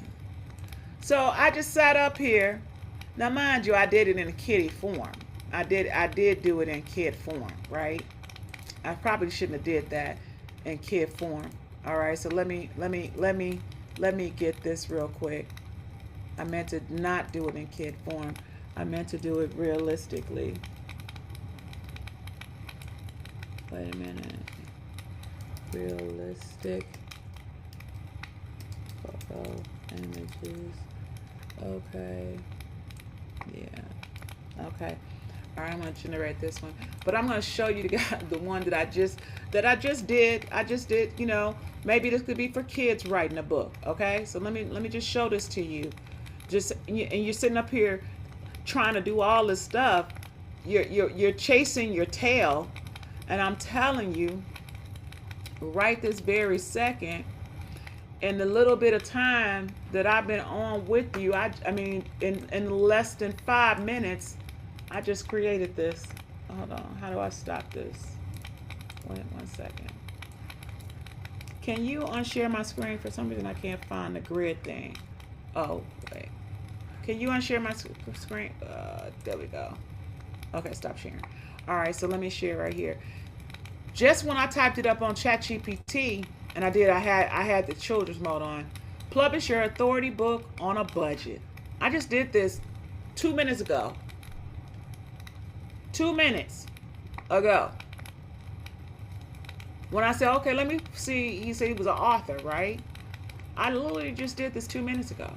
So I just sat up here. Now mind you, I did it in a kiddie form. I did do it in kid form, right? I probably shouldn't have did that in kid form. All right, so let me get this real quick. I meant to not do it in kid form. I meant to do it realistically. Wait a minute. Realistic photo images. Okay. Yeah. Okay. All right, I'm going to generate this one. But I'm going to show you the one that I just did. I just did, you know, maybe this could be for kids writing a book, okay? So let me just show this to you. And you're sitting up here trying to do all this stuff. You're chasing your tail, and I'm telling you, right this very second, in the little bit of time that I've been on with you, I mean, in less than 5 minutes, I just created this. Hold on, how do I stop this? Wait 1 second. Can you unshare my screen? For some reason I can't find the grid thing. Oh, wait. Can you unshare my screen? There we go. Okay, stop sharing. All right, so let me share right here. Just when I typed it up on ChatGPT, and I had the children's mode on, publish your authority book on a budget. I just did this 2 minutes ago. 2 minutes ago. When I said, okay, let me see, he said he was an author, right? I literally just did this 2 minutes ago.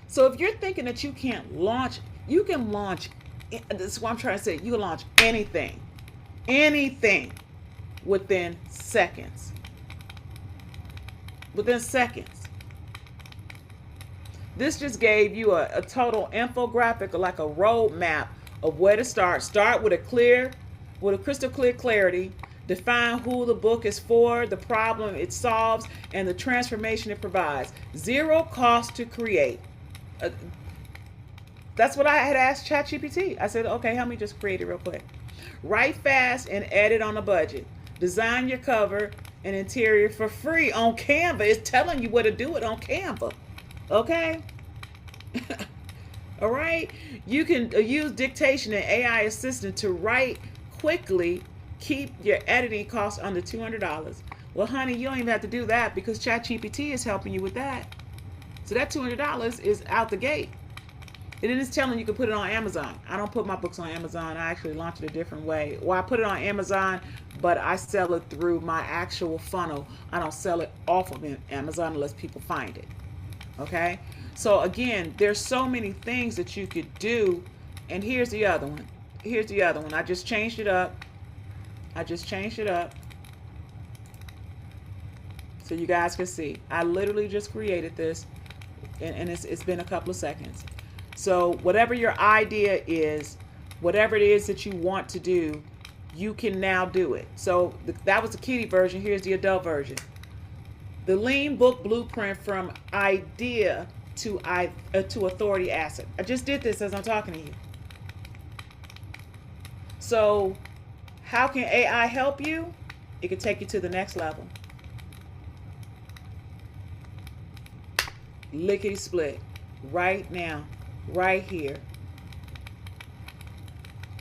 So if you're thinking that you can't launch, you can launch, this is what I'm trying to say, you can launch anything within seconds. Within seconds. This just gave you a total infographic, or like a roadmap of where to start. Start with a crystal clear clarity. Define who the book is for, the problem it solves, and the transformation it provides. 0 cost to create. That's what I had asked ChatGPT. I said, okay, help me just create it real quick. Write fast and edit on a budget. Design your cover and interior for free on Canva. It's telling you what to do it on Canva. Okay? All right? You can use dictation and AI assistant to write quickly. Keep your editing costs under $200. Well, honey, you don't even have to do that because ChatGPT is helping you with that. So that $200 is out the gate. And then it's telling you can put it on Amazon. I don't put my books on Amazon. I actually launch it a different way. Well, I put it on Amazon, but I sell it through my actual funnel. I don't sell it off of Amazon unless people find it. Okay? So again, there's so many things that you could do. And here's the other one. Here's the other one. I just changed it up. so you guys can see. I literally just created this, and it's been a couple of seconds. So whatever your idea is, whatever it is that you want to do, you can now do it. So that was the kiddie version. Here's the adult version. The Lean Book Blueprint from idea to authority asset. I just did this as I'm talking to you. So how can AI help you? It can take you to the next level. Lickety split. Right now. Right here.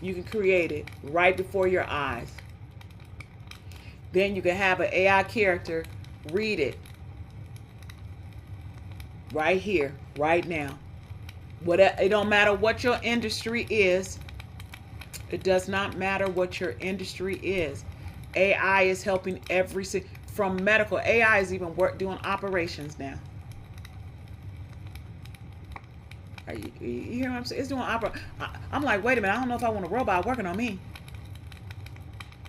You can create it right before your eyes. Then you can have an AI character read it right here, right now. It don't matter what your industry is. It does not matter what your industry is. AI is helping from medical. AI is even doing operations now. You hear what I'm saying? It's doing I'm like, wait a minute, I don't know if I want a robot working on me.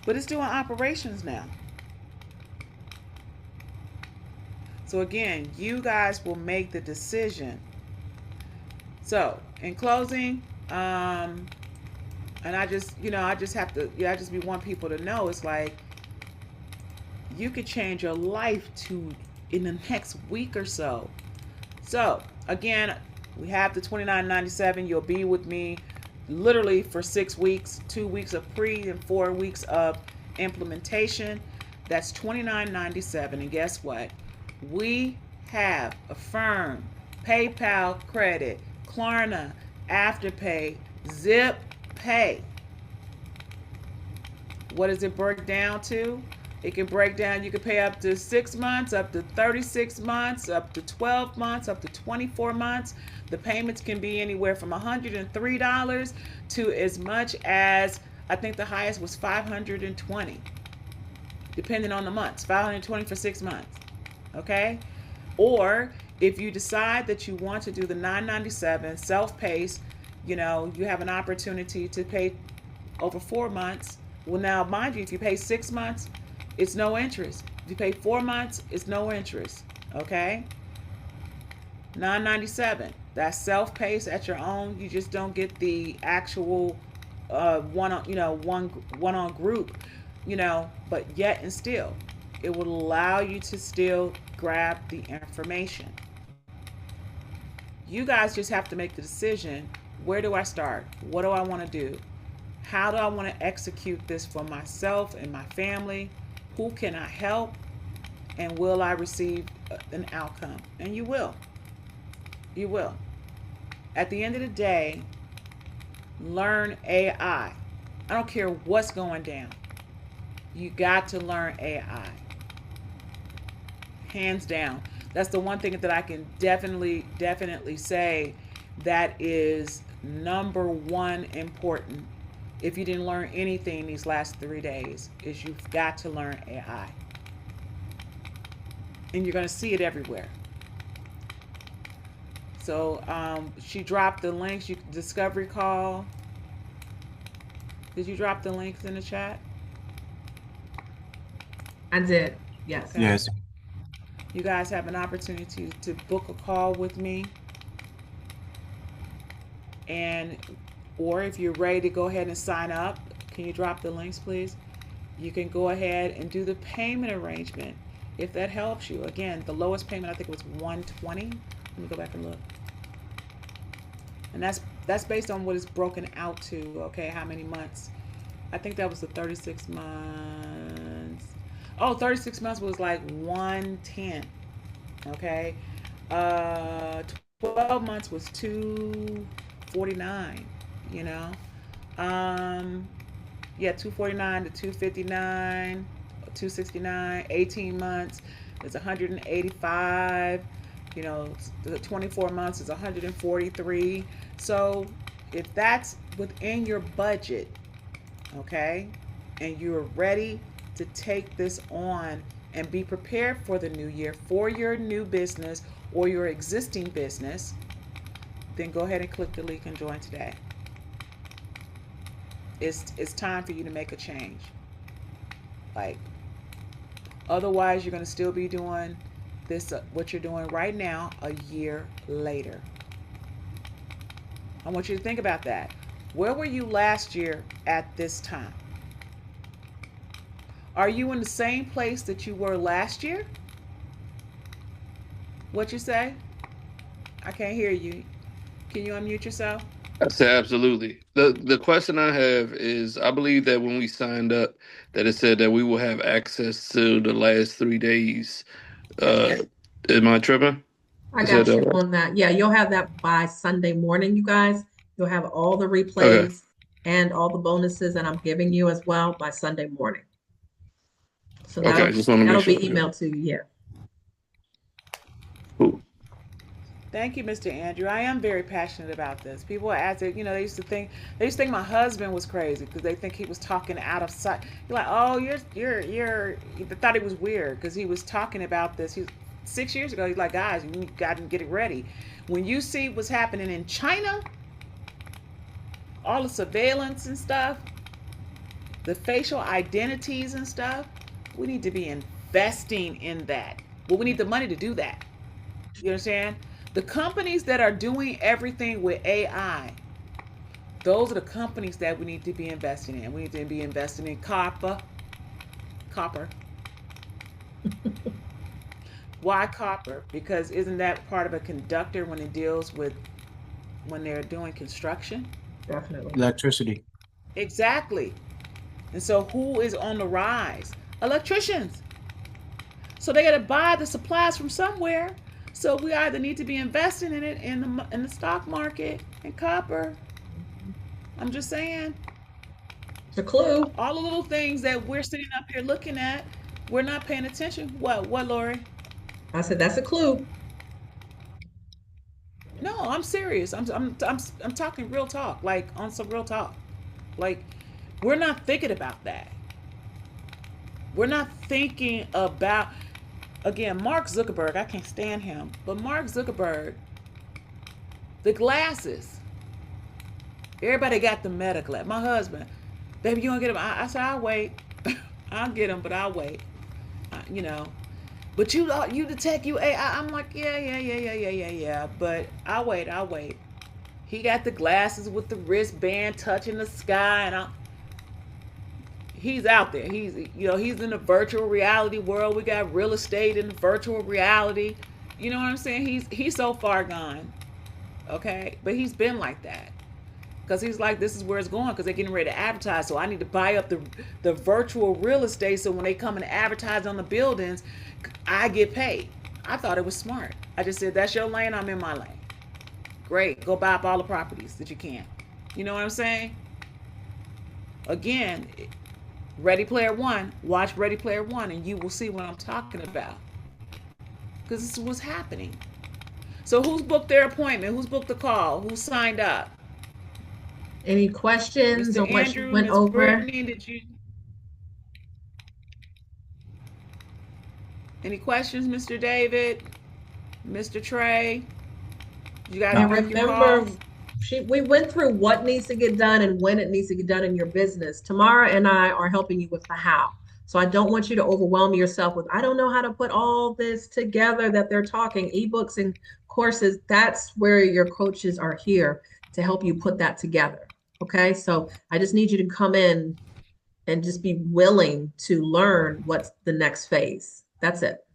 But it's doing operations now. So again, you guys will make the decision. So in closing, and I just want people to know, it's like, you could change your life in the next week or so. So again, we have the $29.97. You'll be with me literally for 6 weeks, 2 weeks of pre and 4 weeks of implementation. That's $29.97. And guess what? We have Affirm, PayPal credit, Klarna, Afterpay, Zip Pay. What does it break down to? It can break down, you can pay up to 6 months, up to 36 months, up to 12 months, up to 24 months. The payments can be anywhere from $103 to as much as, I think the highest was $520, depending on the months. $520 for 6 months, okay? Or if you decide that you want to do the $9.97 self-paced, you have an opportunity to pay over 4 months. Well, now, mind you, if you pay 6 months, it's no interest. If you pay 4 months, it's no interest. Okay? $9.97. That's self-paced at your own. You just don't get the actual one on group, but yet and still, it will allow you to still grab the information. You guys just have to make the decision. Where do I start? What do I want to do? How do I want to execute this for myself and my family? Who can I help? And will I receive an outcome? And you will. You will. At the end of the day, learn AI. I don't care what's going down. You got to learn AI. Hands down. That's the one thing that I can definitely say that is number one important. If you didn't learn anything these last 3 days, is you've got to learn AI. And you're going to see it everywhere. So she dropped the links. Discovery call. Did you drop the links in the chat? I did. Yes. Okay. Yes. You guys have an opportunity to book a call with me. Or if you're ready to go ahead and sign up, can you drop the links, please? You can go ahead and do the payment arrangement if that helps you. Again, the lowest payment, I think it was $120. Let me go back and look. And that's based on what it's broken out to, okay, how many months. I think that was the 36 months. Oh, 36 months was like $110, okay. 12 months was $249, yeah, $249 to $259, $269. 18 months is $185. The 24 months is $143. So if that's within your budget, okay, and you're ready to take this on and be prepared for the new year, for your new business or your existing business, then go ahead and click the link and join today. It's time for you to make a change. Like, Otherwise, you're going to still be doing this, what you're doing right now, a year later. I want you to think about that. Where were you last year at this time? Are you in the same place that you were last year? What you say? I can't hear you. Can you unmute yourself? I say absolutely. The question I have is, I believe that when we signed up, that it said that we will have access to the last 3 days. Am I tripping? I Is got that you right? on that. Yeah, you'll have that by Sunday morning, you guys. You'll have all the Okay. replays and all the bonuses that I'm giving you as well by Sunday morning. So Okay. I just want to that'll make sure. be emailed to you. Yeah. Cool. Thank you, Mr. Andrew. I am very passionate about this. People ask it, they used to think my husband was crazy because they think he was talking out of sight. You're like, oh, they thought it was weird because he was talking about this. 6 years ago, he's like, guys, you got to get it ready. When you see what's happening in China, all the surveillance and stuff, the facial identities and stuff, we need to be investing in that. But we need the money to do that. You understand? The companies that are doing everything with AI, those are the companies that we need to be investing in. We need to be investing in copper. Why copper? Because isn't that part of a conductor when it deals with when they're doing construction? Definitely. Electricity. Exactly. And so who is on the rise? Electricians. So they got to buy the supplies from somewhere. So we either need to be investing in it in the stock market in copper. I'm just saying. It's a clue. All the little things that we're sitting up here looking at, we're not paying attention. What, Lori? I said that's a clue. No, I'm serious. I'm talking real talk, like on some real talk. Like we're not thinking about that. We're not thinking about. Again, Mark Zuckerberg, I can't stand him, but Mark Zuckerberg, the glasses. Everybody got the Meta glass. My husband, baby, you don't get them. I said, I'll wait. I'll get them, but I'll wait. But you detect you AI. I'm like, yeah. But I'll wait. He got the glasses with the wristband touching the sky, and he's out there. He's in the virtual reality world. We got real estate in the virtual reality. You know what I'm saying? He's so far gone. Okay? But he's been like that. Because he's like, this is where it's going because they're getting ready to advertise. So I need to buy up the virtual real estate so when they come and advertise on the buildings, I get paid. I thought it was smart. I just said, that's your lane, I'm in my lane. Great. Go buy up all the properties that you can. You know what I'm saying? Again, Ready Player One, watch Ready Player One and you will see what I'm talking about. Because this is what's happening. So who's booked their appointment? Who's booked the call? Who signed up? Any questions Mr. on what Andrew, you went Ms. over? Brittany, any questions, Mr. David? Mr. Trey? You got And to make your remember, calls? we went through what needs to get done and when it needs to get done in your business. Tamara and I are helping you with the how. So I don't want you to overwhelm yourself with, I don't know how to put all this together that they're talking, ebooks and courses. That's where your coaches are here to help you put that together. Okay. So I just need you to come in and just be willing to learn what's the next phase. That's it.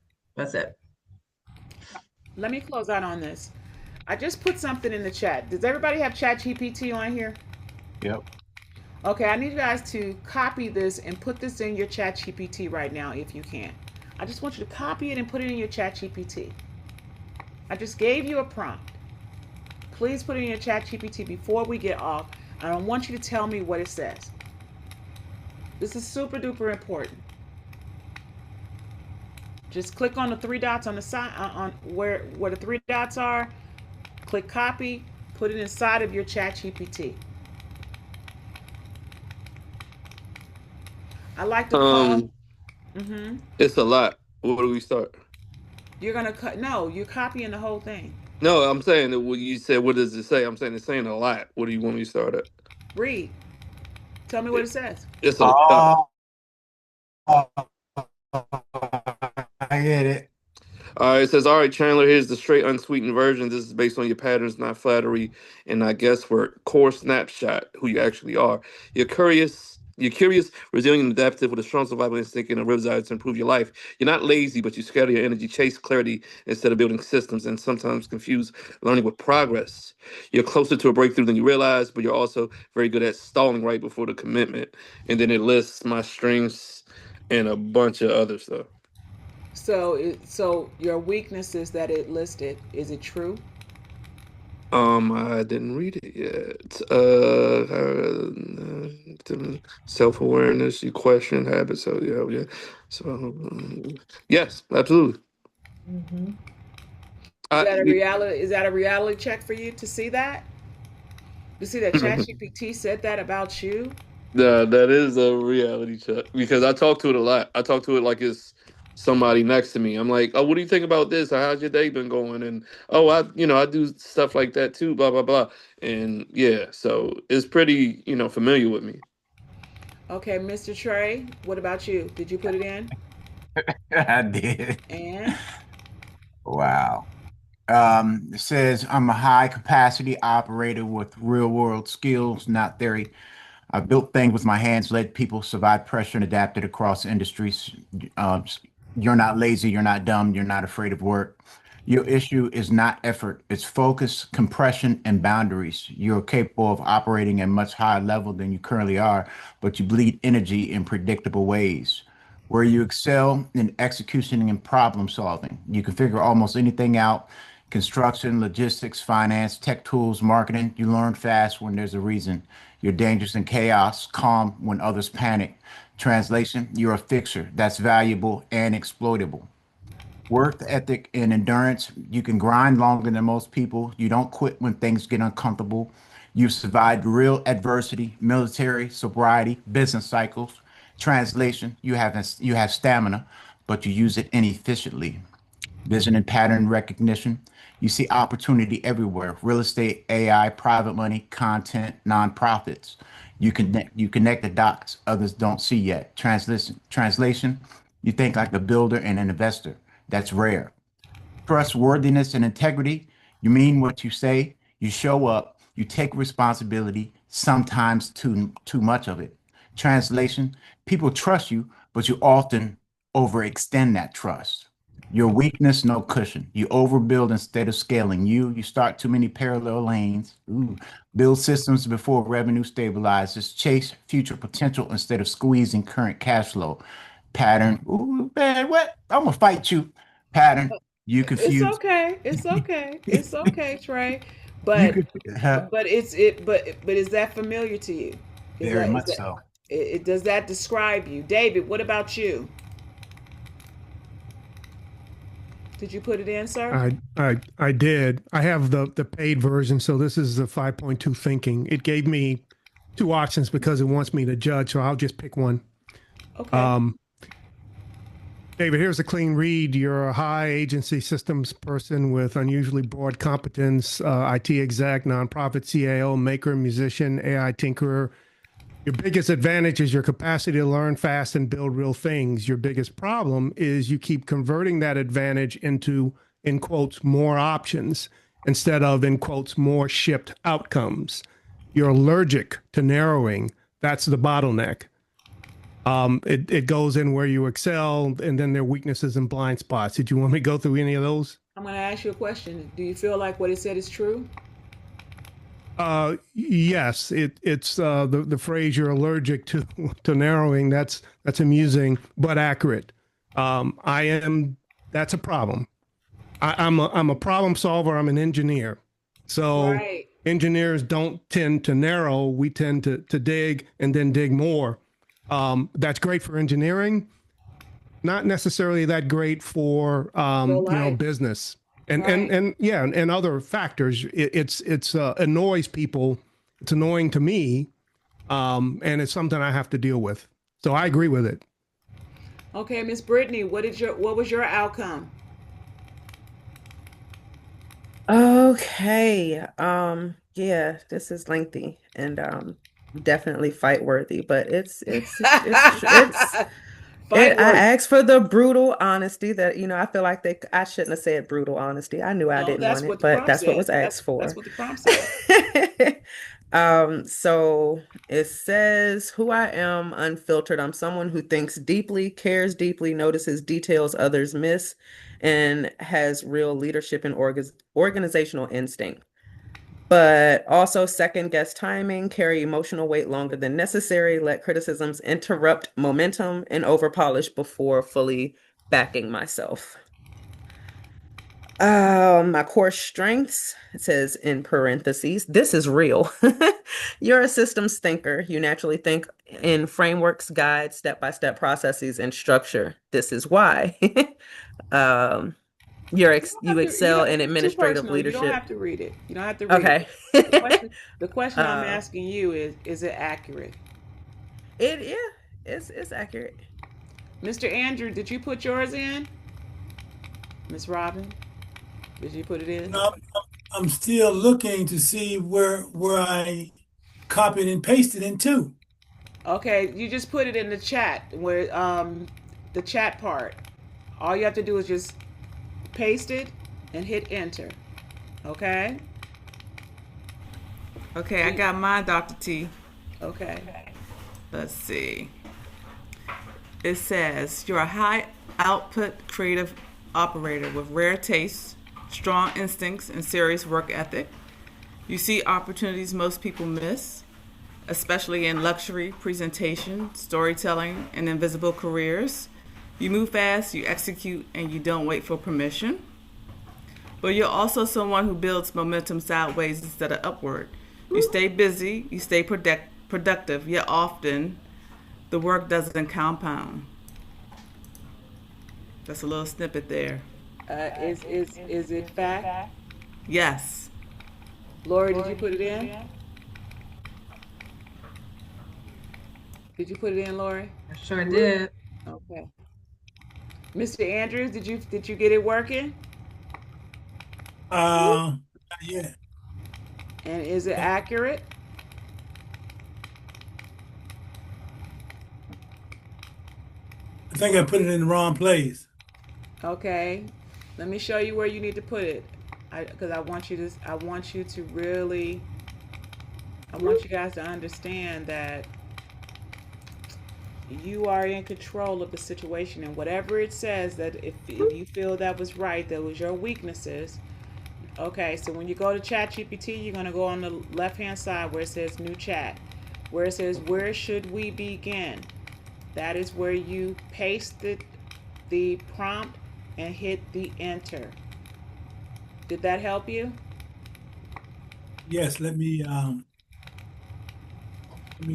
Let me close out on this. I just put something in the chat. Does everybody have ChatGPT on here? Yep. Okay, I need you guys to copy this and put this in your ChatGPT right now if you can. I just want you to copy it and put it in your ChatGPT. I just gave you a prompt. Please put it in your ChatGPT before we get off. I don't want you to tell me what it says. This is super duper important. Just click on the three dots on the side, on where the three dots are. Click copy, put it inside of your ChatGPT. I like to call. It's a lot. Where do we start? You're gonna cut. No, you're copying the whole thing. No, I'm saying that when you said, what does it say? I'm saying it's saying a lot. What do you want me to start at? Read. Tell me what it says. It's a hit it. It says, all right, Chandler, here's the straight unsweetened version. This is based on your patterns, not flattery and not guesswork. Core snapshot, who you actually are. You're curious, resilient, and adaptive with a strong survival instinct and a real desire to improve your life. You're not lazy, but you scatter your energy, chase clarity instead of building systems, and sometimes confuse learning with progress. You're closer to a breakthrough than you realize, but you're also very good at stalling right before the commitment. And then it lists my strengths and a bunch of other stuff. So your weaknesses that it listed, is it true? I didn't read it yet. Self-awareness, you question habits. So yeah. So yes, absolutely. Mm-hmm. I, Is that a reality check for you to see that? To see that ChatGPT said that about you? that is a reality check because I talk to it a lot. I talk to it like it's somebody next to me. I'm like, oh, what do you think about this? Or how's your day been going? And oh, I do stuff like that too. Blah blah blah. And yeah, so it's pretty, familiar with me. Okay, Mr. Trey, what about you? Did you put it in? I did. And Wow. It says I'm a high capacity operator with real world skills, not theory. I built things with my hands, led people, survived pressure, and adapted across industries. Uh, you're not lazy, you're not dumb, you're not afraid of work. Your issue is not effort, it's focus, compression, and boundaries. You're capable of operating at much higher level than you currently are, but you bleed energy in predictable ways. Where you excel in execution and problem solving. You can figure almost anything out. Construction, logistics, finance, tech tools, marketing. You learn fast when there's a reason. You're dangerous in chaos, calm when others panic. Translation, you're a fixer that's valuable and exploitable. Work ethic and endurance. You can grind longer than most people. You don't quit when things get uncomfortable. You've survived real adversity, military, sobriety, business cycles. Translation, you have stamina, but you use it inefficiently. Vision and pattern recognition. You see opportunity everywhere. Real estate, AI, private money, content, nonprofits. You connect the dots others don't see yet. Translation. You think like a builder and an investor. That's rare. Trustworthiness and integrity. You mean what you say. You show up. You take responsibility. Sometimes too much of it. Translation. People trust you, but you often overextend that trust. Your weakness, no cushion. You overbuild instead of scaling. You start too many parallel lanes. Ooh. Build systems before revenue stabilizes. Chase future potential instead of squeezing current cash flow. Pattern. Ooh, man, what? I'm gonna fight you. Pattern. You it's confuse. okay. It's okay. It's okay, Trey. You But could but is that familiar to you? Is very that is much that so. does that describe you? David, what about you? Did you put it in, sir? I did. I have the paid version, so this is the 5.2 thinking. It gave me two options because it wants me to judge, so I'll just pick one. Okay. David, here's a clean read. You're a high agency systems person with unusually broad competence, IT exec, nonprofit CAO, maker, musician, AI tinkerer. Your biggest advantage is your capacity to learn fast and build real things. Your biggest problem is you keep converting that advantage into, in quotes, more options instead of, in quotes, more shipped outcomes. You're allergic to narrowing. That's the bottleneck. It goes in where you excel, and then there are weaknesses and blind spots. Did you want me to go through any of those? I'm going to ask you a question. Do you feel like what it said is true? Yes, it's the phrase you're allergic to narrowing. That's amusing but accurate. That's a problem. I'm a problem solver. I'm an engineer. So Right. engineers don't tend to narrow. We tend to dig and then dig more. That's great for engineering, not necessarily that great for Real life. business and Right. and other factors. It's annoys people. It's annoying to me, and it's something I have to deal with. So I agree with it. Okay, Miss Brittany, what was your outcome? Okay. Yeah, this is lengthy and definitely fight worthy, but it's Fight I work. asked for the brutal honesty that, I feel like I shouldn't have said brutal honesty. I knew I No, didn't that's want what it, the but prompt that's what said. was asked That's for. what the prompt said. So it says who I am unfiltered. I'm someone who thinks deeply, cares deeply, notices details others miss, and has real leadership and organizational instinct. But also second guess timing, carry emotional weight longer than necessary, let criticisms interrupt momentum, and overpolish before fully backing myself. My core strengths, it says in parentheses, this is real. You're a systems thinker. You naturally think in frameworks, guides, step-by-step processes, and structure. This is why. Um, you excel in It's too administrative personal. You don't have leadership. to read it. You don't have to read Okay. it. The question I'm Uh, asking you is it accurate? yeah, it's accurate. Mr. Andrew, did you put yours in? Miss Robin, did you put it in? No, I'm still looking to see where I copied and pasted into. Okay, you just put it in the chat where the chat part. All you have to do is just paste it and hit enter. Okay? Okay, I got mine, Dr. T. Okay. Let's see. It says you're a high output creative operator with rare tastes, strong instincts, and serious work ethic. You see opportunities most people miss, especially in luxury, presentation, storytelling, and invisible careers. You move fast, you execute, and you don't wait for permission. But you're also someone who builds momentum sideways instead of upward. You stay busy, you stay productive, yet often the work doesn't compound. That's a little snippet there. Is it fact? Yes. Lori, did you put it in? Did you put it in, Lori? I sure did. Okay. Mr. Andrews, did you get it working? Not yet. And is it accurate? I think I put it in the wrong place. Okay. Let me show you where you need to put it. Because I want you to really, I want you guys to understand that you are in control of the situation, and whatever it says, that if you feel that was right, that was your weaknesses. Okay, so when you go to ChatGPT, you're going to go on the left hand side where it says new chat, where it says where should we begin. That is where you paste the prompt and hit the enter. Did that help you? Yes, let me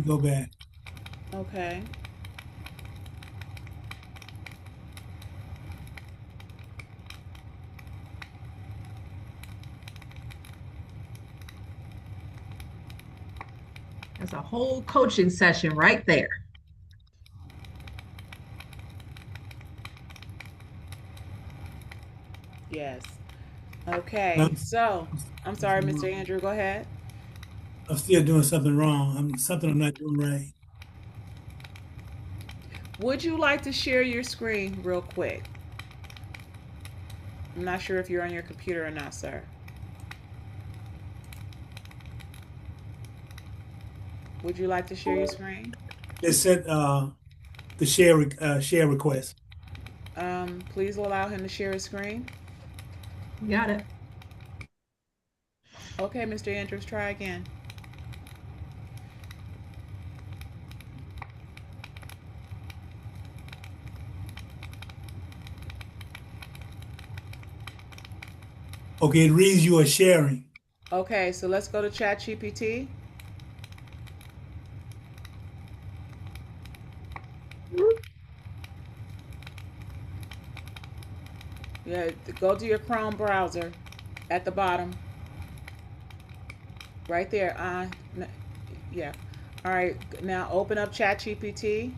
go back. Okay. That's a whole coaching session right there. Yes. Okay. No. So, I'm sorry, Mr. Andrew, go ahead. I'm still doing something wrong. Something I'm not doing right. Would you like to share your screen real quick? I'm not sure if you're on your computer or not, sir. Would you like to share your screen? It said the share request. Please allow him to share his screen. Got it. Okay, Mr. Andrews, try again. Okay, it reads you are sharing. Okay, so let's go to ChatGPT. Yeah, go to your Chrome browser at the bottom. Right there. Yeah. All right, now open up ChatGPT.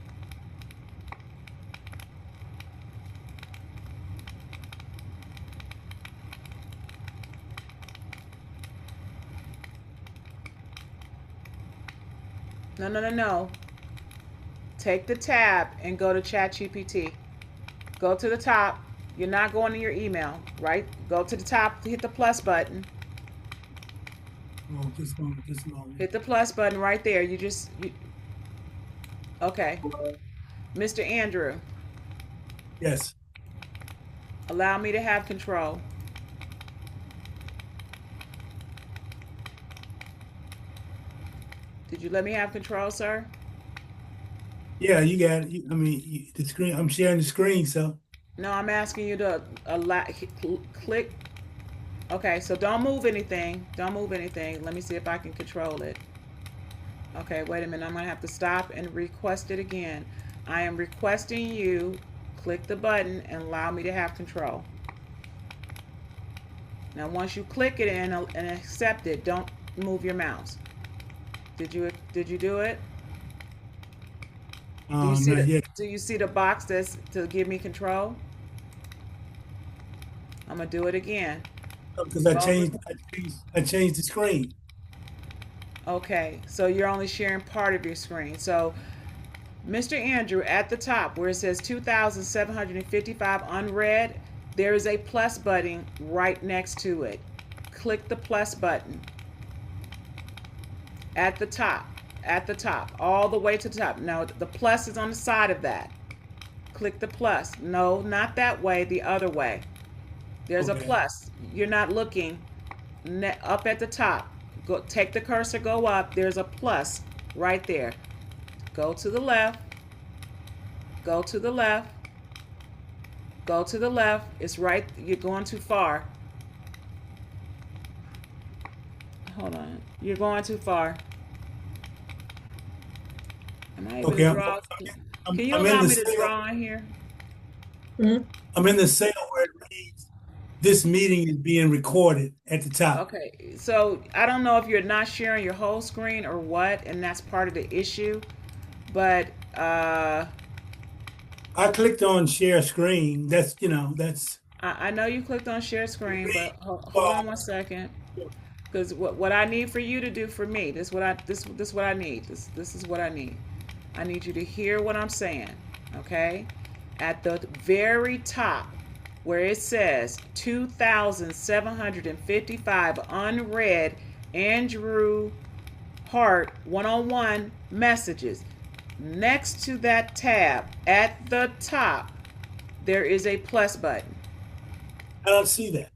No. take the tab and go to ChatGPT. Go to the top. You're not going to your email, right? Go to the top, hit the plus button. Oh, just a moment. Hit the plus button right there. Okay. Mr. Andrew, Yes. allow me to have control. Did you let me have control, sir? Yeah, you got it. The screen. I'm sharing the screen, so. No, I'm asking you to click. Okay, so don't move anything. Don't move anything. Let me see if I can control it. Okay, wait a minute. I'm going to have to stop and request it again. I am requesting you click the button and allow me to have control. Now, once you click it and accept it, don't move your mouse. Did you do it? Not yet. Do you see the box that's to give me control? I'm gonna do it again. Because I changed the screen. Okay, so you're only sharing part of your screen. So, Mr. Andrew, at the top where it says 2,755 unread, there is a plus button right next to it. Click the plus button. At the top, all the way to the top. Now, the plus is on the side of that. Click the plus. No, not that way, the other way. There's a plus. You're not looking up at the top. Go, take the cursor, go up. There's a plus right there. Go to the left. Go to the left. Go to the left. It's right. You're going too far. Hold on. You're going too far. Am I able to draw? Can you allow me to draw in here? I'm in the cell where it reads, "This meeting is being recorded" at the top. Okay, so I don't know if you're not sharing your whole screen or what, and that's part of the issue, but I clicked on share screen. That's. I know you clicked on share screen, but hold on one second, because what I need for you to do for me, this is what I need. This is what I need. I need you to hear what I'm saying, okay? At the very top, where it says 2,755 unread Andrew Hart one-on-one messages. Next to that tab, at the top, there is a plus button. I don't see that.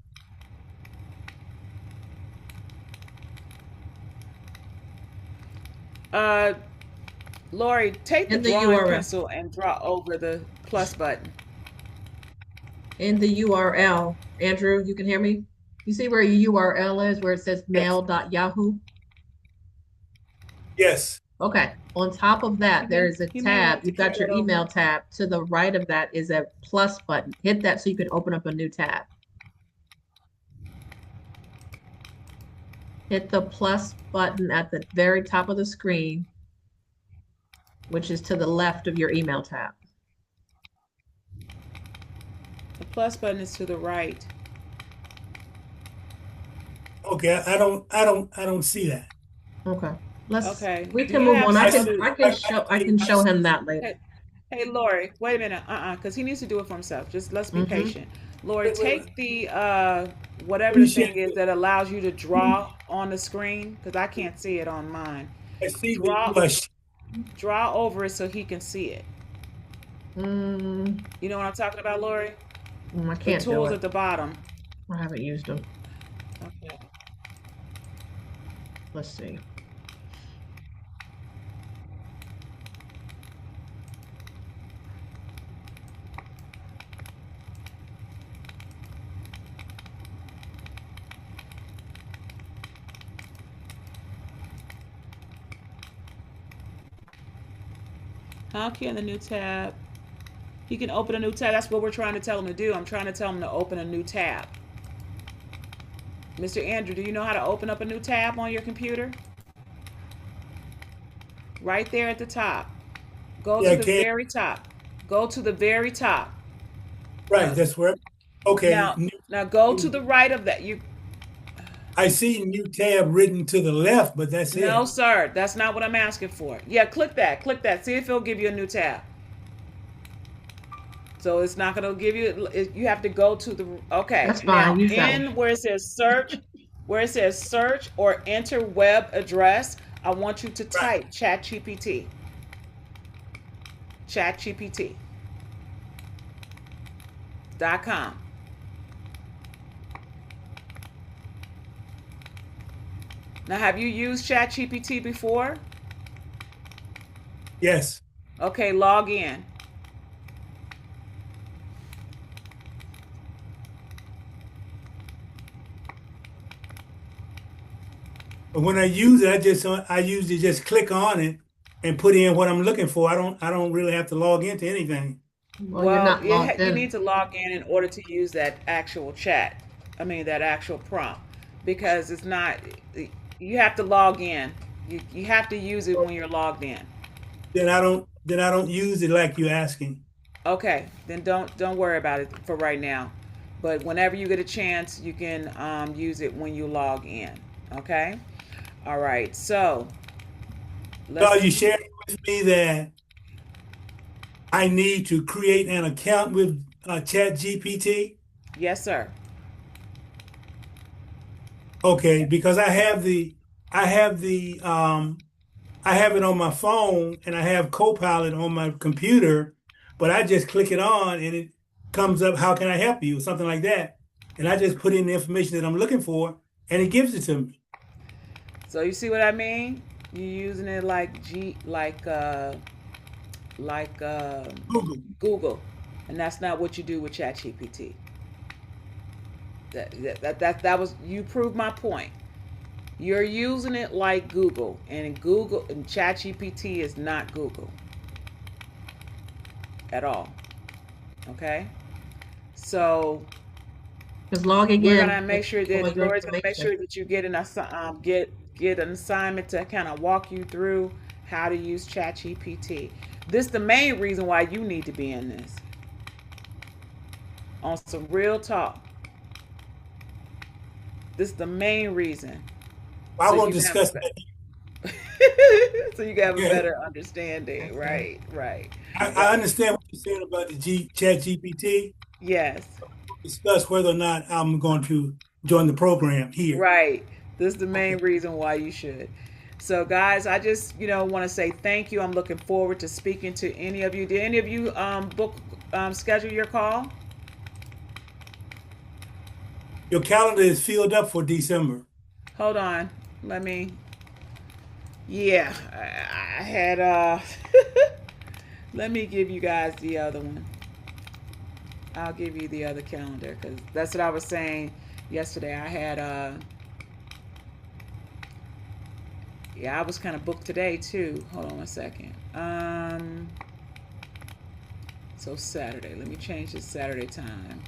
Lori, take the In the drawing URL. pencil and draw over the plus button. In the URL, Andrew, you can hear me? You see where your URL is, where it says mail.yahoo? Yes. Okay. On top of that, there is a You may have tab. to You've got carry your it email over. tab. To the right of that is a plus button. Hit that so you can open up a new tab. Hit the plus button at the very top of the screen, which is to the left of your email tab. The plus button is to the right. Okay. I don't see that. Okay. Okay. We Do can you move have on. I access- can show him that later. Hey, Lori, wait a minute. Because he needs to do it for himself. Just let's be patient. Lori, take the whatever the thing is that allows you to draw on the screen, because I can't see it on mine. I see Draw- the flush. Draw over it so he can see it. Mm, You know what I'm talking about, Lori? I The can't do tools it. at the bottom. I haven't used them. Okay. Let's see. How can the new tab? He can open a new tab. That's what we're trying to tell him to do. I'm trying to tell him to open a new tab. Mr. Andrew, do you know how to open up a new tab on your computer? Right there at the top. Go Yeah, to I the can. very top. Go to the very top. Right. That's where. Okay. Now go to the right of that. I see new tab written to the left, but that's No, it. sir. That's not what I'm asking for. Yeah, click that. Click that. See if it'll give you a new tab. So it's not going to give you, you have to go to the, okay. That's fine. Now, Use that in where it says search or enter web address, I want you to type ChatGPT. ChatGPT.com. Now, have you used ChatGPT before? Yes. Okay, log in. But when I use it, I usually just click on it and put in what I'm looking for. I don't really have to log into anything. Well, you're not logged you in. need to log in order to use that actual chat. I mean, that actual prompt, because it's not. You have to log in. You have to use it when you're logged in. Then I don't use it like you're asking. Okay, then don't worry about it for right now. But whenever you get a chance, you can use it when you log in. Okay. All right. So. So you shared with me that I need to create an account with ChatGPT? Yes, sir. Okay, because I have it on my phone and I have Copilot on my computer, but I just click it on and it comes up, how can I help you? Or something like that. And I just put in the information that I'm looking for and it gives it to me. So you see what I mean? You're using it like Google, and that's not what you do with ChatGPT. That was, you proved my point. You're using it like Google, and ChatGPT is not Google at all. Okay, so just logging we're in. gonna make sure that Lori's gonna make sure that you get an assignment to kind of walk you through how to use ChatGPT. This is the main reason why you need to be in this. On some real talk. This is the main reason. I won't discuss that. So you can have a better understanding. Right. I understand what you're saying about the ChatGPT. Yes. We'll discuss whether or not I'm going to join the program here. Right. This is the main reason why you should. So guys, I just, want to say thank you. I'm looking forward to speaking to any of you. Did any of you schedule your call? Your calendar is filled up for December. Hold on. I had let me give you guys the other one. I'll give you the other calendar, because that's what I was saying yesterday. I had I was kind of booked today too. Hold on 1 second. So Saturday, let me change this Saturday time.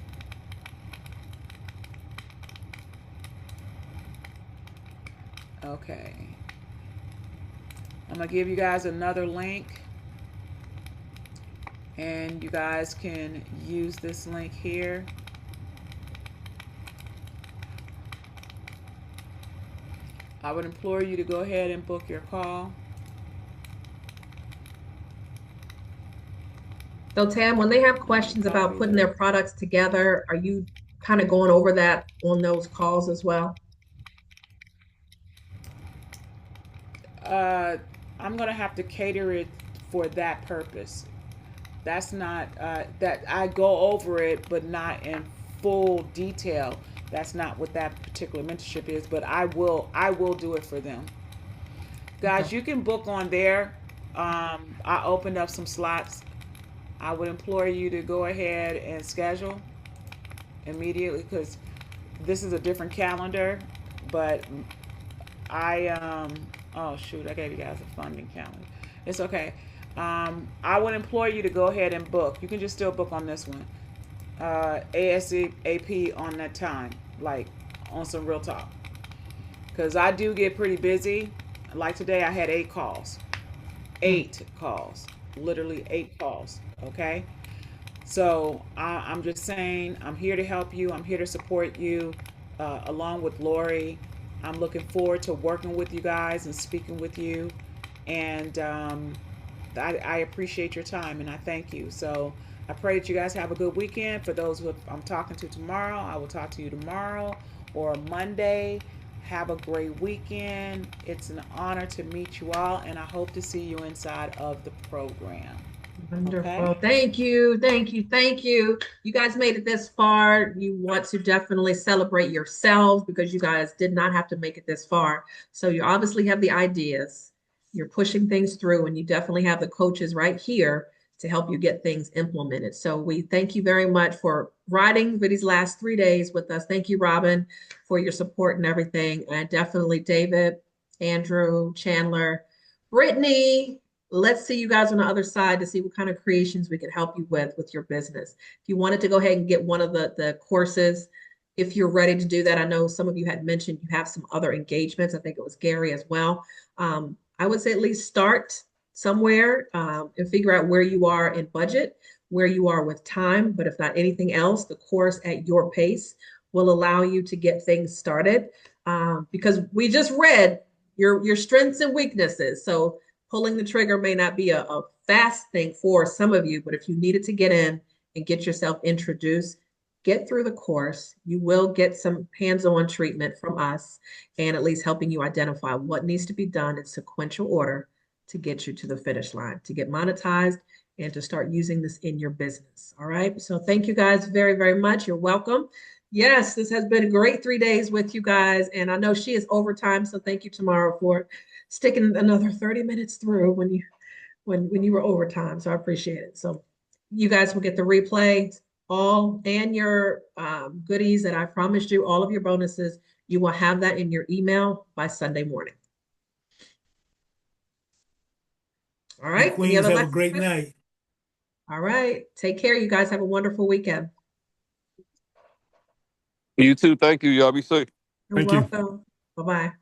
Okay. I'm gonna give you guys another link, and you guys can use this link here. I would implore you to go ahead and book your call. So Tam, when they have questions about putting their products together, are you kind of going over that on those calls as well? I'm gonna have to cater it for that purpose. That's not that I go over it, but not in full detail. That's not what that particular mentorship is, but I will do it for them. Guys, okay. You can book on there. I opened up some slots. I would implore you to go ahead and schedule immediately, because this is a different calendar, but oh shoot, I gave you guys a funding calendar. It's okay. I would implore you to go ahead and book. You can just still book on this one. ASAP on that time, like on some real talk. Because I do get pretty busy. Like today, I had 8 calls. 8 calls. Literally 8 calls. Okay? So I'm just saying, I'm here to help you. I'm here to support you, along with Lori I'm looking forward to working with you guys and speaking with you. And I appreciate your time and I thank you. So I pray that you guys have a good weekend. For those who I'm talking to tomorrow, I will talk to you tomorrow or Monday. Have a great weekend. It's an honor to meet you all, and I hope to see you inside of the program. Wonderful. Okay? Thank you. Thank you. Thank you. You guys made it this far. You want to definitely celebrate yourselves because you guys did not have to make it this far. So you obviously have the ideas. You're pushing things through, and you definitely have the coaches right here to help you get things implemented. So we thank you very much for riding for these last 3 days with us. Thank you, Robin, for your support and everything. And definitely David, Andrew, Chandler, Brittany. Let's see you guys on the other side to see what kind of creations we can help you with your business. If you wanted to go ahead and get one of the courses, if you're ready to do that, I know some of you had mentioned you have some other engagements. I think it was Gary as well. I would say at least start somewhere and figure out where you are in budget, where you are with time. But if not anything else, the course at your pace will allow you to get things started because we just read your strengths and weaknesses. So pulling the trigger may not be a fast thing for some of you, but if you needed to get in and get yourself introduced, get through the course. You will get some hands-on treatment from us and at least helping you identify what needs to be done in sequential order to get you to the finish line, to get monetized and to start using this in your business. All right. So thank you guys very, very much. You're welcome. Yes, this has been a great 3 days with you guys. And I know she is overtime. So thank you, Tamara, for sticking another 30 minutes through when you were overtime. So I appreciate it. So you guys will get the replay all and your goodies that I promised you, all of your bonuses. You will have that in your email by Sunday morning. All right. Queens, have a great night. All right. Take care. You guys have a wonderful weekend. You too. Thank you. Y'all be safe. You're welcome. Bye-bye.